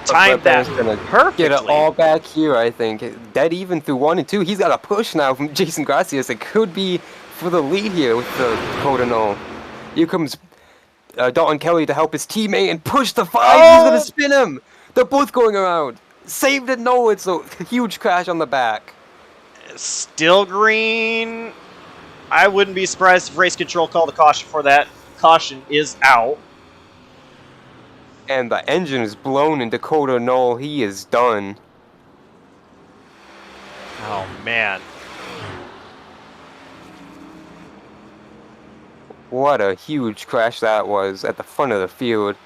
Speaker 1: timed that perfectly.
Speaker 2: Get it all back here, I think. Dead even through 1 and 2. He's got a push now from Jason Gracias. It could be for the lead here with the Dakota Knoll. Here comes Dalton Kelly to help his teammate and push the 5.
Speaker 1: Oh!
Speaker 2: He's going to spin him. They're both going around. Saved it. No, it's a huge crash on the back.
Speaker 1: Still green. I wouldn't be surprised if race control called a caution for that. Caution is out.
Speaker 2: And the engine is blown in Dakota Knoll. He is done.
Speaker 1: Oh, man.
Speaker 2: What a huge crash that was at the front of the field.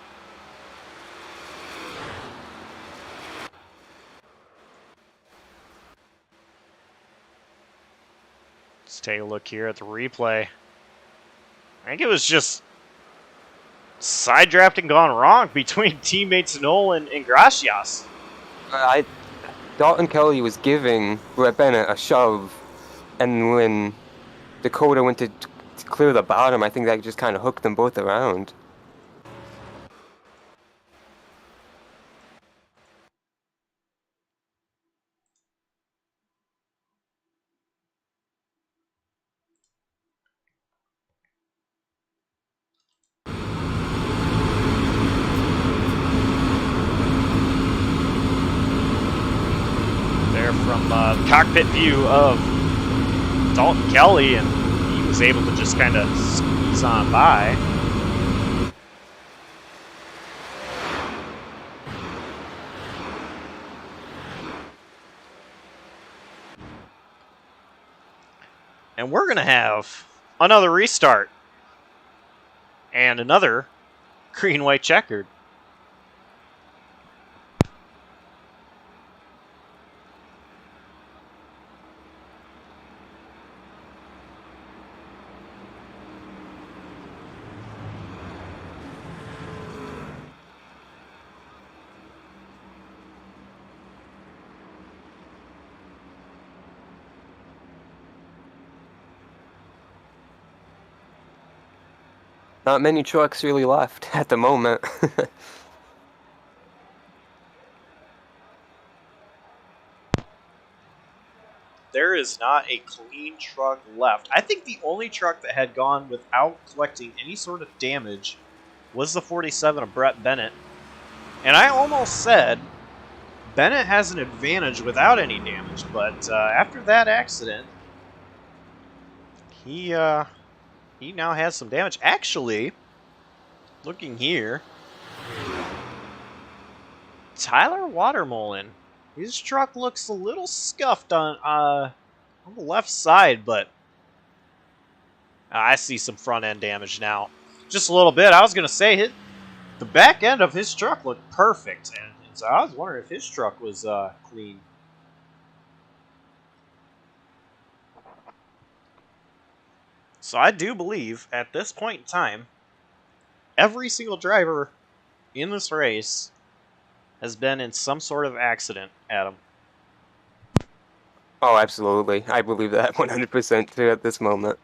Speaker 1: Let's take a look here at the replay. I think it was just side drafting gone wrong between teammates Nolan and Gracias.
Speaker 2: Dalton Kelly was giving Brett Bennett a shove, and when Dakota went to clear the bottom, I think that just kind of hooked them both around.
Speaker 1: There from cockpit view of Dalton Kelly, and he was able to just kind of squeeze on by. And we're going to have another restart. And another green-white checkered.
Speaker 2: Not many trucks really left at the moment.
Speaker 1: There is not a clean truck left. I think the only truck that had gone without collecting any sort of damage was the 47 of Brett Bennett. And I almost said Bennett has an advantage without any damage, but after that accident, he now has some damage. Actually, looking here, Tyler Watermolen, his truck looks a little scuffed on the left side, but I see some front end damage now. Just a little bit. I was gonna say the back end of his truck looked perfect, and so I was wondering if his truck was clean. So I do believe at this point in time, every single driver in this race has been in some sort of accident, Adam.
Speaker 2: Oh, absolutely. I believe that 100% too at this moment.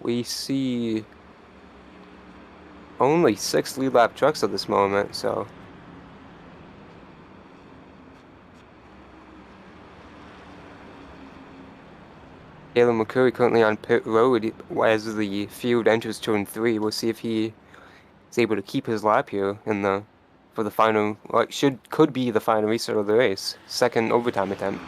Speaker 2: We see only 6 lead lap trucks at this moment, so... Caleb McCurry currently on pit road as the field enters turn 3. We'll see if he is able to keep his lap here in the for the final, what could be the final restart of the race. Second overtime attempt.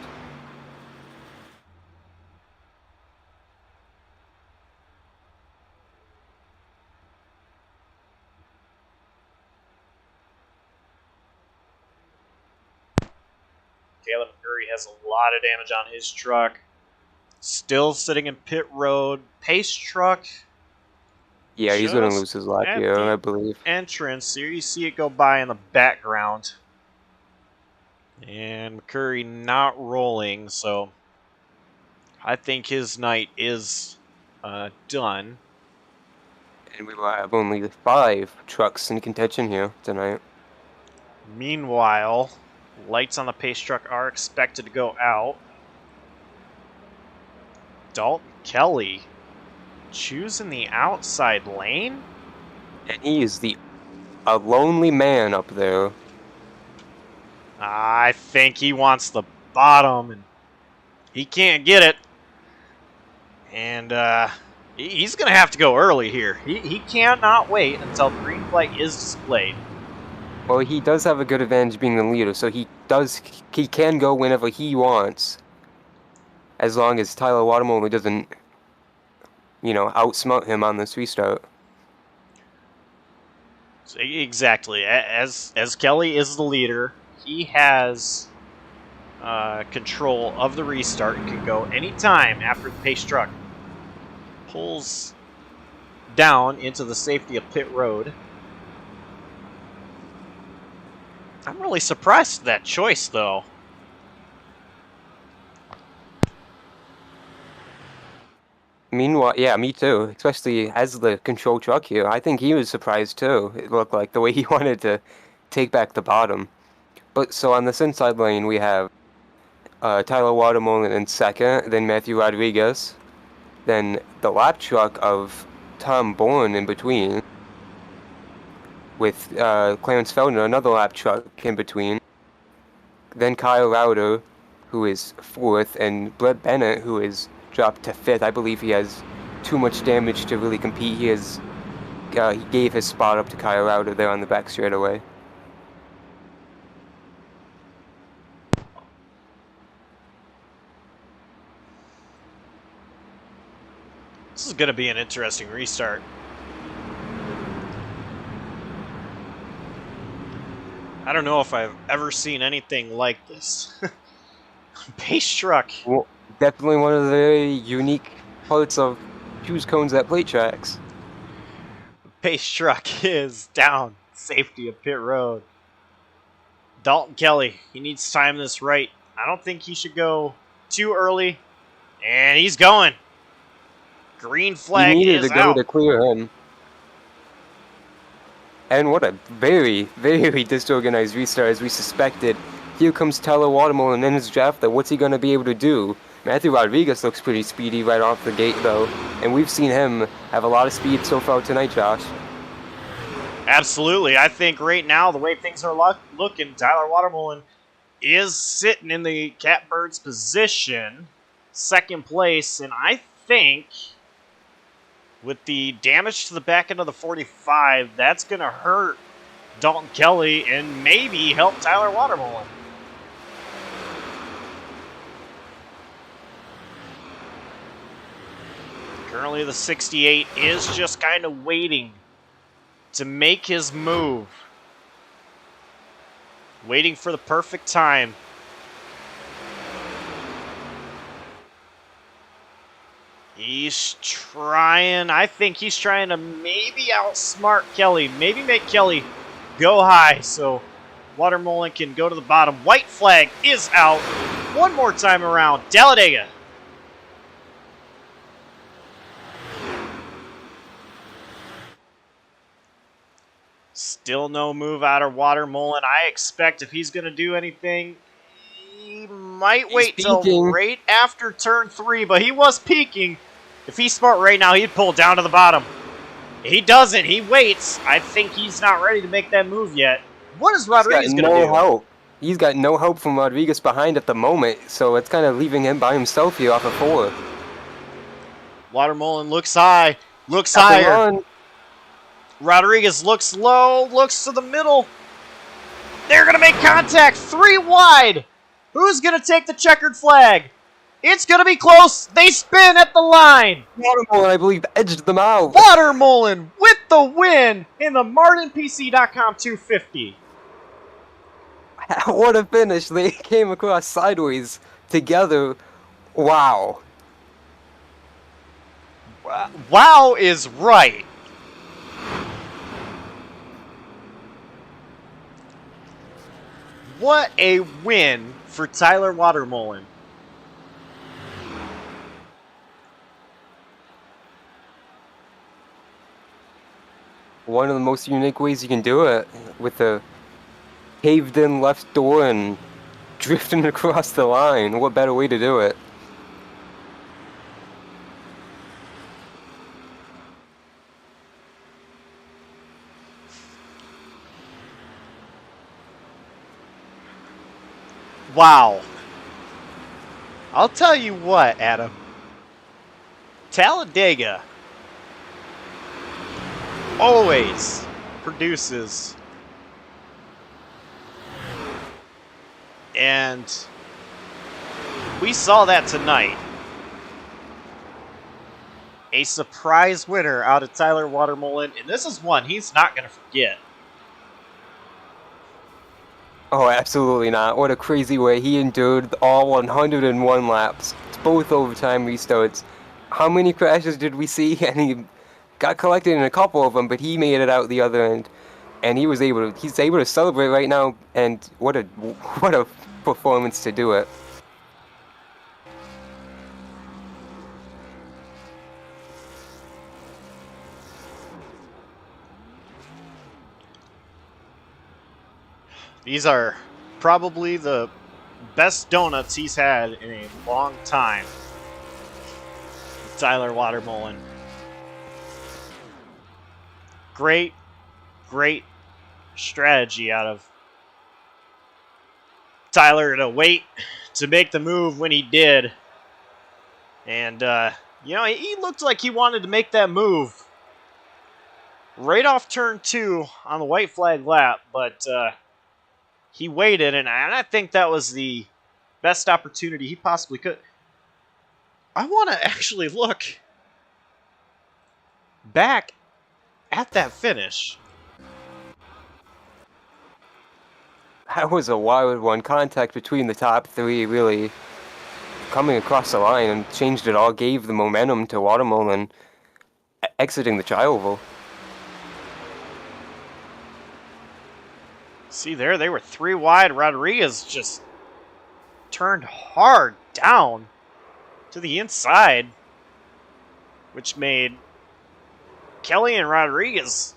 Speaker 1: Caleb McCurry has a lot of damage on his truck. Still sitting in pit road. Pace truck.
Speaker 2: Yeah, he's going to
Speaker 1: Just
Speaker 2: lose his lap
Speaker 1: at
Speaker 2: here,
Speaker 1: the
Speaker 2: I believe.
Speaker 1: entrance here, you see it go by in the background. And McCurry not rolling, so I think his night is done.
Speaker 2: And we will have only 5 trucks in contention here tonight.
Speaker 1: Meanwhile, lights on the pace truck are expected to go out. Dalton Kelly choosing the outside lane?
Speaker 2: And he is a lonely man up there.
Speaker 1: I think he wants the bottom, and he can't get it. And he's going to have to go early here. He cannot wait until the green flag is displayed.
Speaker 2: Well, he does have a good advantage being the leader, so he can go whenever he wants. As long as Tyler Watermolen doesn't, outsmart him on this restart.
Speaker 1: So exactly. As Kelly is the leader, he has control of the restart and can go anytime after the pace truck pulls down into the safety of pit road. I'm really surprised at that choice, though.
Speaker 2: Meanwhile, yeah, me too. Especially as the control truck here. I think he was surprised too. It looked like the way he wanted to take back the bottom. But so on this inside lane, we have Tyler Watermolen in second, then Matthew Rodriguez, then the lap truck of Tom Bourne in between, with Clarence Feldner, another lap truck in between, then Kyle Rauter, who is fourth, and Brett Bennett, who is dropped to fifth. I believe he has too much damage to really compete. He gave his spot up to Kyle Rauter there on the back straightaway.
Speaker 1: This is going to be an interesting restart. I don't know if I've ever seen anything like this. Pace truck.
Speaker 2: Well, definitely one of the very unique parts of choose cones at plate tracks.
Speaker 1: Pace truck is down. Safety of pit road. Dalton Kelly, he needs to time this right. I don't think he should go too early. And he's going. Green
Speaker 2: He
Speaker 1: flag
Speaker 2: needed
Speaker 1: is
Speaker 2: to go
Speaker 1: out.
Speaker 2: to clear him. And what a very, very disorganized restart as we suspected. Here comes Tyler Watermore and in his draft. What's he going to be able to do? Matthew Rodriguez looks pretty speedy right off the gate, though. And we've seen him have a lot of speed so far tonight, Josh.
Speaker 1: Absolutely. I think right now, the way things are looking, Tyler Watermullen is sitting in the Catbird's position, second place, and I think with the damage to the back end of the 45, that's going to hurt Dalton Kelly and maybe help Tyler Watermullen. Currently, the 68 is just kind of waiting to make his move. Waiting for the perfect time. He's trying, I think he's trying to maybe outsmart Kelly. Maybe make Kelly go high so Watermullen can go to the bottom. White flag is out. One more time around. Talladega. Still no move out of Watermullen. I expect if he's going to do anything, he might wait till right after turn 3, but he was peaking. If he's smart right now, he'd pull down to the bottom. He doesn't. He waits. I think he's not ready to make that move yet. What is Rodriguez going to do?
Speaker 2: Help. He's got no help from Rodriguez behind at the moment, so it's kind of leaving him by himself here off of 4.
Speaker 1: Watermullen looks high. Looks higher. Rodriguez looks low, looks to the middle. They're going to make contact. 3 wide. Who's going to take the checkered flag? It's going to be close. They spin at the line.
Speaker 2: Watermullen, I believe, edged them out.
Speaker 1: Watermullen with the win in the MardonPC.com 250.
Speaker 2: What a finish. They came across sideways together. Wow.
Speaker 1: Wow is right. What a win for Tyler Watermullen.
Speaker 2: One of the most unique ways you can do it, with a caved-in left door and drifting across the line. What better way to do it?
Speaker 1: Wow. I'll tell you what, Adam. Talladega always produces. And we saw that tonight. A surprise winner out of Tyler Watermullen, and this is one he's not going to forget.
Speaker 2: Oh, absolutely not. What a crazy way. He endured all 101 laps. It's both overtime restarts. How many crashes did we see? And he got collected in a couple of them, but he made it out the other end. And he's able to celebrate right now, and what a performance to do it.
Speaker 1: These are probably the best donuts he's had in a long time. Tyler Watermullen. Great strategy out of Tyler to wait to make the move when he did. And, he looked like he wanted to make that move right off turn 2 on the white flag lap, but he waited, and I think that was the best opportunity he possibly could. I want to actually look back at that finish.
Speaker 2: That was a wild one. Contact between the top three really coming across the line and changed it all, gave the momentum to Watermelon exiting the tri-oval.
Speaker 1: See there, they were 3 wide. Rodriguez just turned hard down to the inside, which made Kelly and Rodriguez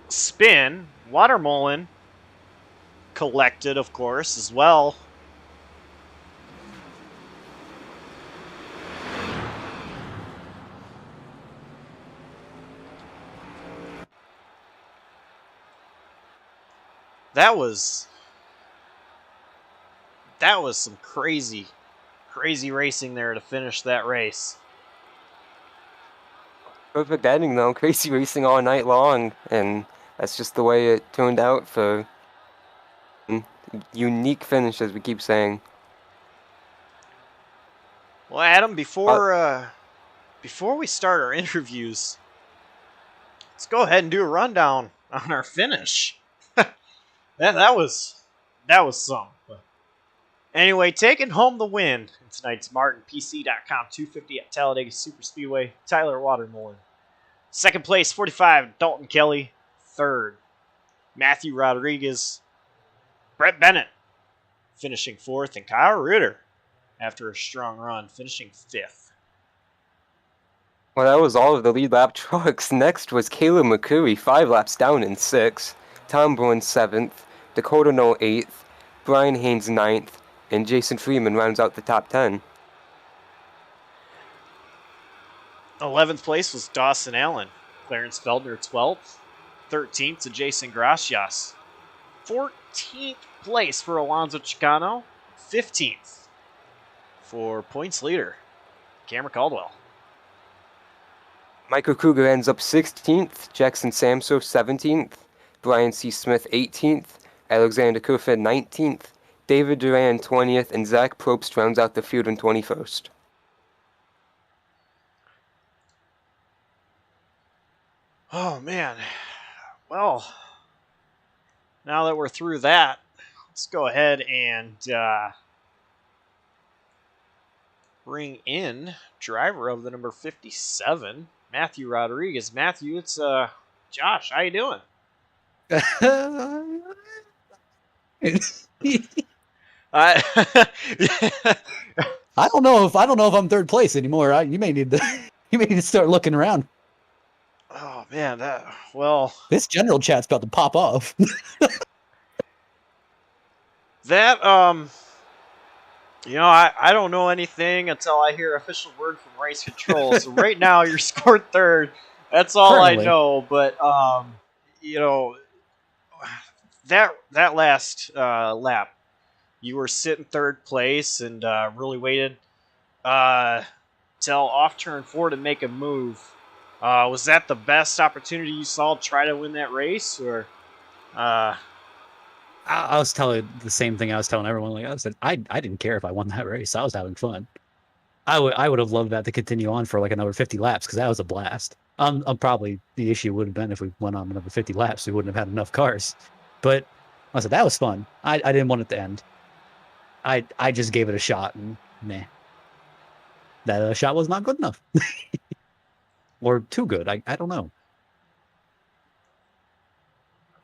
Speaker 1: spin. Watermelon collected, of course, as well. That was some crazy racing there to finish that race.
Speaker 2: Perfect ending though, crazy racing all night long, and that's just the way it turned out for unique finish, as we keep saying.
Speaker 1: Well, Adam, before we start our interviews, let's go ahead and do a rundown on our finish. that was some. Anyway, taking home the win in tonight's MardonPC.com 250 at Talladega Superspeedway, Tyler Watermelon. Second place, 45, Dalton Kelly. Third, Matthew Rodriguez. Brett Bennett finishing fourth, and Kyle Ritter, after a strong run, finishing fifth.
Speaker 2: Well, that was all of the lead lap trucks. Next was Caleb McCurry, 5 laps down in 6th. Tom Bourne 7th. Dakota Knoll 8th. Brian Haynes 9th. And Jason Freeman rounds out the top 10.
Speaker 1: 11th place was Dawson Allen. Clarence Feldner 12th. 13th to Jason Gracias. 14th place for Alonzo Chocano. 15th for points leader Cameron Caldwell.
Speaker 2: Michael Kruger ends up 16th. Jackson Samso 17th. Brian C. Smith 18th. Alexander Kerfin 19th. David Duran 20th. And Zach Probst rounds out the field in 21st.
Speaker 1: Oh, man. Well, now that we're through that, let's go ahead and bring in driver of the number 57, Matthew Rodriguez. Matthew, it's Josh. How you doing?
Speaker 8: I don't know if I'm third place anymore. You may need to start looking around.
Speaker 1: Oh man,
Speaker 8: this general chat's about to pop off.
Speaker 1: That I don't know anything until I hear official word from race control. So right now you're scored third. That's all
Speaker 8: Currently.
Speaker 1: I know. But that last lap, you were sitting third place and really waited till off turn 4 to make a move. Was that the best opportunity you saw to try to win that race, or?
Speaker 8: I was telling the same thing I was telling everyone. Like I said, I didn't care if I won that race. I was having fun. I would have loved that to continue on for like another 50 laps because that was a blast. Probably the issue would have been if we went on another 50 laps, we wouldn't have had enough cars. But I said that was fun. I didn't want it to end. I just gave it a shot, and meh, that shot was not good enough, or too good. I don't know.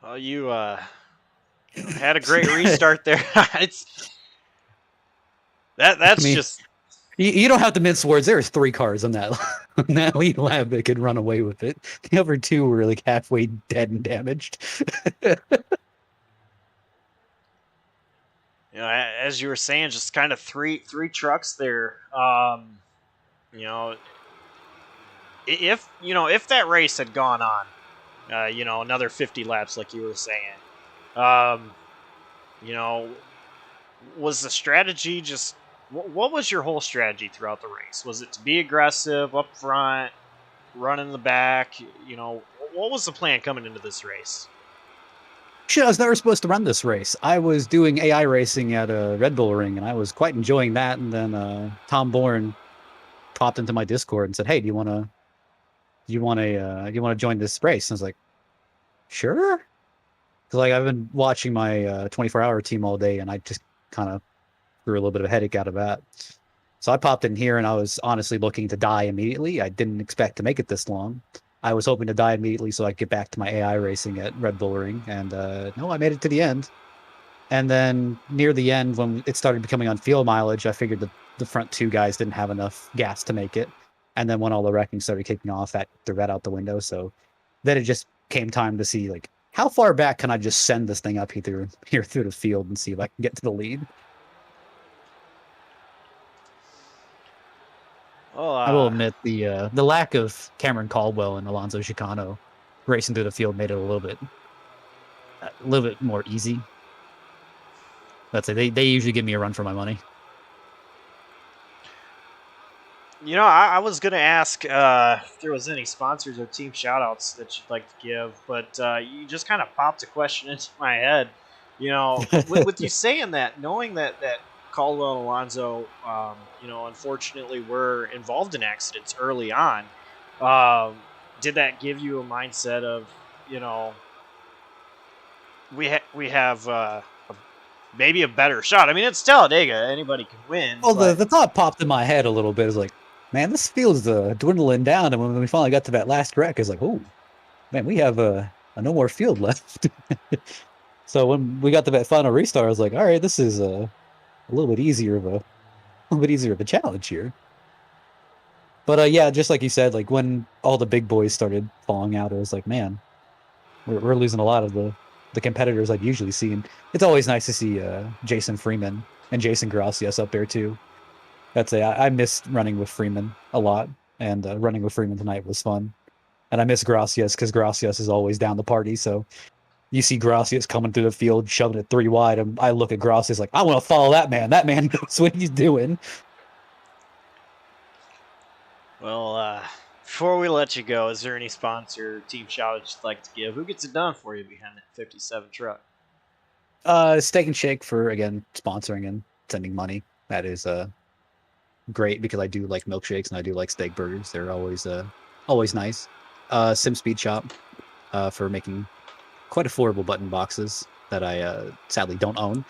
Speaker 1: Well, you had a great restart there. That's
Speaker 8: I mean,
Speaker 1: just.
Speaker 8: You don't have to mince words. There's 3 cars on that on that lead lap that could run away with it. The other 2 were like halfway dead and damaged.
Speaker 1: As you were saying, just kind of three trucks there. If that race had gone on, another 50 laps, like you were saying, was the strategy just? What was your whole strategy throughout the race? Was it to be aggressive up front, run in the back? What was the plan coming into this race?
Speaker 8: Shit, I was never supposed to run this race. I was doing AI racing at a Red Bull Ring, and I was quite enjoying that. And then Tom Bourne popped into my Discord and said, "Hey, do you want to join this race?" And I was like, "Sure." Because like I've been watching my 24-hour team all day, and I just kind of grew a little bit of a headache out of that. So I popped in here, and I was honestly looking to die immediately. I didn't expect to make it this long. I was hoping to die immediately so I could get back to my AI racing at Red Bull Ring, and no, I made it to the end. And then near the end, when it started becoming on fuel mileage, I figured the front two guys didn't have enough gas to make it. And then when all the wrecking started kicking off, that threw that out the window. So then it just came time to see, like, how far back can I just send this thing up here through the field and see if I can get to the lead?
Speaker 1: Well,
Speaker 8: I will admit the lack of Cameron Caldwell and Alonso Chocano racing through the field made it a little bit more easy. That's it. They usually give me a run for my money.
Speaker 1: You know, I was going to ask if there was any sponsors or team shout-outs that you'd like to give, but you just kind of popped a question into my head. You know, with you saying that, knowing that Caldwell and Alonso, you know, unfortunately were involved in accidents early on, did that give you a mindset of, you know, we have maybe a better shot? I mean, it's Talladega. Anybody can win.
Speaker 8: Well,
Speaker 1: but...
Speaker 8: the thought popped in my head a little bit. Is like, man, this field's dwindling down. And when we finally got to that last wreck, it's like, oh, man, we have a no more field left. So when we got to that final restart, I was like, all right, this is a little bit easier of a challenge here. But yeah, just like you said, like when all the big boys started falling out, it was like, man, we're losing a lot of the competitors I'd usually see. And it's always nice to see Jason Freeman and Jason Gracias up there too. I missed running with Freeman a lot, and running with Freeman tonight was fun. And I miss Gracias because Gracias is always down the party. So you see Gracias coming through the field, shoving it 3 wide, and I look at Gracias like, I want to follow that man. That man knows what he's doing.
Speaker 1: Well, before we let you go, is there any sponsor or team shout-outs you'd like to give? Who gets it done for you behind that 57 truck?
Speaker 8: Steak and Shake for, again, sponsoring and sending money. That is great because I do like milkshakes and I do like steak burgers. They're always nice. Sim Speed Shop for making quite affordable button boxes that I sadly don't own.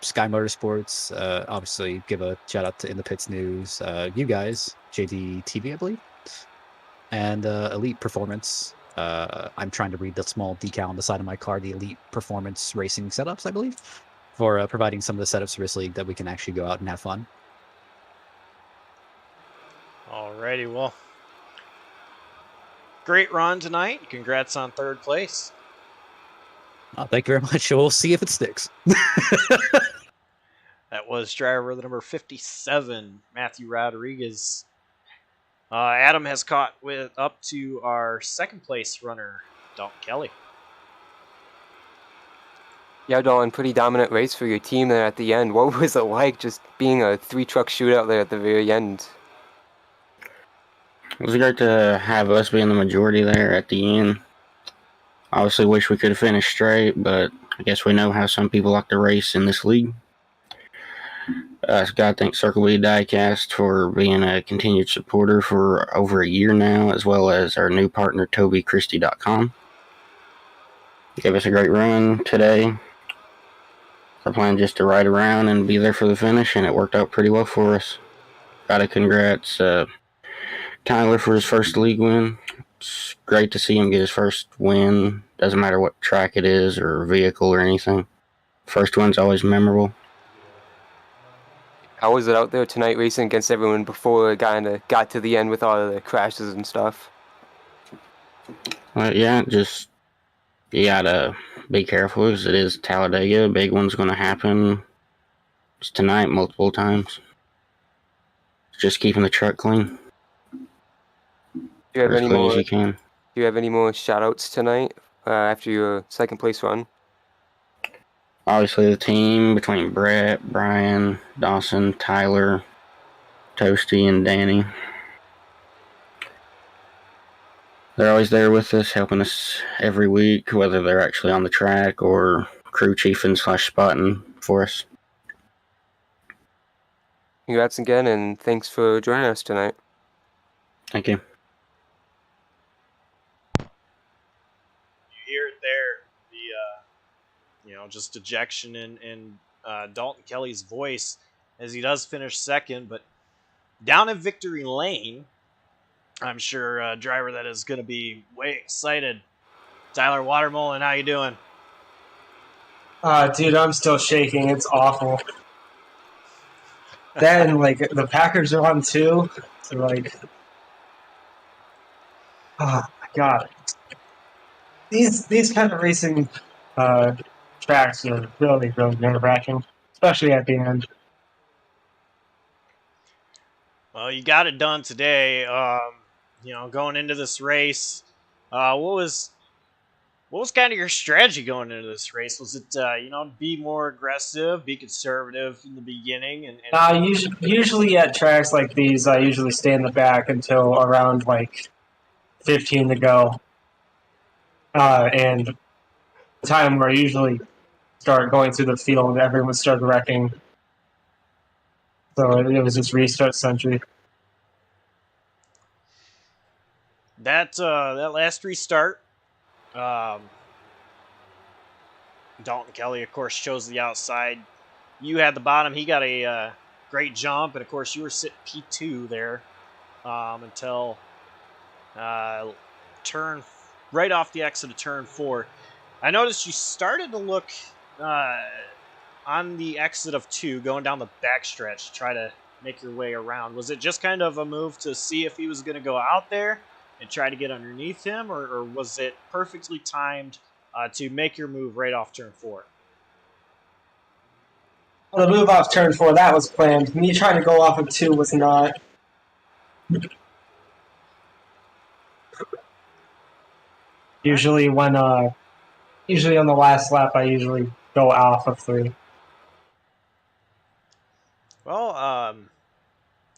Speaker 8: Sky Motorsports, obviously give a shout out to In the Pits News, you guys, JD TV, I believe, and Elite Performance. I'm trying to read the small decal on the side of my car, the Elite Performance Racing Setups, I believe, for providing some of the setups for this league that we can actually go out and have fun.
Speaker 1: Alrighty, well, great run tonight. Congrats on 3rd place.
Speaker 8: Thank you very much. We'll see if it sticks.
Speaker 1: That was driver the number 57, Matthew Rodriguez. Adam has caught up to our 2nd place runner, Dalton Kelly.
Speaker 2: Yeah, Dalton, pretty dominant race for your team there at the end. What was it like just being a 3-truck shootout there at the very end?
Speaker 9: It was great to have us be in the majority there at the end. Obviously wish we could have finished straight, but I guess we know how some people like to race in this league. Got to thank Circle B Diecast for being a continued supporter for over a year now, as well as our new partner, TobyChristie.com. Gave us a great run today. Our plan just to ride around and be there for the finish, and it worked out pretty well for us. Got to congrats Tyler for his first league win. It's great to see him get his first win. Doesn't matter what track it is or vehicle or anything. First one's always memorable.
Speaker 2: How was it out there tonight racing against everyone before it got to the end with all of the crashes and stuff?
Speaker 9: Yeah, just you gotta be careful because it is Talladega. A big one's gonna happen. It's tonight multiple times. Just keeping the truck clean.
Speaker 2: Do you have
Speaker 9: as
Speaker 2: any
Speaker 9: clean
Speaker 2: more?
Speaker 9: as you can.
Speaker 2: Do you have any more shout-outs tonight after your 2nd place run?
Speaker 9: Obviously, the team between Brett, Brian, Dawson, Tyler, Toasty, and Danny. They're always there with us, helping us every week, whether they're actually on the track or crew chiefing / spotting for us.
Speaker 2: Congrats again, and thanks for joining us tonight.
Speaker 9: Thank you.
Speaker 1: You hear it there. just dejection in Dalton Kelly's voice as he does finish second. But down in victory lane, I'm sure a driver that is going to be way excited. Tyler Watermullen, how you doing?
Speaker 10: Dude, I'm still shaking. It's awful. Then, the Packers are on too. So, oh my god. These kind of racing tracks are really, really nerve-wracking, especially at the end.
Speaker 1: Well, you got it done today. Going into this race, what was kind of your strategy going into this race? Was it be more aggressive, be conservative in the beginning, and
Speaker 10: Usually at tracks like these, I usually stay in the back until around 15 to go, and the time where I usually start going through the field, everyone started wrecking. So it was just restart century.
Speaker 1: that last restart, Dalton Kelly, of course, chose the outside. You had the bottom. He got a great jump, and of course, you were sitting P2 there until turn right off the exit of turn 4. I noticed you started to look on the exit of 2, going down the backstretch to try to make your way around. Was it just kind of a move to see if he was going to go out there and try to get underneath him, or was it perfectly timed to make your move right off turn 4?
Speaker 10: Well, the move off turn 4, that was planned. Me trying to go off of 2 was not. Usually on the last lap, I usually go off of 3.
Speaker 1: Well,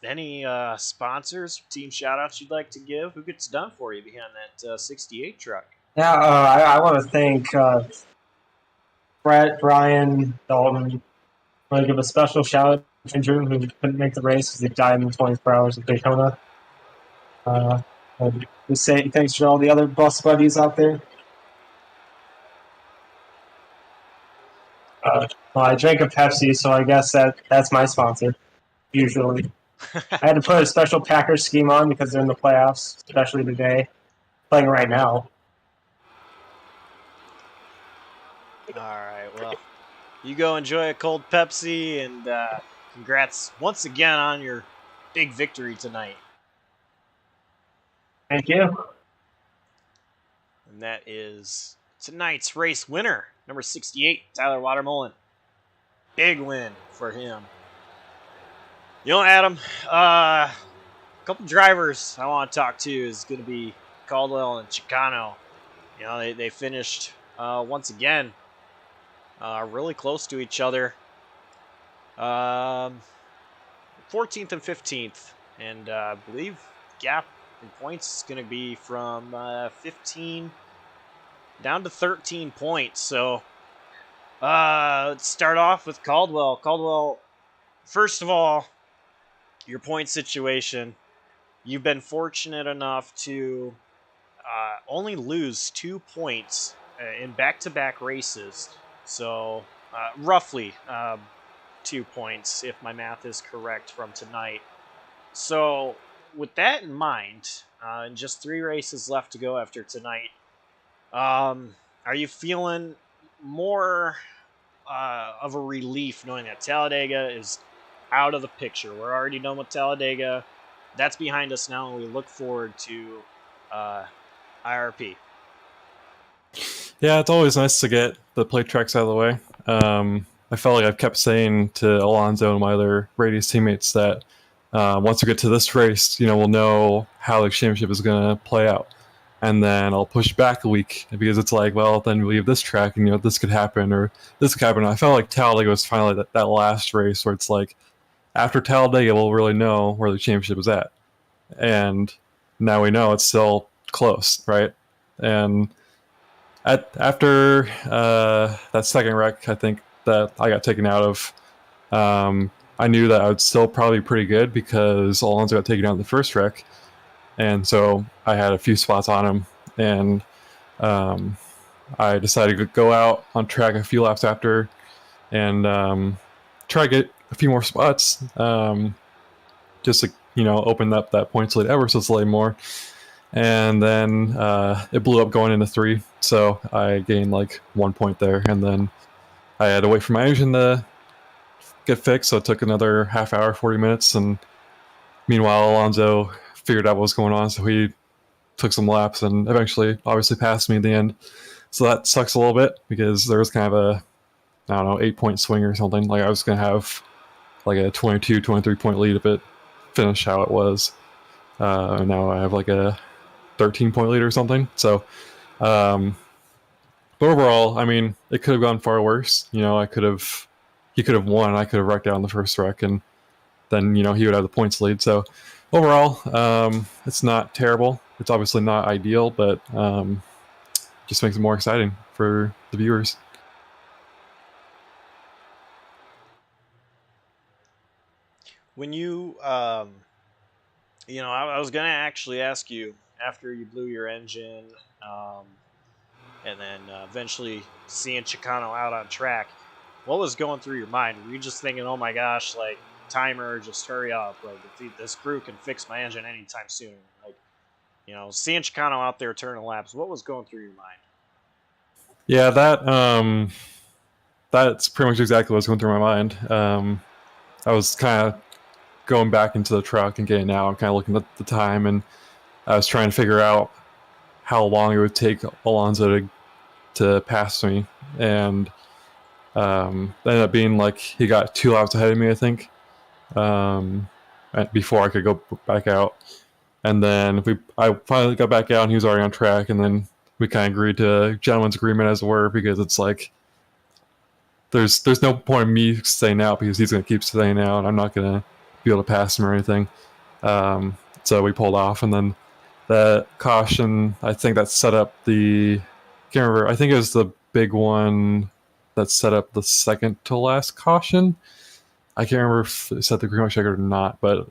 Speaker 1: any sponsors, team shout-outs you'd like to give? Who gets done for you behind that 68 truck?
Speaker 10: Yeah, I want to thank Brett, Brian, Dalton. I want to give a special shout-out to Drew, who couldn't make the race because he died in the 24 hours of Daytona. And just say thanks to all the other bus buddies out there. Well, I drank a Pepsi, so I guess that's my sponsor, usually. I had to put a special Packers scheme on because they're in the playoffs, especially today. Playing right now.
Speaker 1: All right, well, you go enjoy a cold Pepsi, and congrats once again on your big victory tonight.
Speaker 10: Thank you.
Speaker 1: And that is tonight's race winner, number 68, Tyler Watermullen. Big win for him. Adam, a couple drivers I want to talk to is going to be Caldwell and Chocano. They finished once again really close to each other. 14th and 15th, and I believe gap in points is going to be from 15 down to 13 points. So let's start off with Caldwell. Caldwell, first of all, your point situation. You've been fortunate enough to only lose 2 points in back-to-back races. So roughly 2 points, if my math is correct, from tonight. So with that in mind, and just 3 races left to go after tonight, are you feeling more of a relief knowing that Talladega is out of the picture? We're already done with Talladega. That's behind us now, and we look forward to IRP.
Speaker 5: Yeah, it's always nice to get the plate tracks out of the way. I felt like I've kept saying to Alonso and my other Radius teammates that once we get to this race, we'll know how the championship is going to play out. And then I'll push back a week because it's like, well, then we have this track and, this could happen or this could happen. I felt like Talladega was finally that last race where it's like, after Talladega, we'll really know where the championship is at. And now we know it's still close, right? And after that second wreck, I think that I got taken out of, I knew that I would still probably be pretty good because Alonso got taken out in the first wreck. And so I had a few spots on him. And I decided to go out on track a few laps after and try to get a few more spots, just to open up that points lead ever so slightly more. And then it blew up going into 3, so I gained like 1 point there, and then I had to wait for my engine to get fixed, so it took another half hour, 40 minutes, and meanwhile Alonso figured out what was going on, so he took some laps and eventually obviously passed me in the end. So that sucks a little bit because there was kind of a, I don't know, 8-point swing or something. Like I was going to have like a 22, 23 point lead if it finished how it was. Now I have like a 13-point lead or something. So, but overall, I mean, it could have gone far worse. He could have won. I could have wrecked out in the first wreck, and then he would have the points lead. So overall, it's not terrible. It's obviously not ideal, but just makes it more exciting for the viewers.
Speaker 1: When you, I was gonna actually ask you after you blew your engine, and then eventually seeing Chocano out on track, what was going through your mind? Were you just thinking, "Oh my gosh, like timer, just hurry up! Like if this crew can fix my engine anytime soon." Like, seeing Chocano out there turning laps, what was going through your mind?
Speaker 5: Yeah, that's pretty much exactly what was going through my mind. I was kind of going back into the truck and getting out and kind of looking at the time, and I was trying to figure out how long it would take Alonso to pass me, and it ended up being like he got 2 laps ahead of me, I think, before I could go back out. And then I finally got back out, and he was already on track, and then we kind of agreed to a gentleman's agreement, as it were, because it's like there's no point in me staying out because he's going to keep staying out, and I'm not going to be able to pass him or anything. So we pulled off, and then the caution, I think that set up I can't remember, I think it was the big one that set up the second to last caution. I can't remember if it set the green light checker or not, but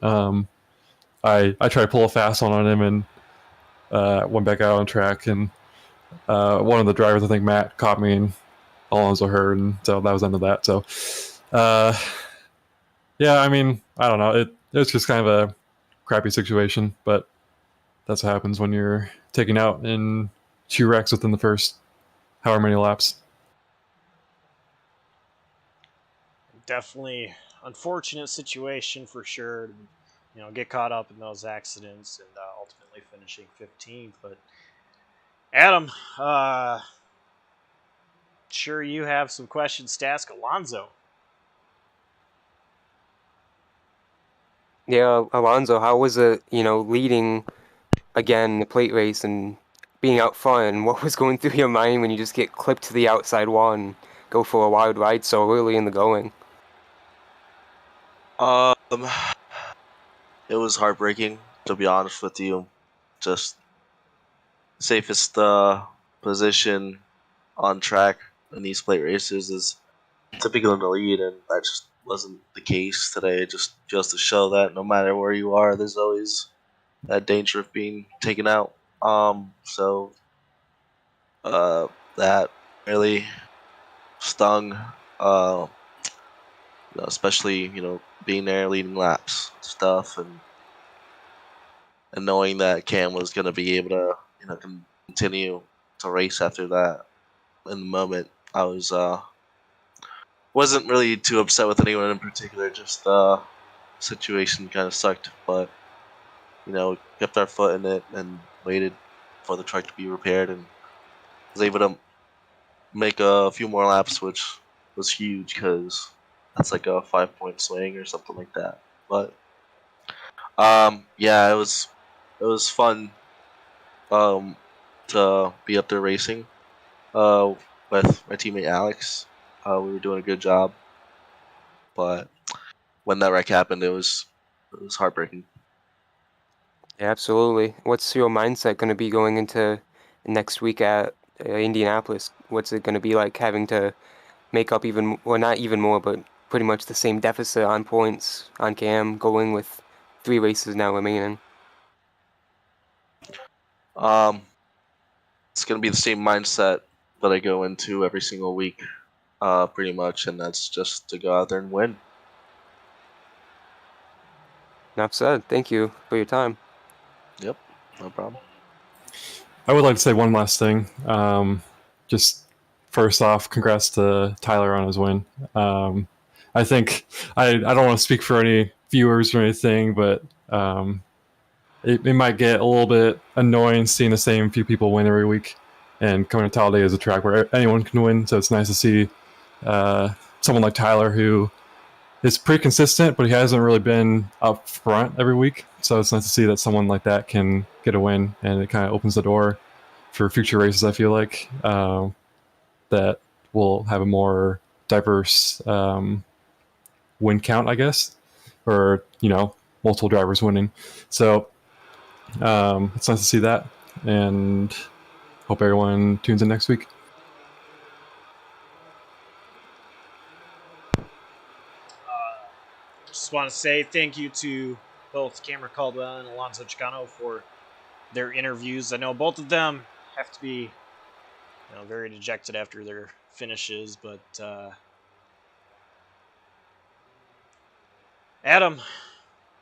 Speaker 5: I tried to pull a fast one on him and went back out on track, and one of the drivers, I think Matt, caught me, and Alonso heard, and so that was the end of that. So yeah, I mean, I don't know, it was just kind of a crappy situation, but that's what happens when you're taken out in 2 wrecks within the first however many laps.
Speaker 1: Definitely unfortunate situation for sure. Get caught up in those accidents and ultimately finishing 15th. But Adam, sure you have some questions to ask Alonso.
Speaker 2: Yeah, Alonso, how was it, leading again the plate race and being out front? And what was going through your mind when you just get clipped to the outside wall and go for a wild ride so early in the going?
Speaker 7: It was heartbreaking, to be honest with you. Just safest position on track in these plate races is typically in the lead, and that just wasn't the case today. It just goes to show that no matter where you are, there's always that danger of being taken out. So that really stung. Especially being there leading laps and stuff, and knowing that Cam was going to be able to continue to race after that. In the moment, I wasn't really too upset with anyone in particular. Just situation kind of sucked, but kept our foot in it and waited for the truck to be repaired, and was able to make a few more laps, which was huge because that's like a 5-point swing or something like that. But yeah, it was fun to be up there racing with my teammate Alex. We were doing a good job, but when that wreck happened, it was heartbreaking.
Speaker 2: Yeah, absolutely. What's your mindset going to be going into next week at Indianapolis? What's it going to be like having to make up not even more, but pretty much the same deficit on points on Cam, going with 3 races now remaining?
Speaker 7: It's gonna be the same mindset that I go into every single week, pretty much, and that's just to go out there and win.
Speaker 2: Enough said. Thank you for your time.
Speaker 7: Yep, no problem.
Speaker 5: I would like to say one last thing. Just first off, congrats to Tyler on his win. I think I don't want to speak for any viewers or anything, but it might get a little bit annoying seeing the same few people win every week. And coming to Talladega is a track where anyone can win, so it's nice to see someone like Tyler who is pretty consistent, but he hasn't really been up front every week. So it's nice to see that someone like that can get a win, and it kind of opens the door for future races. I feel like that will have a more diverse win count, I guess, or multiple drivers winning. So it's nice to see that, and hope everyone tunes in next week.
Speaker 1: Just want to say thank you to both Cameron Caldwell and Alonso Chocano for their interviews. I know both of them have to be very dejected after their finishes, but Adam,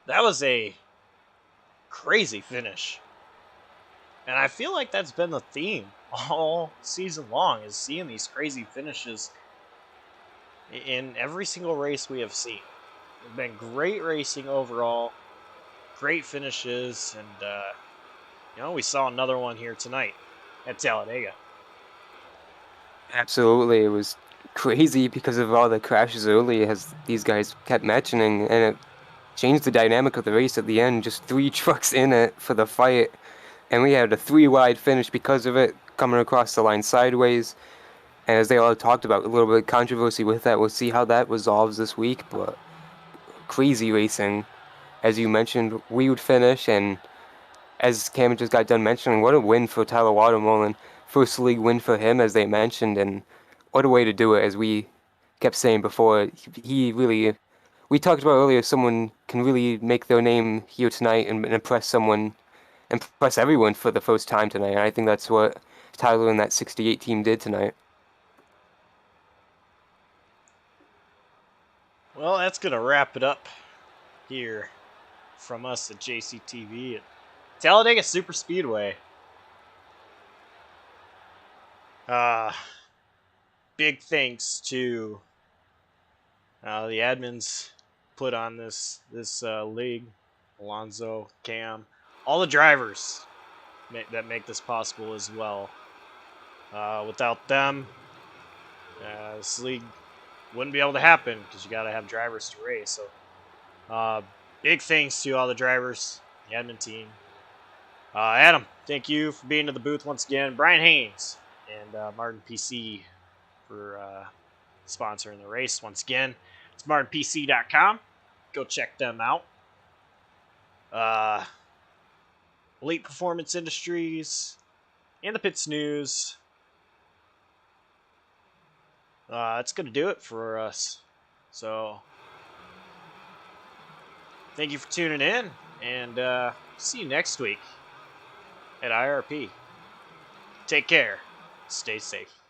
Speaker 1: that was a crazy finish. And I feel like that's been the theme all season long, is seeing these crazy finishes in every single race we have seen. It's been great racing overall, great finishes, and we saw another one here tonight at Talladega.
Speaker 2: Absolutely, it was crazy because of all the crashes early, as these guys kept mentioning, and it changed the dynamic of the race at the end. Just 3 trucks in it for the fight, and we had a 3-wide finish because of it, coming across the line sideways. And as they all talked about, a little bit of controversy with that. We'll see how that resolves this week, but crazy racing. As you mentioned, we would finish, and as Cam just got done mentioning, what a win for Tyler Watermolen. First league win for him, as they mentioned, and what a way to do it, as we kept saying before. He really, we talked about earlier, someone can really make their name here tonight and impress everyone for the first time tonight, and I think that's what Tyler and that 68 team did tonight.
Speaker 1: Well, that's going to wrap it up here from us at JCTV at Talladega Superspeedway. Big thanks to the admins put on this league, Alonso, Cam, all the drivers that make this possible as well. Without them, this league wouldn't be able to happen, because you got to have drivers to race. So big thanks to all the drivers, the admin team. Adam, thank you for being in the booth once again. Brian Haynes and Mardon PC for sponsoring the race once again. It's MardonPC.com. Go check them out. Elite Performance Industries and the Pits News. That's going to do it for us. So, thank you for tuning in, and see you next week at IRP. Take care. Stay safe.